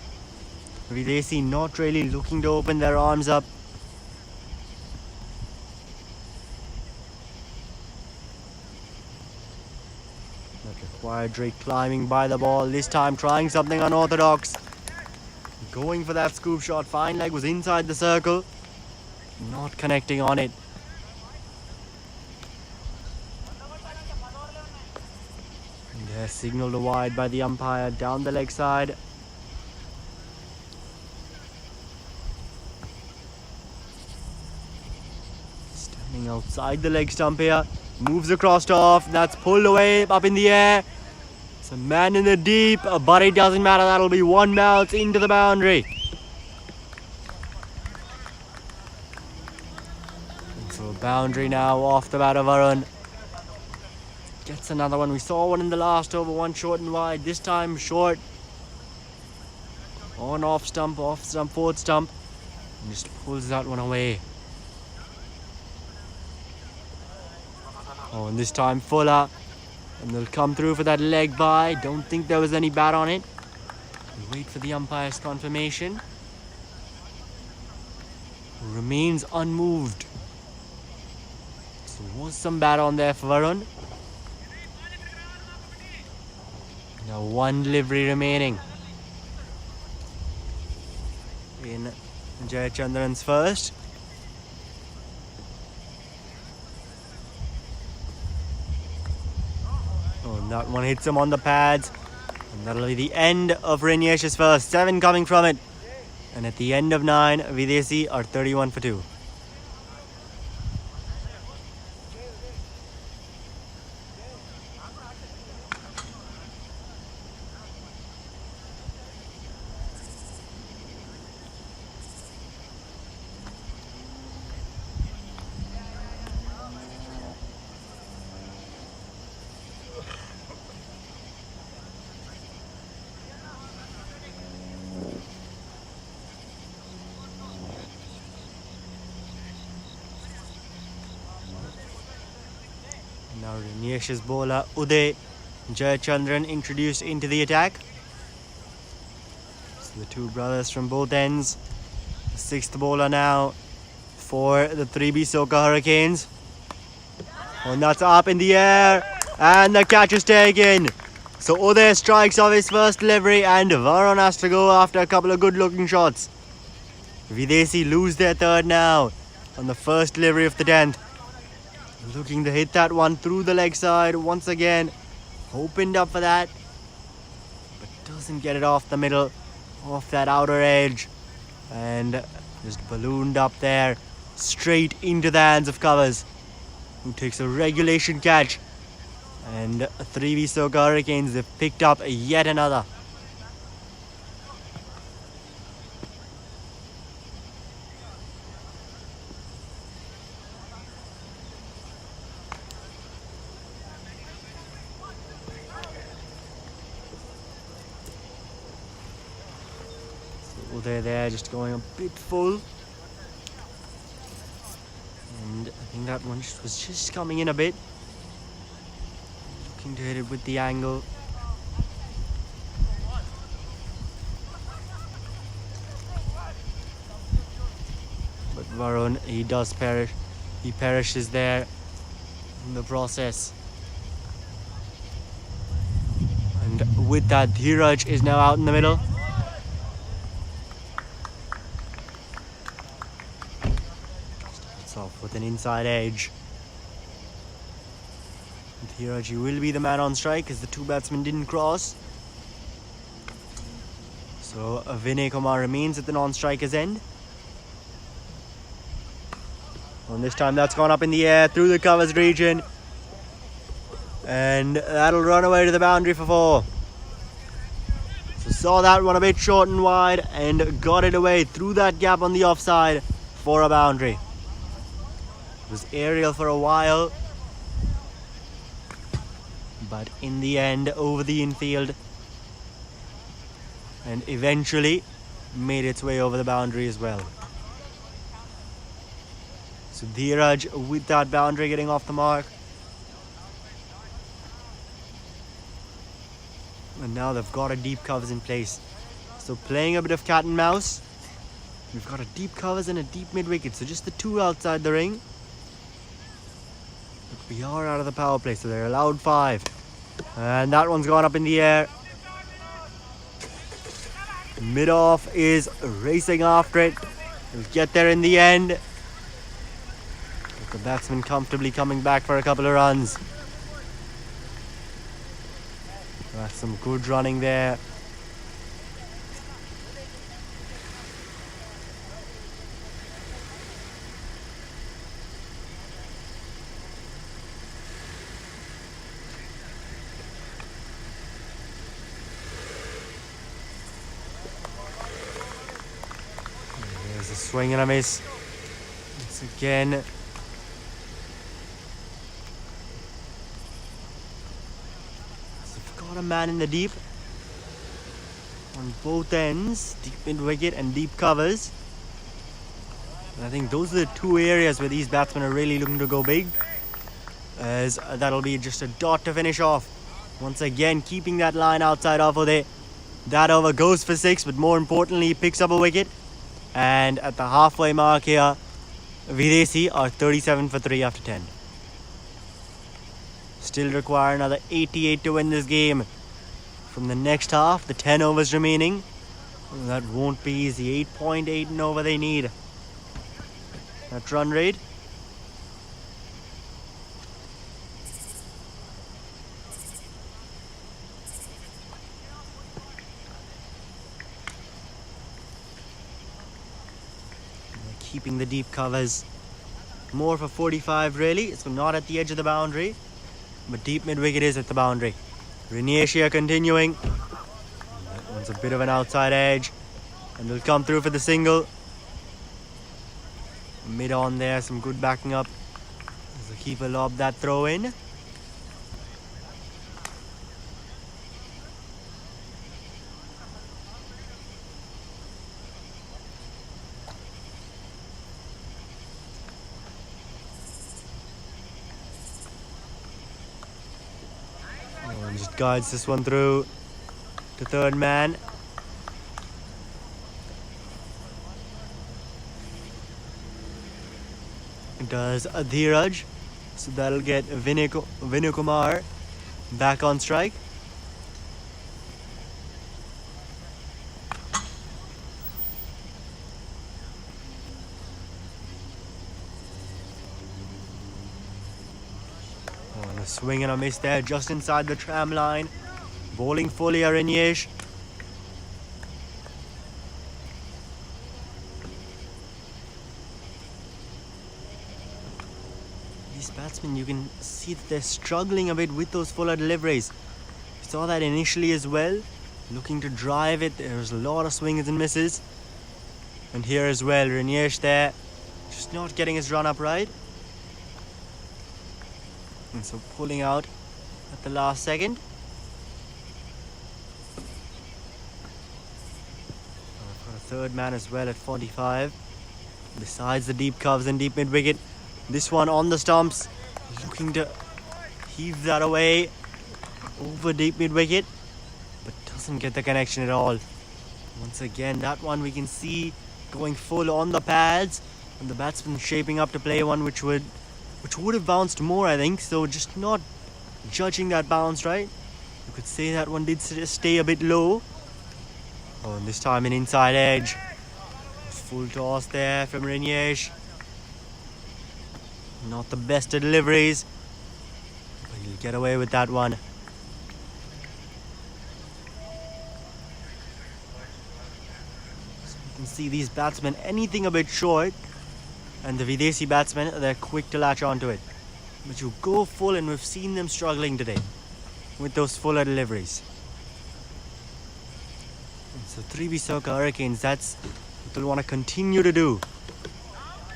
Videsi not really looking to open their arms up. Drake climbing by the ball, this time trying something unorthodox. Going for that scoop shot. Fine leg was inside the circle. Not connecting on it. And they're signaled wide by the umpire down the leg side. Standing outside the leg stump here. Moves across to off. That's pulled away up in the air. It's a man in the deep, but it doesn't matter. That'll be 1 bounce into the boundary. And so boundary now off the bat of Varun. Gets another one. We saw one in the last over, one short and wide. This time short. On off stump, 4th stump. And just pulls that one away. Oh, and this time Fuller. And they'll come through for that leg by. Don't think there was any bat on it. We'll wait for the umpire's confirmation. Remains unmoved. So was some bat on there for Varun. Now 1 delivery remaining in Jayachandran's first. And that one hits him on the pads. And that'll be the end of Rinesh's first. 7 coming from it. And at the end of 9, Videsi are 31 for 2. Niyesh's bowler Uday Jayachandran introduced into the attack. So the two brothers from both ends. The sixth bowler now for the 3B-SOCA Hurricanes. And that's up in the air. And the catch is taken. So Uday strikes off his first delivery and Varun has to go after a couple of good looking shots. Videsi lose their third now on the first delivery of the 10th. Looking to hit that one through the leg side once again. Opened up for that. But doesn't get it off the middle. Off that outer edge. And just ballooned up there. Straight into the hands of Covers, who takes a regulation catch. And 3B-SOCA Hurricanes have picked up yet another. So Uday there just going a bit full. And I think that one was just coming in a bit. Looking to hit it with the angle. But Varun, he does perish. He perishes there in the process. And with that, Dheeraj is now out in the middle. Starts off with an inside edge. Dheeraj will be the man on strike as the two batsmen didn't cross. So Vinay Kumar remains at the non-striker's end. And this time that's gone up in the air through the covers region. And that'll run away to the boundary for 4. So saw that one a bit short and wide and got it away through that gap on the offside for a boundary. It was aerial for a while, but in the end over the infield and eventually made its way over the boundary as well. So Dheeraj with that boundary getting off the mark. And now they've got a deep covers in place. So playing a bit of cat and mouse. We've got a deep covers and a deep mid wicket. So just the two outside the ring. But we are out of the power play, so they're allowed 5. And that one's gone up in the air. Mid-off is racing after it. He'll get there in the end. But the batsman comfortably coming back for a couple of runs. That's some good running there. There's a swing and a miss. Once again. A man in the deep on both ends, deep mid wicket and deep covers. And I think those are the two areas where these batsmen are really looking to go big, as that'll be just a dot to finish off. Once again keeping that line outside of Uday. That over goes for 6, but more importantly he picks up a wicket. And at the halfway mark here, Videsi are 37 for 3 after 10. Still require another 88 to win this game. From the next half, the 10 overs remaining. That won't be easy. 8.8 an over they need. That run rate. Keeping the deep covers. More for 45 really, so not at the edge of the boundary. But deep mid-wicket is at the boundary. Reniasia continuing. That one's a bit of an outside edge. And they'll come through for the single. Mid on there, some good backing up. As the keeper lobbed that throw in. guides this one through to third man. Does Adhiraj. So that'll get Vinay Kumar back on strike. Oh, and a swing and a miss there just inside the tram line. Bowling fully Arinyesh. These batsmen, you can see that they're struggling a bit with those fuller deliveries. We saw that initially as well. Looking to drive it, there's a lot of swings and misses. And here as well, Rinyesh there, just not getting his run up right. And so pulling out at the last second. I've got a third man as well at 45. Besides the deep covers and deep mid wicket. This one on the stumps, looking to heave that away over deep mid wicket, but doesn't get the connection at all. Once again, that one we can see going full on the pads, and the batsman shaping up to play one which would have bounced more, I think. So just not judging that bounce right. You could say that one did stay a bit low. Oh, and this time an inside edge. Full toss there from Rinyesh. Not the best of deliveries, but he'll get away with that one. So you can see these batsmen, anything a bit short, and the Videsi batsmen, they're quick to latch onto it. But you go full, and we've seen them struggling today with those fuller deliveries. And so 3B-SOCA Hurricanes, that's what they'll want to continue to do.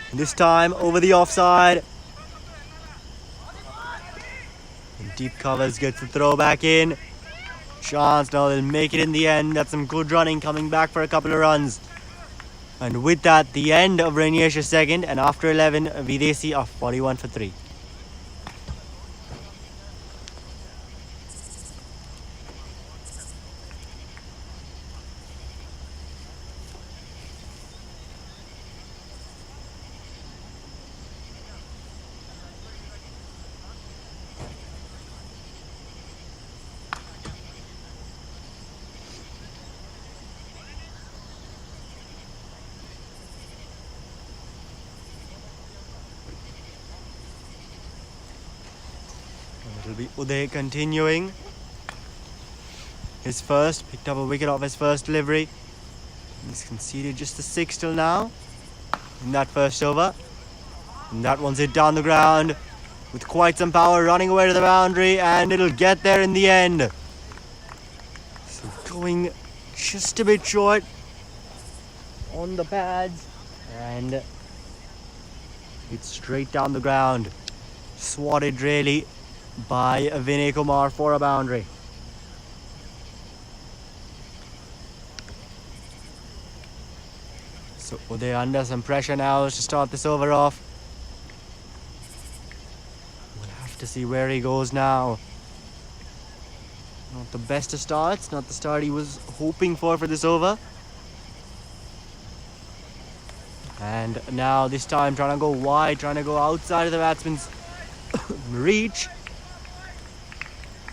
And this time over the offside. Deep covers, gets the throw back in. Chance, now they'll make it in the end. That's some good running, coming back for a couple of runs. And with that, the end of Rainier's second, and after 11, Videsi are 41 for 3. It'll be Uday continuing his first, picked up a wicket off his first delivery. He's conceded just the 6 till now in that first over. And that one's hit down the ground with quite some power, running away to the boundary, and it'll get there in the end. So going just a bit short on the pads, and it's straight down the ground. Swatted really by Vinay Kumar for a boundary. So they're under some pressure now to start this over off. We'll have to see where he goes now. Not the best of starts, not the start he was hoping for this over. And now this time trying to go wide, trying to go outside of the batsman's reach.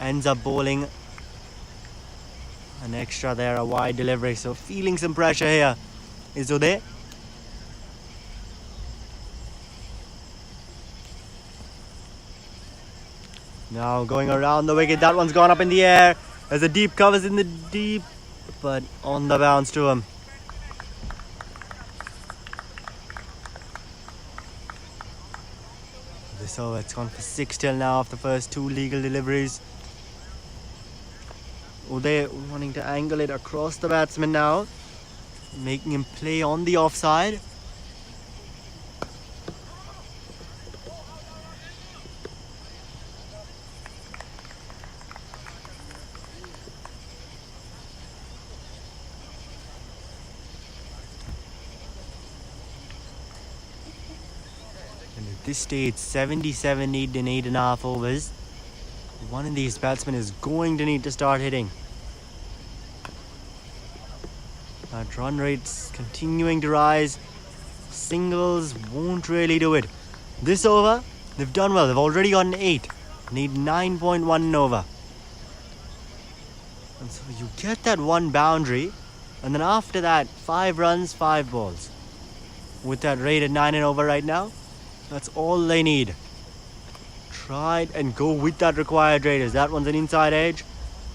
Ends up bowling an extra there, a wide delivery. So feeling some pressure here is Uday. Now going around the wicket, that one's gone up in the air. As a deep covers in the deep, but on the bounce to him. This over, it's gone for 6 till now after the first 2 legal deliveries. Uday wanting to angle it across the batsman now, making him play on the offside. And at this stage, 77 need in 8.5 overs. one of these batsmen is going to need to start hitting. That run rate's continuing to rise. Singles won't really do it. This over, they've done well. They've already gotten 8. Need 9.1 over. And so you get that one boundary, and then after that, 5 runs, 5 balls. With that rate at 9 and over right now, that's all they need. Try and go with that required rate, as that one's an inside edge.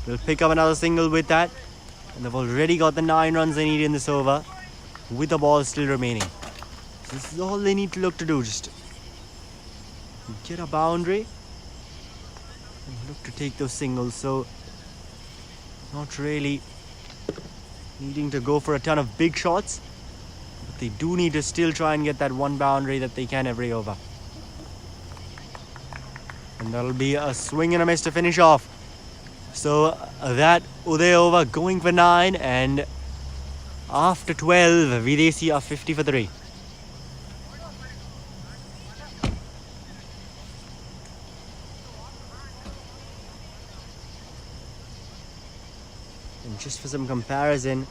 They'll pick up another single with that, and they've already got the 9 runs they need in this over, with the ball still remaining. So this is all they need to look to do, just get a boundary and look to take those singles. So not really needing to go for a ton of big shots, but they do need to still try and get that one boundary that they can every over. And that'll be a swing and a miss to finish off. So that Uday over going for 9, and after 12, Videsi are 50 for 3. And just for some comparison,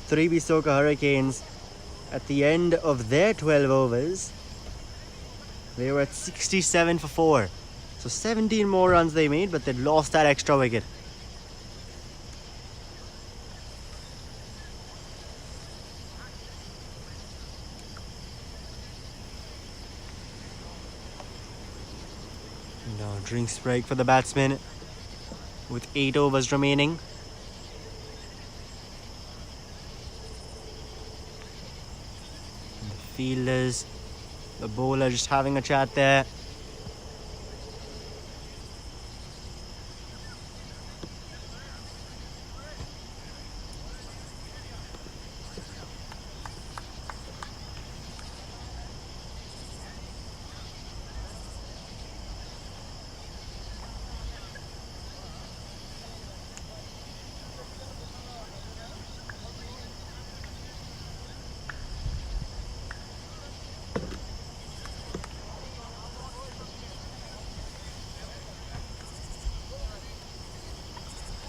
3B-SOCA Hurricanes, at the end of their 12 overs, they were at 67 for 4. So 17 more runs they made, but they'd lost that extra wicket. Now drinks break for the batsmen with 8 overs remaining. And the fielders, the bowler just having a chat there.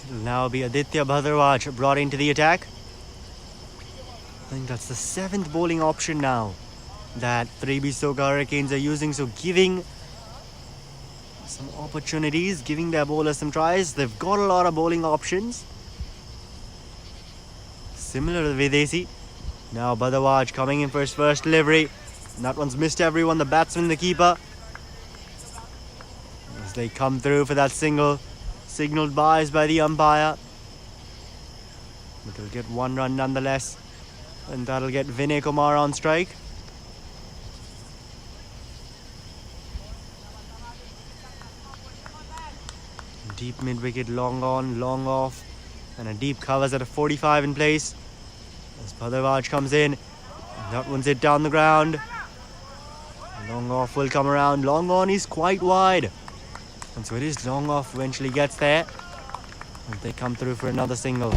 It'll now be Aditya Bhadrawaj brought into the attack. I think that's the 7th bowling option now that 3B-SOCA Hurricanes are using. So giving some opportunities, giving their bowlers some tries. They've got a lot of bowling options, similar to Videsi. Now Bhadrawaj coming in for his first delivery. And that one's missed everyone, the batsman, the keeper. As they come through for that single. Signalled buys by the umpire. But they'll get 1 run nonetheless. And that'll get Vinay Kumar on strike. Deep mid-wicket, long on, long off. And a deep covers at a 45 in place. As Bhadrawaj comes in. And that one's hit down the ground. Long off will come around. Long on is quite wide. And so it is long off, eventually gets there. And they come through for another single.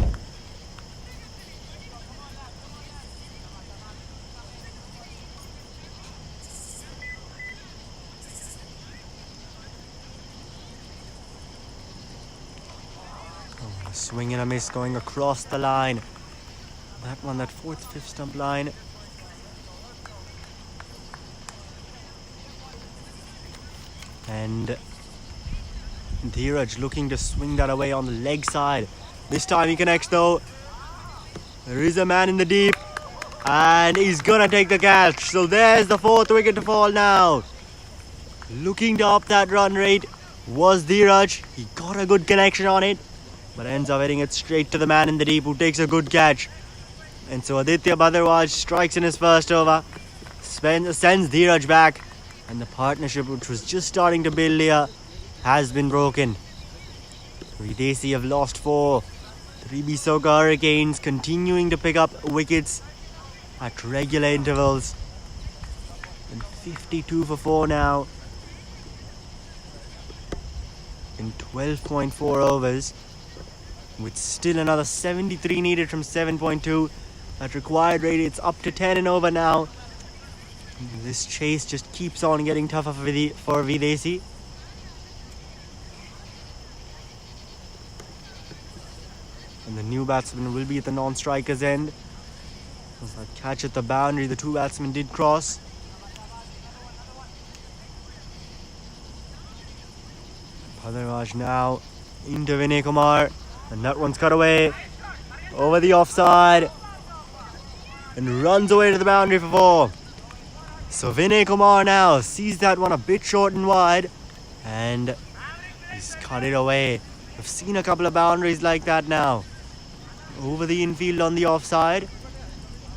Oh, a swing and a miss going across the line. That one, that 4th, 5th stump line. And Dheeraj looking to swing that away on the leg side. This time he connects though. There is a man in the deep. And he's gonna take the catch. So there's the 4th wicket to fall now. Looking to up that run rate was Dheeraj. He got a good connection on it, but ends up hitting it straight to the man in the deep, who takes a good catch. And so Aditya Bhadrawaj strikes in his first over. Sends Dheeraj back. And the partnership, which was just starting to build here, has been broken. Videsi have lost 4. 3B-SOCA Hurricanes continuing to pick up wickets at regular intervals. And 52 for 4 now. In 12.4 overs. With still another 73 needed from 7.2. At required rate, it's up to 10 and over now. This chase just keeps on getting tougher for Videsi. And the new batsman will be at the non-striker's end. Was that catch at the boundary? The two batsmen did cross. Bhadraj now into Vinay Kumar, and that one's cut away over the offside and runs away to the boundary for 4. So Vinay Kumar now sees that one a bit short and wide, and he's cut it away. I've seen a couple of boundaries like that now, over the infield on the offside.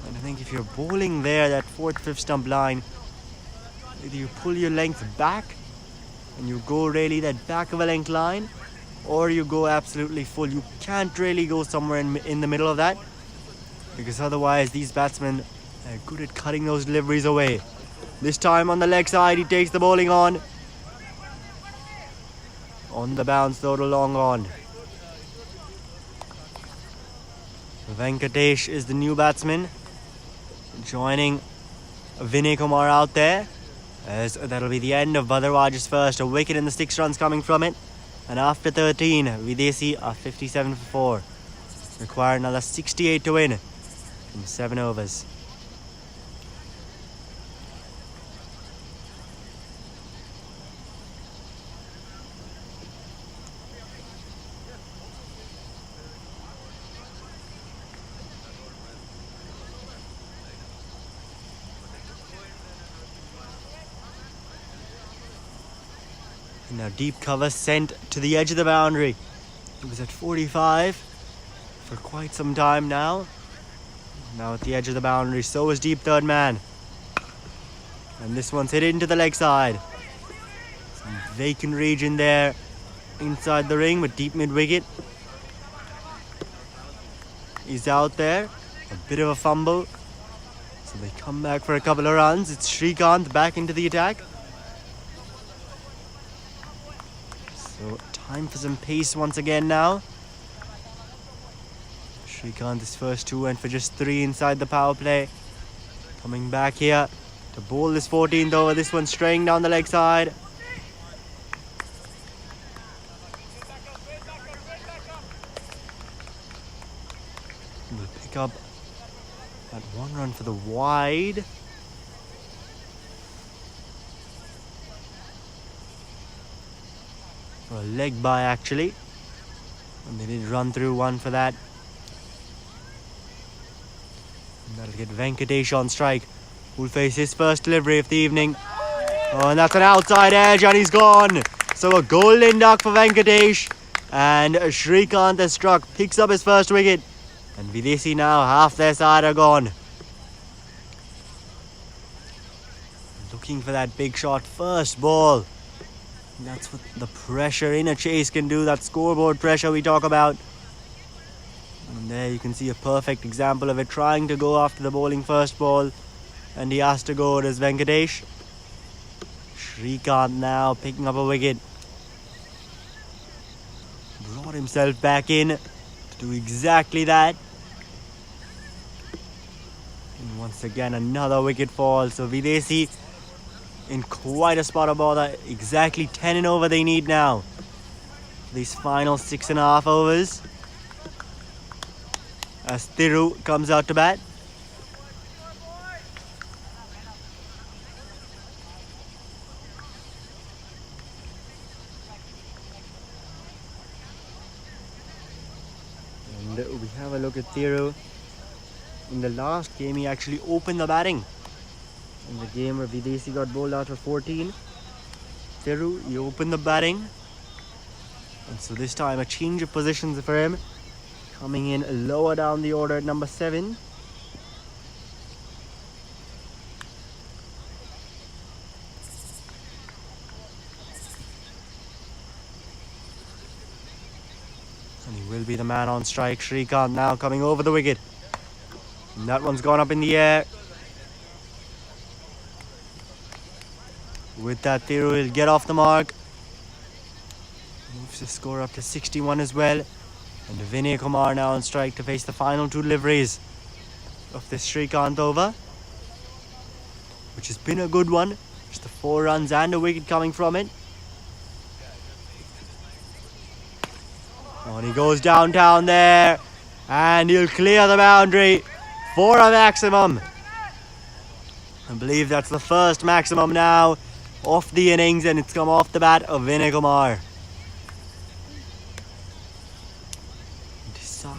And I think if you're bowling there, that 4th, 5th stump line, either you pull your length back and you go really that back of a length line, or you go absolutely full. You can't really go somewhere in the middle of that, because otherwise these batsmen are good at cutting those deliveries away. This time on the leg side, he takes the bowling on. On the bounce though to long on. Venkatesh is the new batsman, joining Vinay Kumar out there. As that'll be the end of Bhadraj's first. A wicket and the 6 runs coming from it. And after 13, Videsi are 57 for 4. Require another 68 to win from 7 overs. And now deep cover sent to the edge of the boundary. It was at 45 for quite some time now. Now at the edge of the boundary, so is deep third man. And this one's hit into the leg side. Some vacant region there inside the ring with deep mid wicket. He's out there. A bit of a fumble. So they come back for a couple of runs. It's Srikanth back into the attack. So time for some pace once again now. Srikanth, his first 2 went for just 3 inside the power play. Coming back here to bowl this 14th over. This one straying down the leg side. We'll pick up that 1 run for the wide. Or a leg by actually. And they did run through 1 for that. And that'll get Venkatesh on strike, who'll face his first delivery of the evening. Oh, and that's an outside edge and he's gone. So a golden duck for Venkatesh. And Srikanth has struck, picks up his first wicket. And Videsi now, half their side are gone. Looking for that big shot first ball. And that's what the pressure in a chase can do, that scoreboard pressure we talk about. And there you can see a perfect example of it, trying to go after the bowling first ball. And he has to go, it is Venkatesh. Srikanth now picking up a wicket. Brought himself back in to do exactly that. And once again another wicket fall. So Videsi in quite a spot of bother. Exactly 10 and over they need now. These final 6.5 overs. As Thiru comes out to bat. And we have a look at Thiru. In the last game he actually opened the batting. In the game where Videsi got bowled out for 14, Thiru, he opened the batting. And so this time a change of positions for him. Coming in lower down the order at number 7. And he will be the man on strike. Srikanth now coming over the wicket. And that one's gone up in the air. With that, Thiru will get off the mark. Moves the score up to 61 as well. And Vinay Kumar now on strike to face the final 2 deliveries of this Srikanth over, which has been a good one. Just the 4 runs and a wicket coming from it. Oh, and he goes downtown there. And he'll clear the boundary for a maximum. I believe that's the first maximum now of the innings, and it's come off the bat of Vinay Kumar.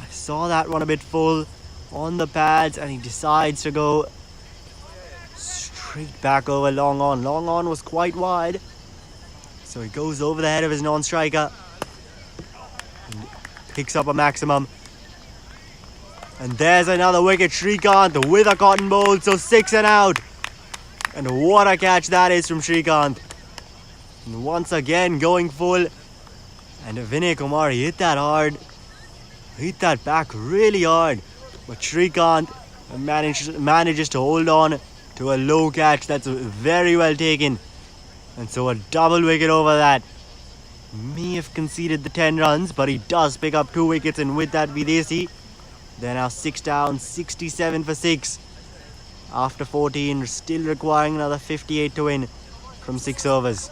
Saw that one a bit full on the pads, and he decides to go straight back over long on. Long on was quite wide, so he goes over the head of his non-striker and picks up a maximum. And there's another wicket. Srikanth with a cotton bowl, so 6 and out. And what a catch that is from Srikanth. And once again going full, and Vinay Kumar hit that hard. Hit that back really hard, but Srikanth manages to hold on to a low catch. That's very well taken, and so a double wicket over that. May have conceded the 10 runs, but he does pick up 2 wickets, and with that Videsi, they're now 6 down, 67 for 6 after 14, still requiring another 58 to win from 6 overs.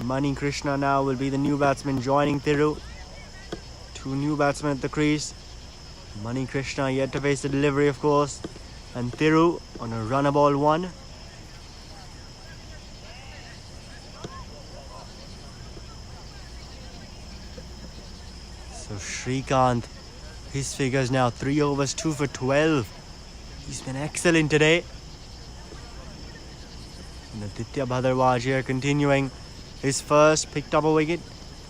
Mani Krishna now will be the new batsman joining Thiru. 2 new batsmen at the crease. Mani Krishna yet to face the delivery, of course, and Thiru on a runner ball 1. So Srikanth, his figures now 3 overs, 2 for 12. He's been excellent today. And Aditya Bhadarwaj here continuing his first, picked up a wicket,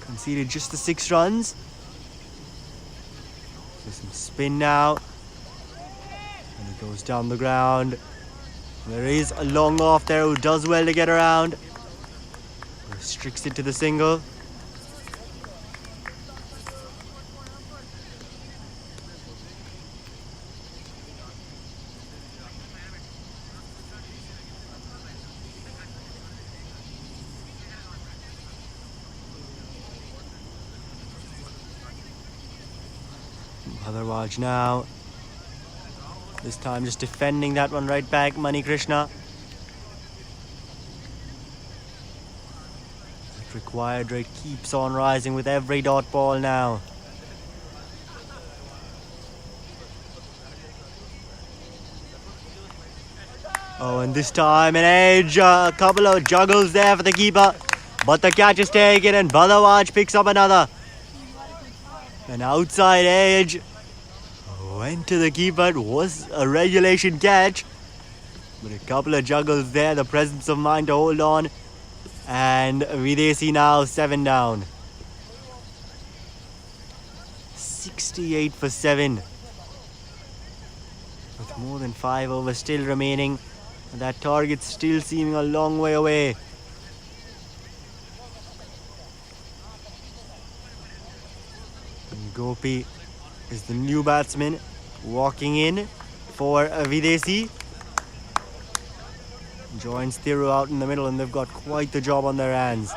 conceded just the 6 runs. So some spin now, and he goes down the ground. There is a long off there who does well to get around. Restricts it to the single. Bhadarwaj now, this time just defending that one right back. Mani Krishna. That required rate keeps on rising with every dot ball now. Oh, and this time an edge, a couple of juggles there for the keeper, but the catch is taken and Bhadarwaj picks up another. An outside edge went to the keeper. It was a regulation catch, but a couple of juggles there, the presence of mind to hold on, and Videsi now 7 down. 68 for 7 with more than 5 overs still remaining, and that target still seeming a long way away. And Gopi is the new batsman walking in for Videsi. Joins Thiru out in the middle, and they've got quite the job on their hands.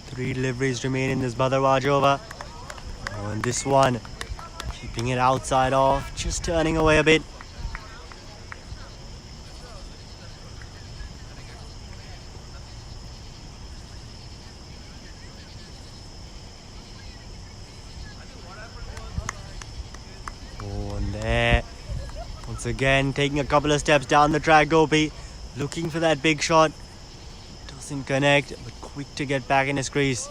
Three deliveries remain in this Bhadarwaj over. Oh, and this one, keeping it outside off, just turning away a bit. Oh, and there, once again, taking a couple of steps down the track, Gopi, looking for that big shot. Doesn't connect, but quick to get back in his crease.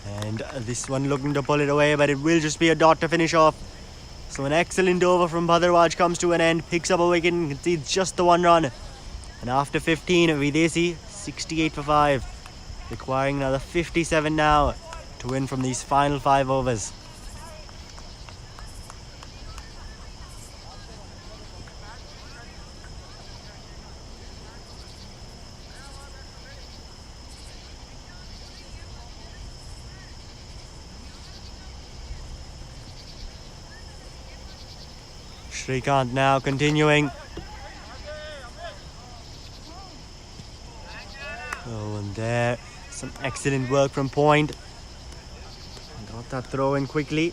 And this one looking to pull it away, but it will just be a dot to finish off. So an excellent over from Bhadraj comes to an end, picks up a wicket and concedes just the 1 run. And after 15, Videsi 68 for 5, requiring another 57 now to win from these final 5 overs. Shrikant now continuing. Oh, and there, some excellent work from Point. Got that throw in quickly.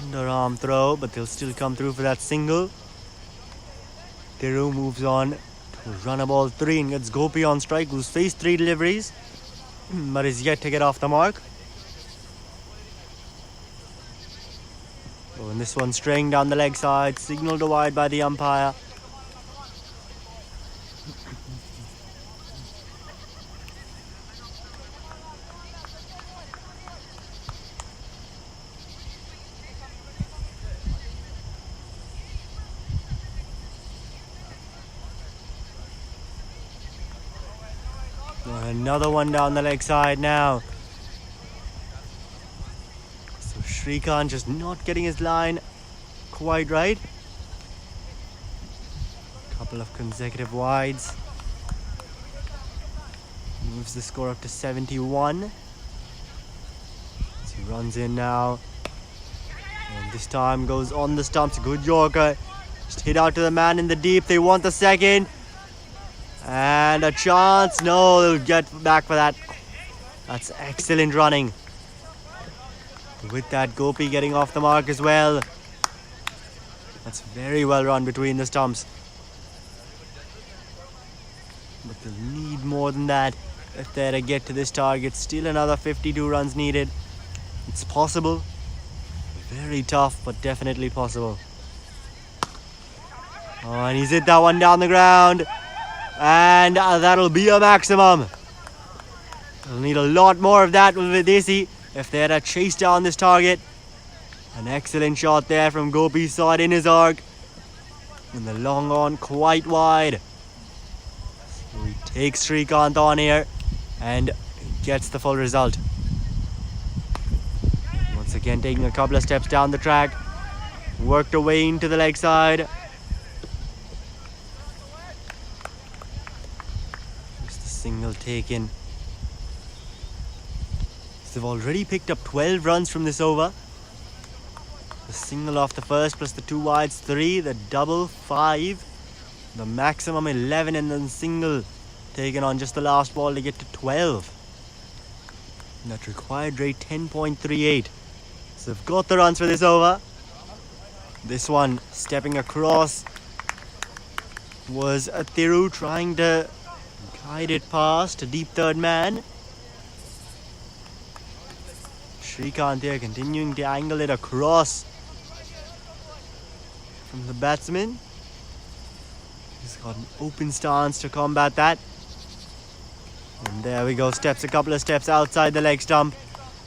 Underarm throw, but they'll still come through for that single. Thiru moves on to run a ball 3 and gets Gopi on strike, who's faced 3 deliveries, but is yet to get off the mark. Oh, and this one straying down the leg side, signalled wide by the umpire. Another one down the leg side now. So Shrikant just not getting his line quite right. Couple of consecutive wides. Moves the score up to 71. So he runs in now. And this time goes on the stumps. Good Yorker. Just hit out to the man in the deep. They want the second. And a chance. No, they'll get back for that. That's excellent running. With that, Gopi getting off the mark as well. That's very well run between the stumps. But they'll need more than that if they're to get to this target. Still another 52 runs needed. It's possible. Very tough, but definitely possible. Oh, and he's hit that one down the ground. And that'll be a maximum. They'll need a lot more of that with Videsi if they're to chase down this target. An excellent shot there from Gopi, saw it in his arc. And the long on quite wide. So he takes Shrikant on here and gets the full result. Once again taking a couple of steps down the track. Worked away into the leg side. Single taken. So they've already picked up 12 runs from this over. The single off the first plus the 2 wides 3, the double 5, the maximum 11, and then single taken on just the last ball to get to 12. And that required rate 10.38. So they've got the runs for this over. This one stepping across was a Thiru trying to guide it past a deep third man. Shrikant here continuing to angle it across from the batsman. He's got an open stance to combat that. And there we go, steps a couple of steps outside the leg stump.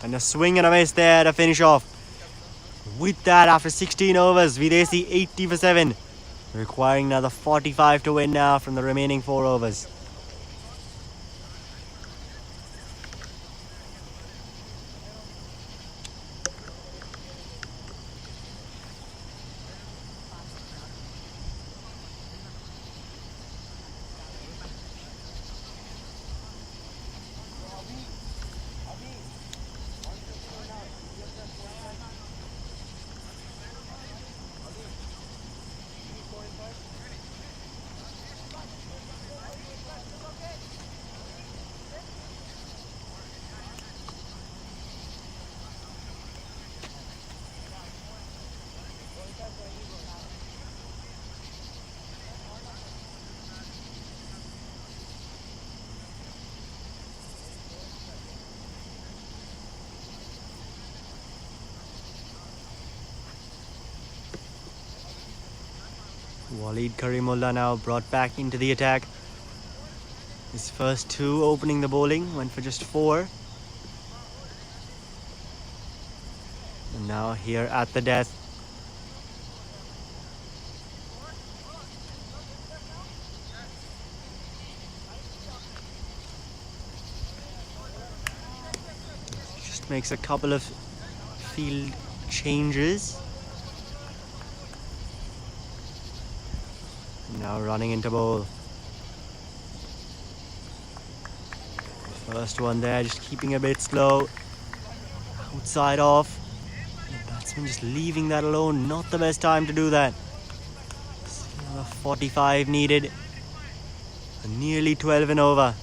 And a swing and a miss there to finish off. With that, after 16 overs, Videsi 80 for 7. Requiring another 45 to win now from the remaining 4 overs. Waleed Karimullah now brought back into the attack. His first 2 opening the bowling, went for just 4. And Now here at the death. Just makes a couple of field changes. Now running into bowl. First one there, just keeping a bit slow. Outside off. The batsman just leaving that alone. Not the best time to do that. Still another 45 needed. Nearly 12 and over.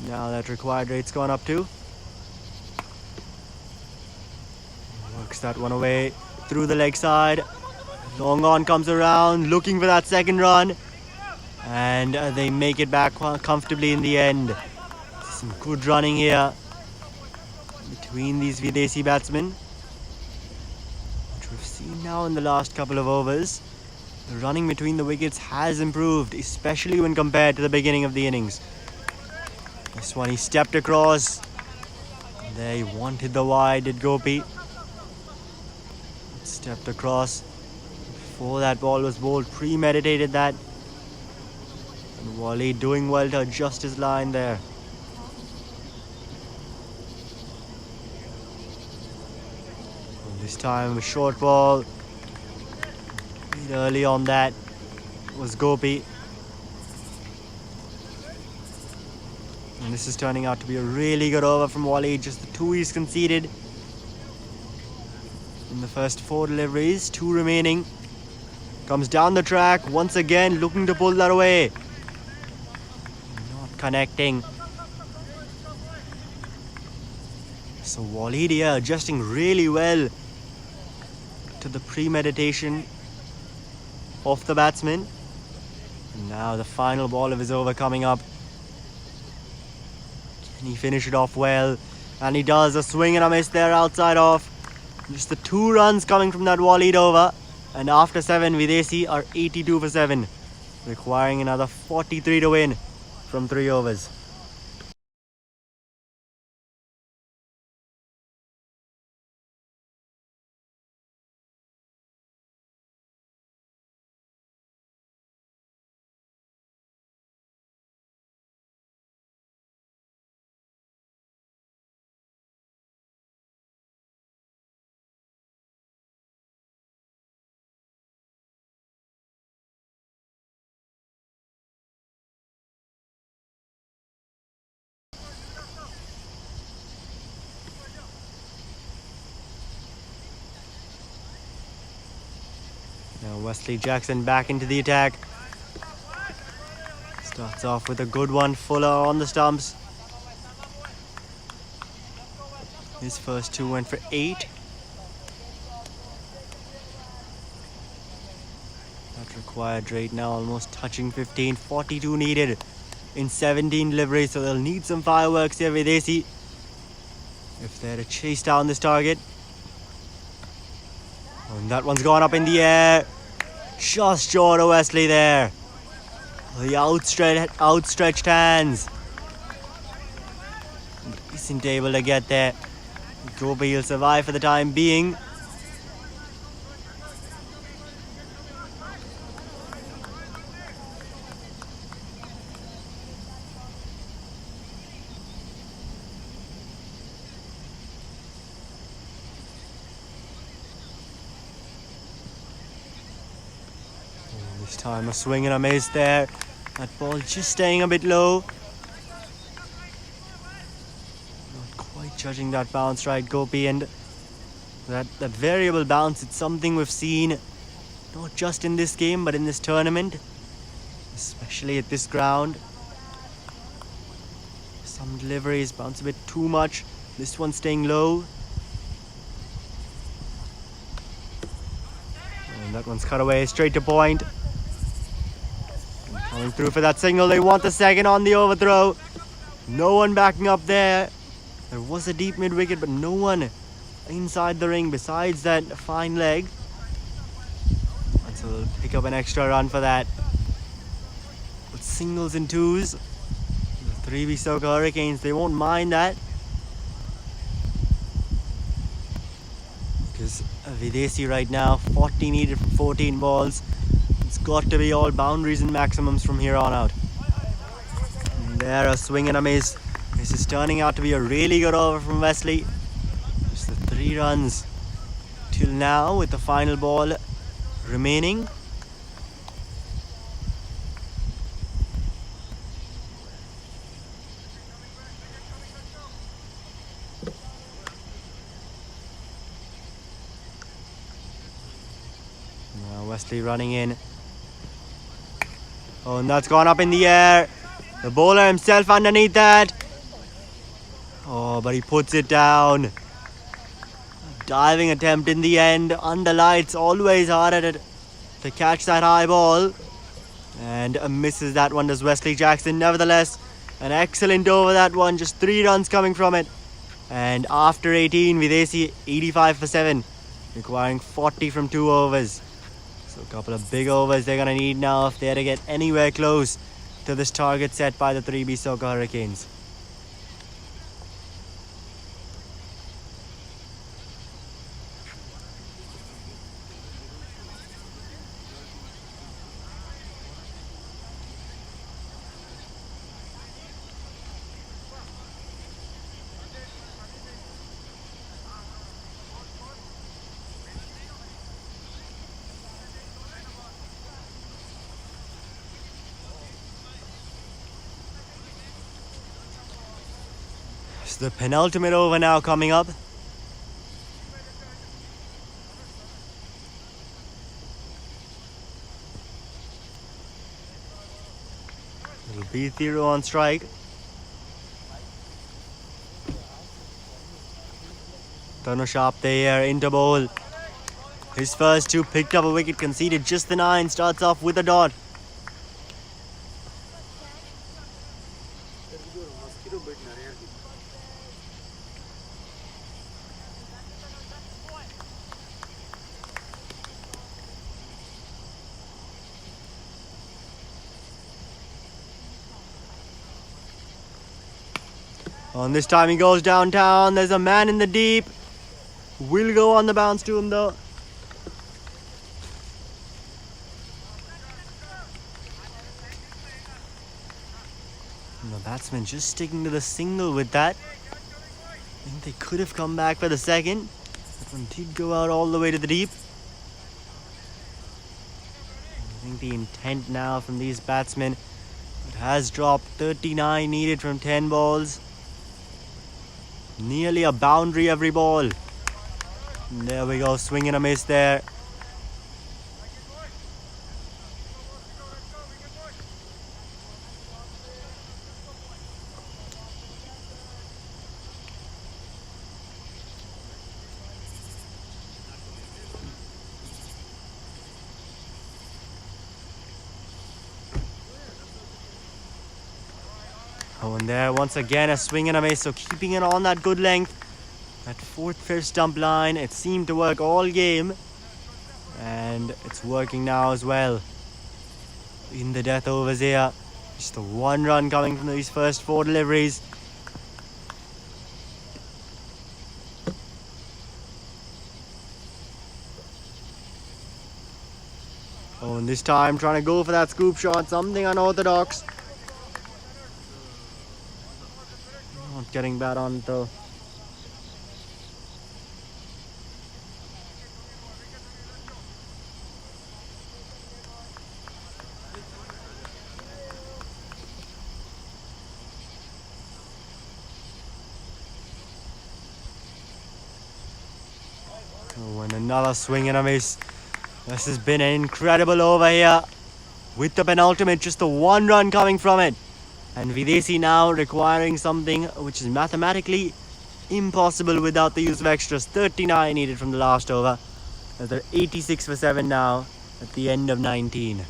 Now that required rate's gone up too. Works that one away through the leg side. Long on comes around, looking for that second run. And they make it back comfortably in the end. Some good running here between these Videsi batsmen, which we've seen now in the last couple of overs. The running between the wickets has improved, especially when compared to the beginning of the innings. This one he stepped across. There he wanted the wide, did Gopi. Stepped across. Before that ball was bowled, premeditated that. And Wally doing well to adjust his line there. This time a short ball. Early on that was Gopi. And this is turning out to be a really good over from Wally. Just the 2 he's conceded in the first 4 deliveries. 2 remaining. Comes down the track once again, looking to pull that away. Not connecting. So Wally here adjusting really well to the premeditation of the batsman. And now the final ball of his over coming up. Can he finish it off well? And he does. A swing and a miss there outside off. Just the 2 runs coming from that Waleed over. And after 7, Videsi are 82 for 7, requiring another 43 to win from 3 overs. Now Wesley Jackson back into the attack. Starts off with a good one. Fuller on the stumps. His first 2 went for 8. That required rate now almost touching 15. 42 needed in 17 deliveries. So they'll need some fireworks here, Videsi, if they're to chase down this target. And that one's gone up in the air. Just short of Wesley there. The outstretched hands. Isn't able to get there. Gopi will survive for the time being. This time a swing and a miss there. That ball just staying a bit low. Not quite judging that bounce right, Gopi. And that variable bounce, it's something we've seen not just in this game but in this tournament, especially at this ground. Some deliveries bounce a bit too much. This one staying low. And that one's cut away straight to point. Coming through for that signal. They want the second on the overthrow. No one backing up there. There was a deep mid wicket, but no one inside the ring besides that fine leg. And so they'll pick up an extra run for that. With singles and 2s, the 3B-SOCA Hurricanes, they won't mind that, Videsi right now, 40 needed from 14 balls. It's got to be all boundaries and maximums from here on out. And there, a swing and a miss. This is turning out to be a really good over from Wesley. Just the 3 runs till now with the final ball remaining. Now Wesley running in. Oh, and that's gone up in the air. The bowler himself underneath that. Oh, but he puts it down. Diving attempt in the end. Under lights, always hard at it to catch that high ball. And misses that one, does Wesley Jackson. Nevertheless, an excellent over that one. Just 3 runs coming from it. And after 18, Videsi 85 for 7. Requiring 40 from 2 overs. So a couple of big overs they're going to need now if they're to get anywhere close to this target set by the 3B-SOCA Hurricanes. It's the penultimate over now coming up. It'll be Thiro on strike. Tano Sharp there into bowl. His first 2 picked up a wicket, conceded just the 9. Starts off with a dot. On this time he goes downtown. There's a man in the deep. Will go on the bounce to him though. And the batsman just sticking to the single with that. I think they could have come back for the second. That one did go out all the way to the deep. I think the intent now from these batsmen, it has dropped. 39 needed from 10 balls. Nearly a boundary every ball. And there we go, swing and a miss there. Oh, and there once again a swing and a miss, so keeping it on that good length. That 4th, 5th stump line, it seemed to work all game. And it's working now as well. In the death overs here. Just the 1 run coming from these first 4 deliveries. Oh, and this time trying to go for that scoop shot, something unorthodox. Not getting bad on it though. Oh, and another swing and a miss. This has been an incredible over here. With the penultimate, just the 1 run coming from it. And Videsi now requiring something which is mathematically impossible without the use of extras. 39 needed from the last over. As they're 86 for 7 now at the end of 19.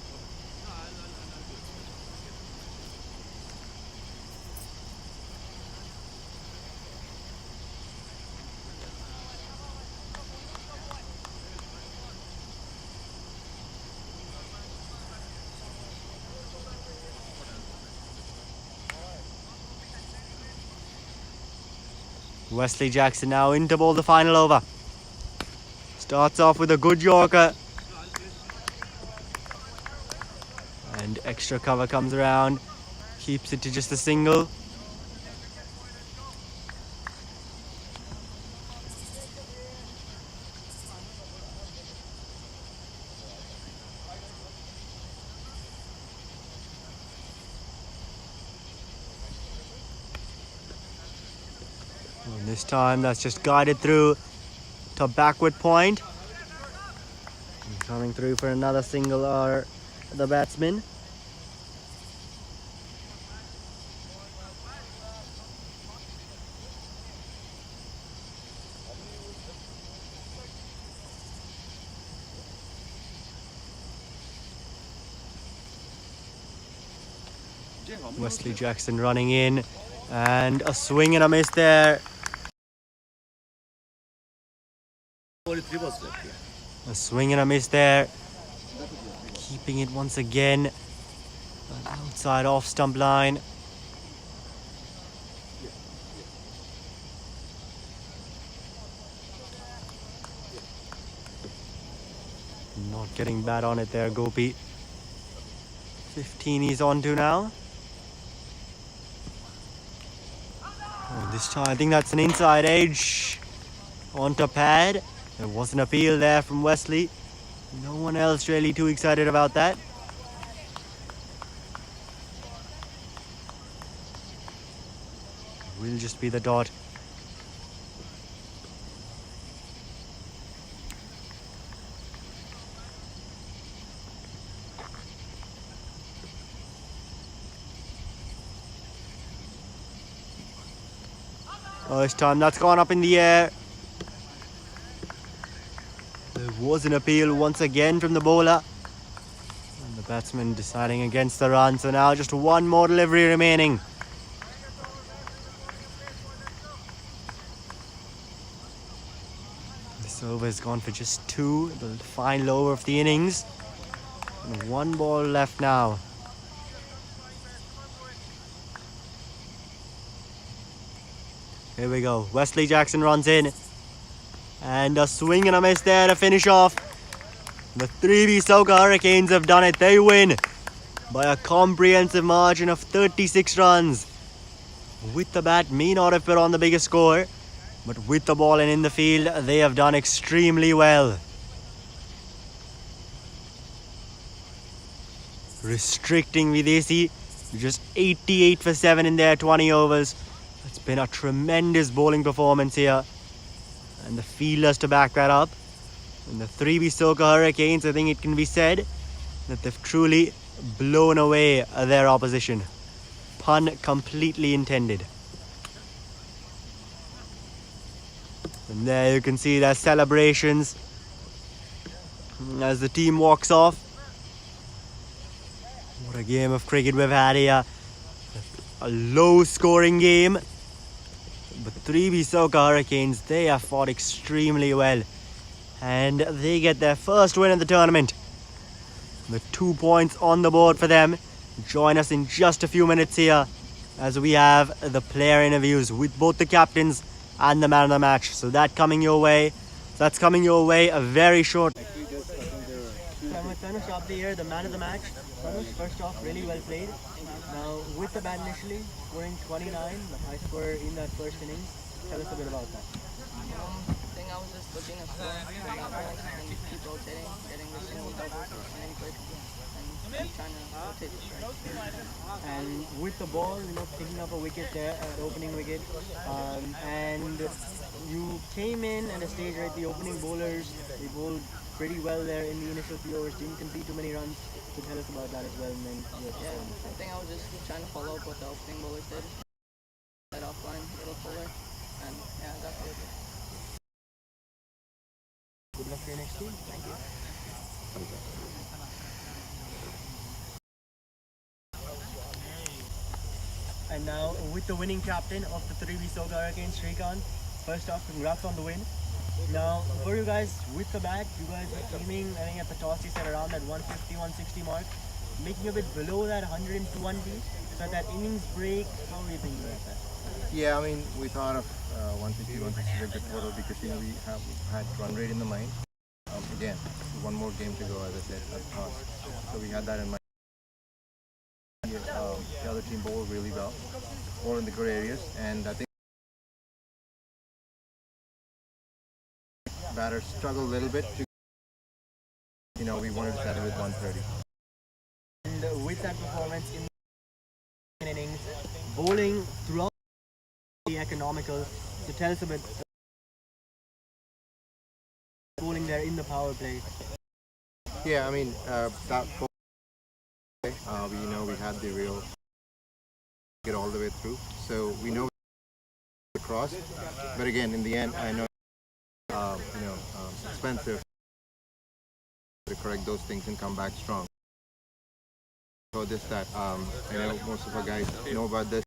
Wesley Jackson now into bowl the final over. Starts off with a good Yorker. And extra cover comes around. Keeps it to just a single. And this time that's just guided through to backward point. And coming through for another single are the batsmen. Wesley Jackson running in, and a swing and a miss there. A swing and a miss there. Keeping it once again. An outside off stump line. Not getting bad on it there, Gopi. 15 he's on to now. Oh, this time I think that's an inside edge onto pad. There was an appeal there from Wesley. No one else really too excited about that. Will just be the dot. Oh, this time that's gone up in the air. There was an appeal once again from the bowler. And the batsman deciding against the run. So now just one more delivery remaining. This over has gone for just two. The final over of the innings. And one ball left now. Here we go. Wesley Jackson runs in. And a swing and a miss there to finish off. The 3B-SOCA Hurricanes have done it. They win by a comprehensive margin of 36 runs. With the bat, may not have put on the biggest score, but with the ball and in the field, they have done extremely well. Restricting Videsi to just 88 for 7 in their 20 overs. It's been a tremendous bowling performance here. And the fielders to back that up. And the 3B-SOCA Hurricanes, I think it can be said that they've truly blown away their opposition. Pun completely intended. And there you can see their celebrations as the team walks off. What a game of cricket we've had here. A low scoring game. But 3B-SOCA Hurricanes, they have fought extremely well. And they get their first win in the tournament. The 2 points on the board for them. Join us in just a few minutes here as we have the player interviews with both the captains and the man of the match. So that's coming your way. A very short. Tanush up the air, the man of the match. Tanush, first off, really well played. Now, with the bat initially, scoring 29, the high score in that first innings. Tell us a bit about that. I think I was just looking at score and keep rotating, getting the single doubles and quick, and trying to rotate the strike. And with the ball, picking up a wicket there, opening wicket, and you came in at a stage, right? The opening bowlers, they bowled pretty well there in the initial few overs, didn't concede too many runs. So tell us about that as well. And then I think I was just trying to follow up what the opening bowlers did. That offline, a little fuller, and yeah, that's it. Good luck for your next team. Thank you. And now with the winning captain of the 3B-SOCA Hurricanes, Srikanth. First off, congrats on the win. Now, for you guys, with the bat, you guys are aiming, I think at the toss you said around that 150, 160 mark, making a bit below that 120. So that innings break, how are you thinking about that? Yeah, I mean, we thought of 150, 160 like the total because we have had run rate in the mind. again, one more game to go, as I said, at toss. So we had that in mind. The other team bowled really well, more in the good areas, and I think batters struggled a little bit. We wanted to settle with 130. And with that performance in the innings, bowling throughout the economical. So tell us a bit bowling there in the power play. Yeah, I mean that. We had the real get all the way through, so we know across. But again, in the end, I know expensive to correct those things and come back strong. So I know most of our guys know about this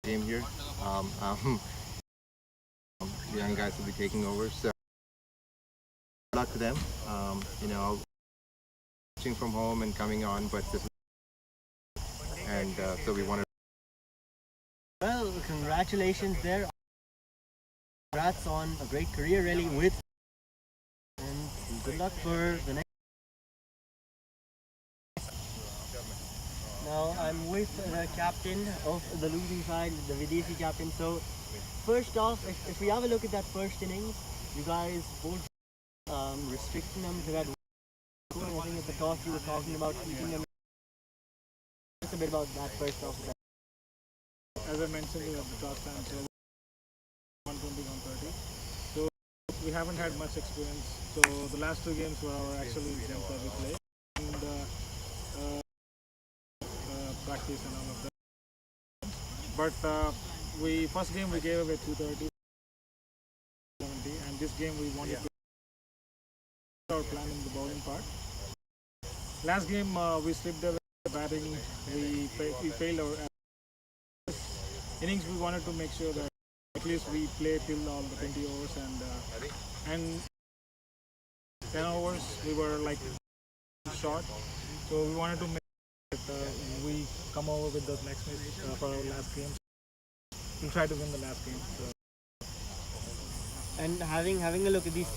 game here. The young guys will be taking over, so good luck to them. Watching from home and coming on, but this and so we wanted. Well, congratulations there. Congrats on a great career, really, and good luck for the next. Now I'm with the captain of the losing side, the Videsi captain. So first off, if we have a look at that first innings, you guys both restricting them to that. I think at the toss you were talking about keeping them. Just a bit about that first off. As I mentioned at the last time, so 120, 130. So we haven't had much experience. So the last two games were our actual games that we played, and practice and all of that. But first game we gave away 230, 70, and this game we wanted to our plan in the bowling part. Last game we slipped away batting. We failed our innings. We wanted to make sure that at least we play till all the 20 overs and 10 overs we were like short. So we wanted to make sure that we come over with the next match for our last game. We'll try to win the last game. So. And having a look at these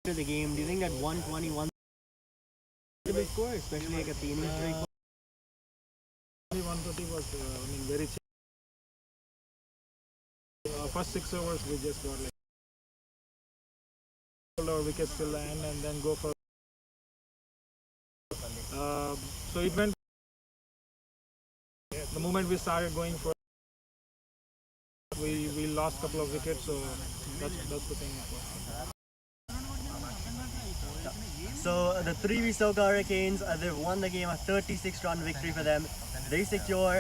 to the game, do you think that 121 is a good score, especially like at the innings break? 130 was very cheap. First 6 overs we just got like hold our wickets till the end and then go for so it went the moment we started going for we lost a couple of wickets, so that's the thing. So the 3B-SOCA Hurricanes, they've won the game, a 36-run victory for them. They secure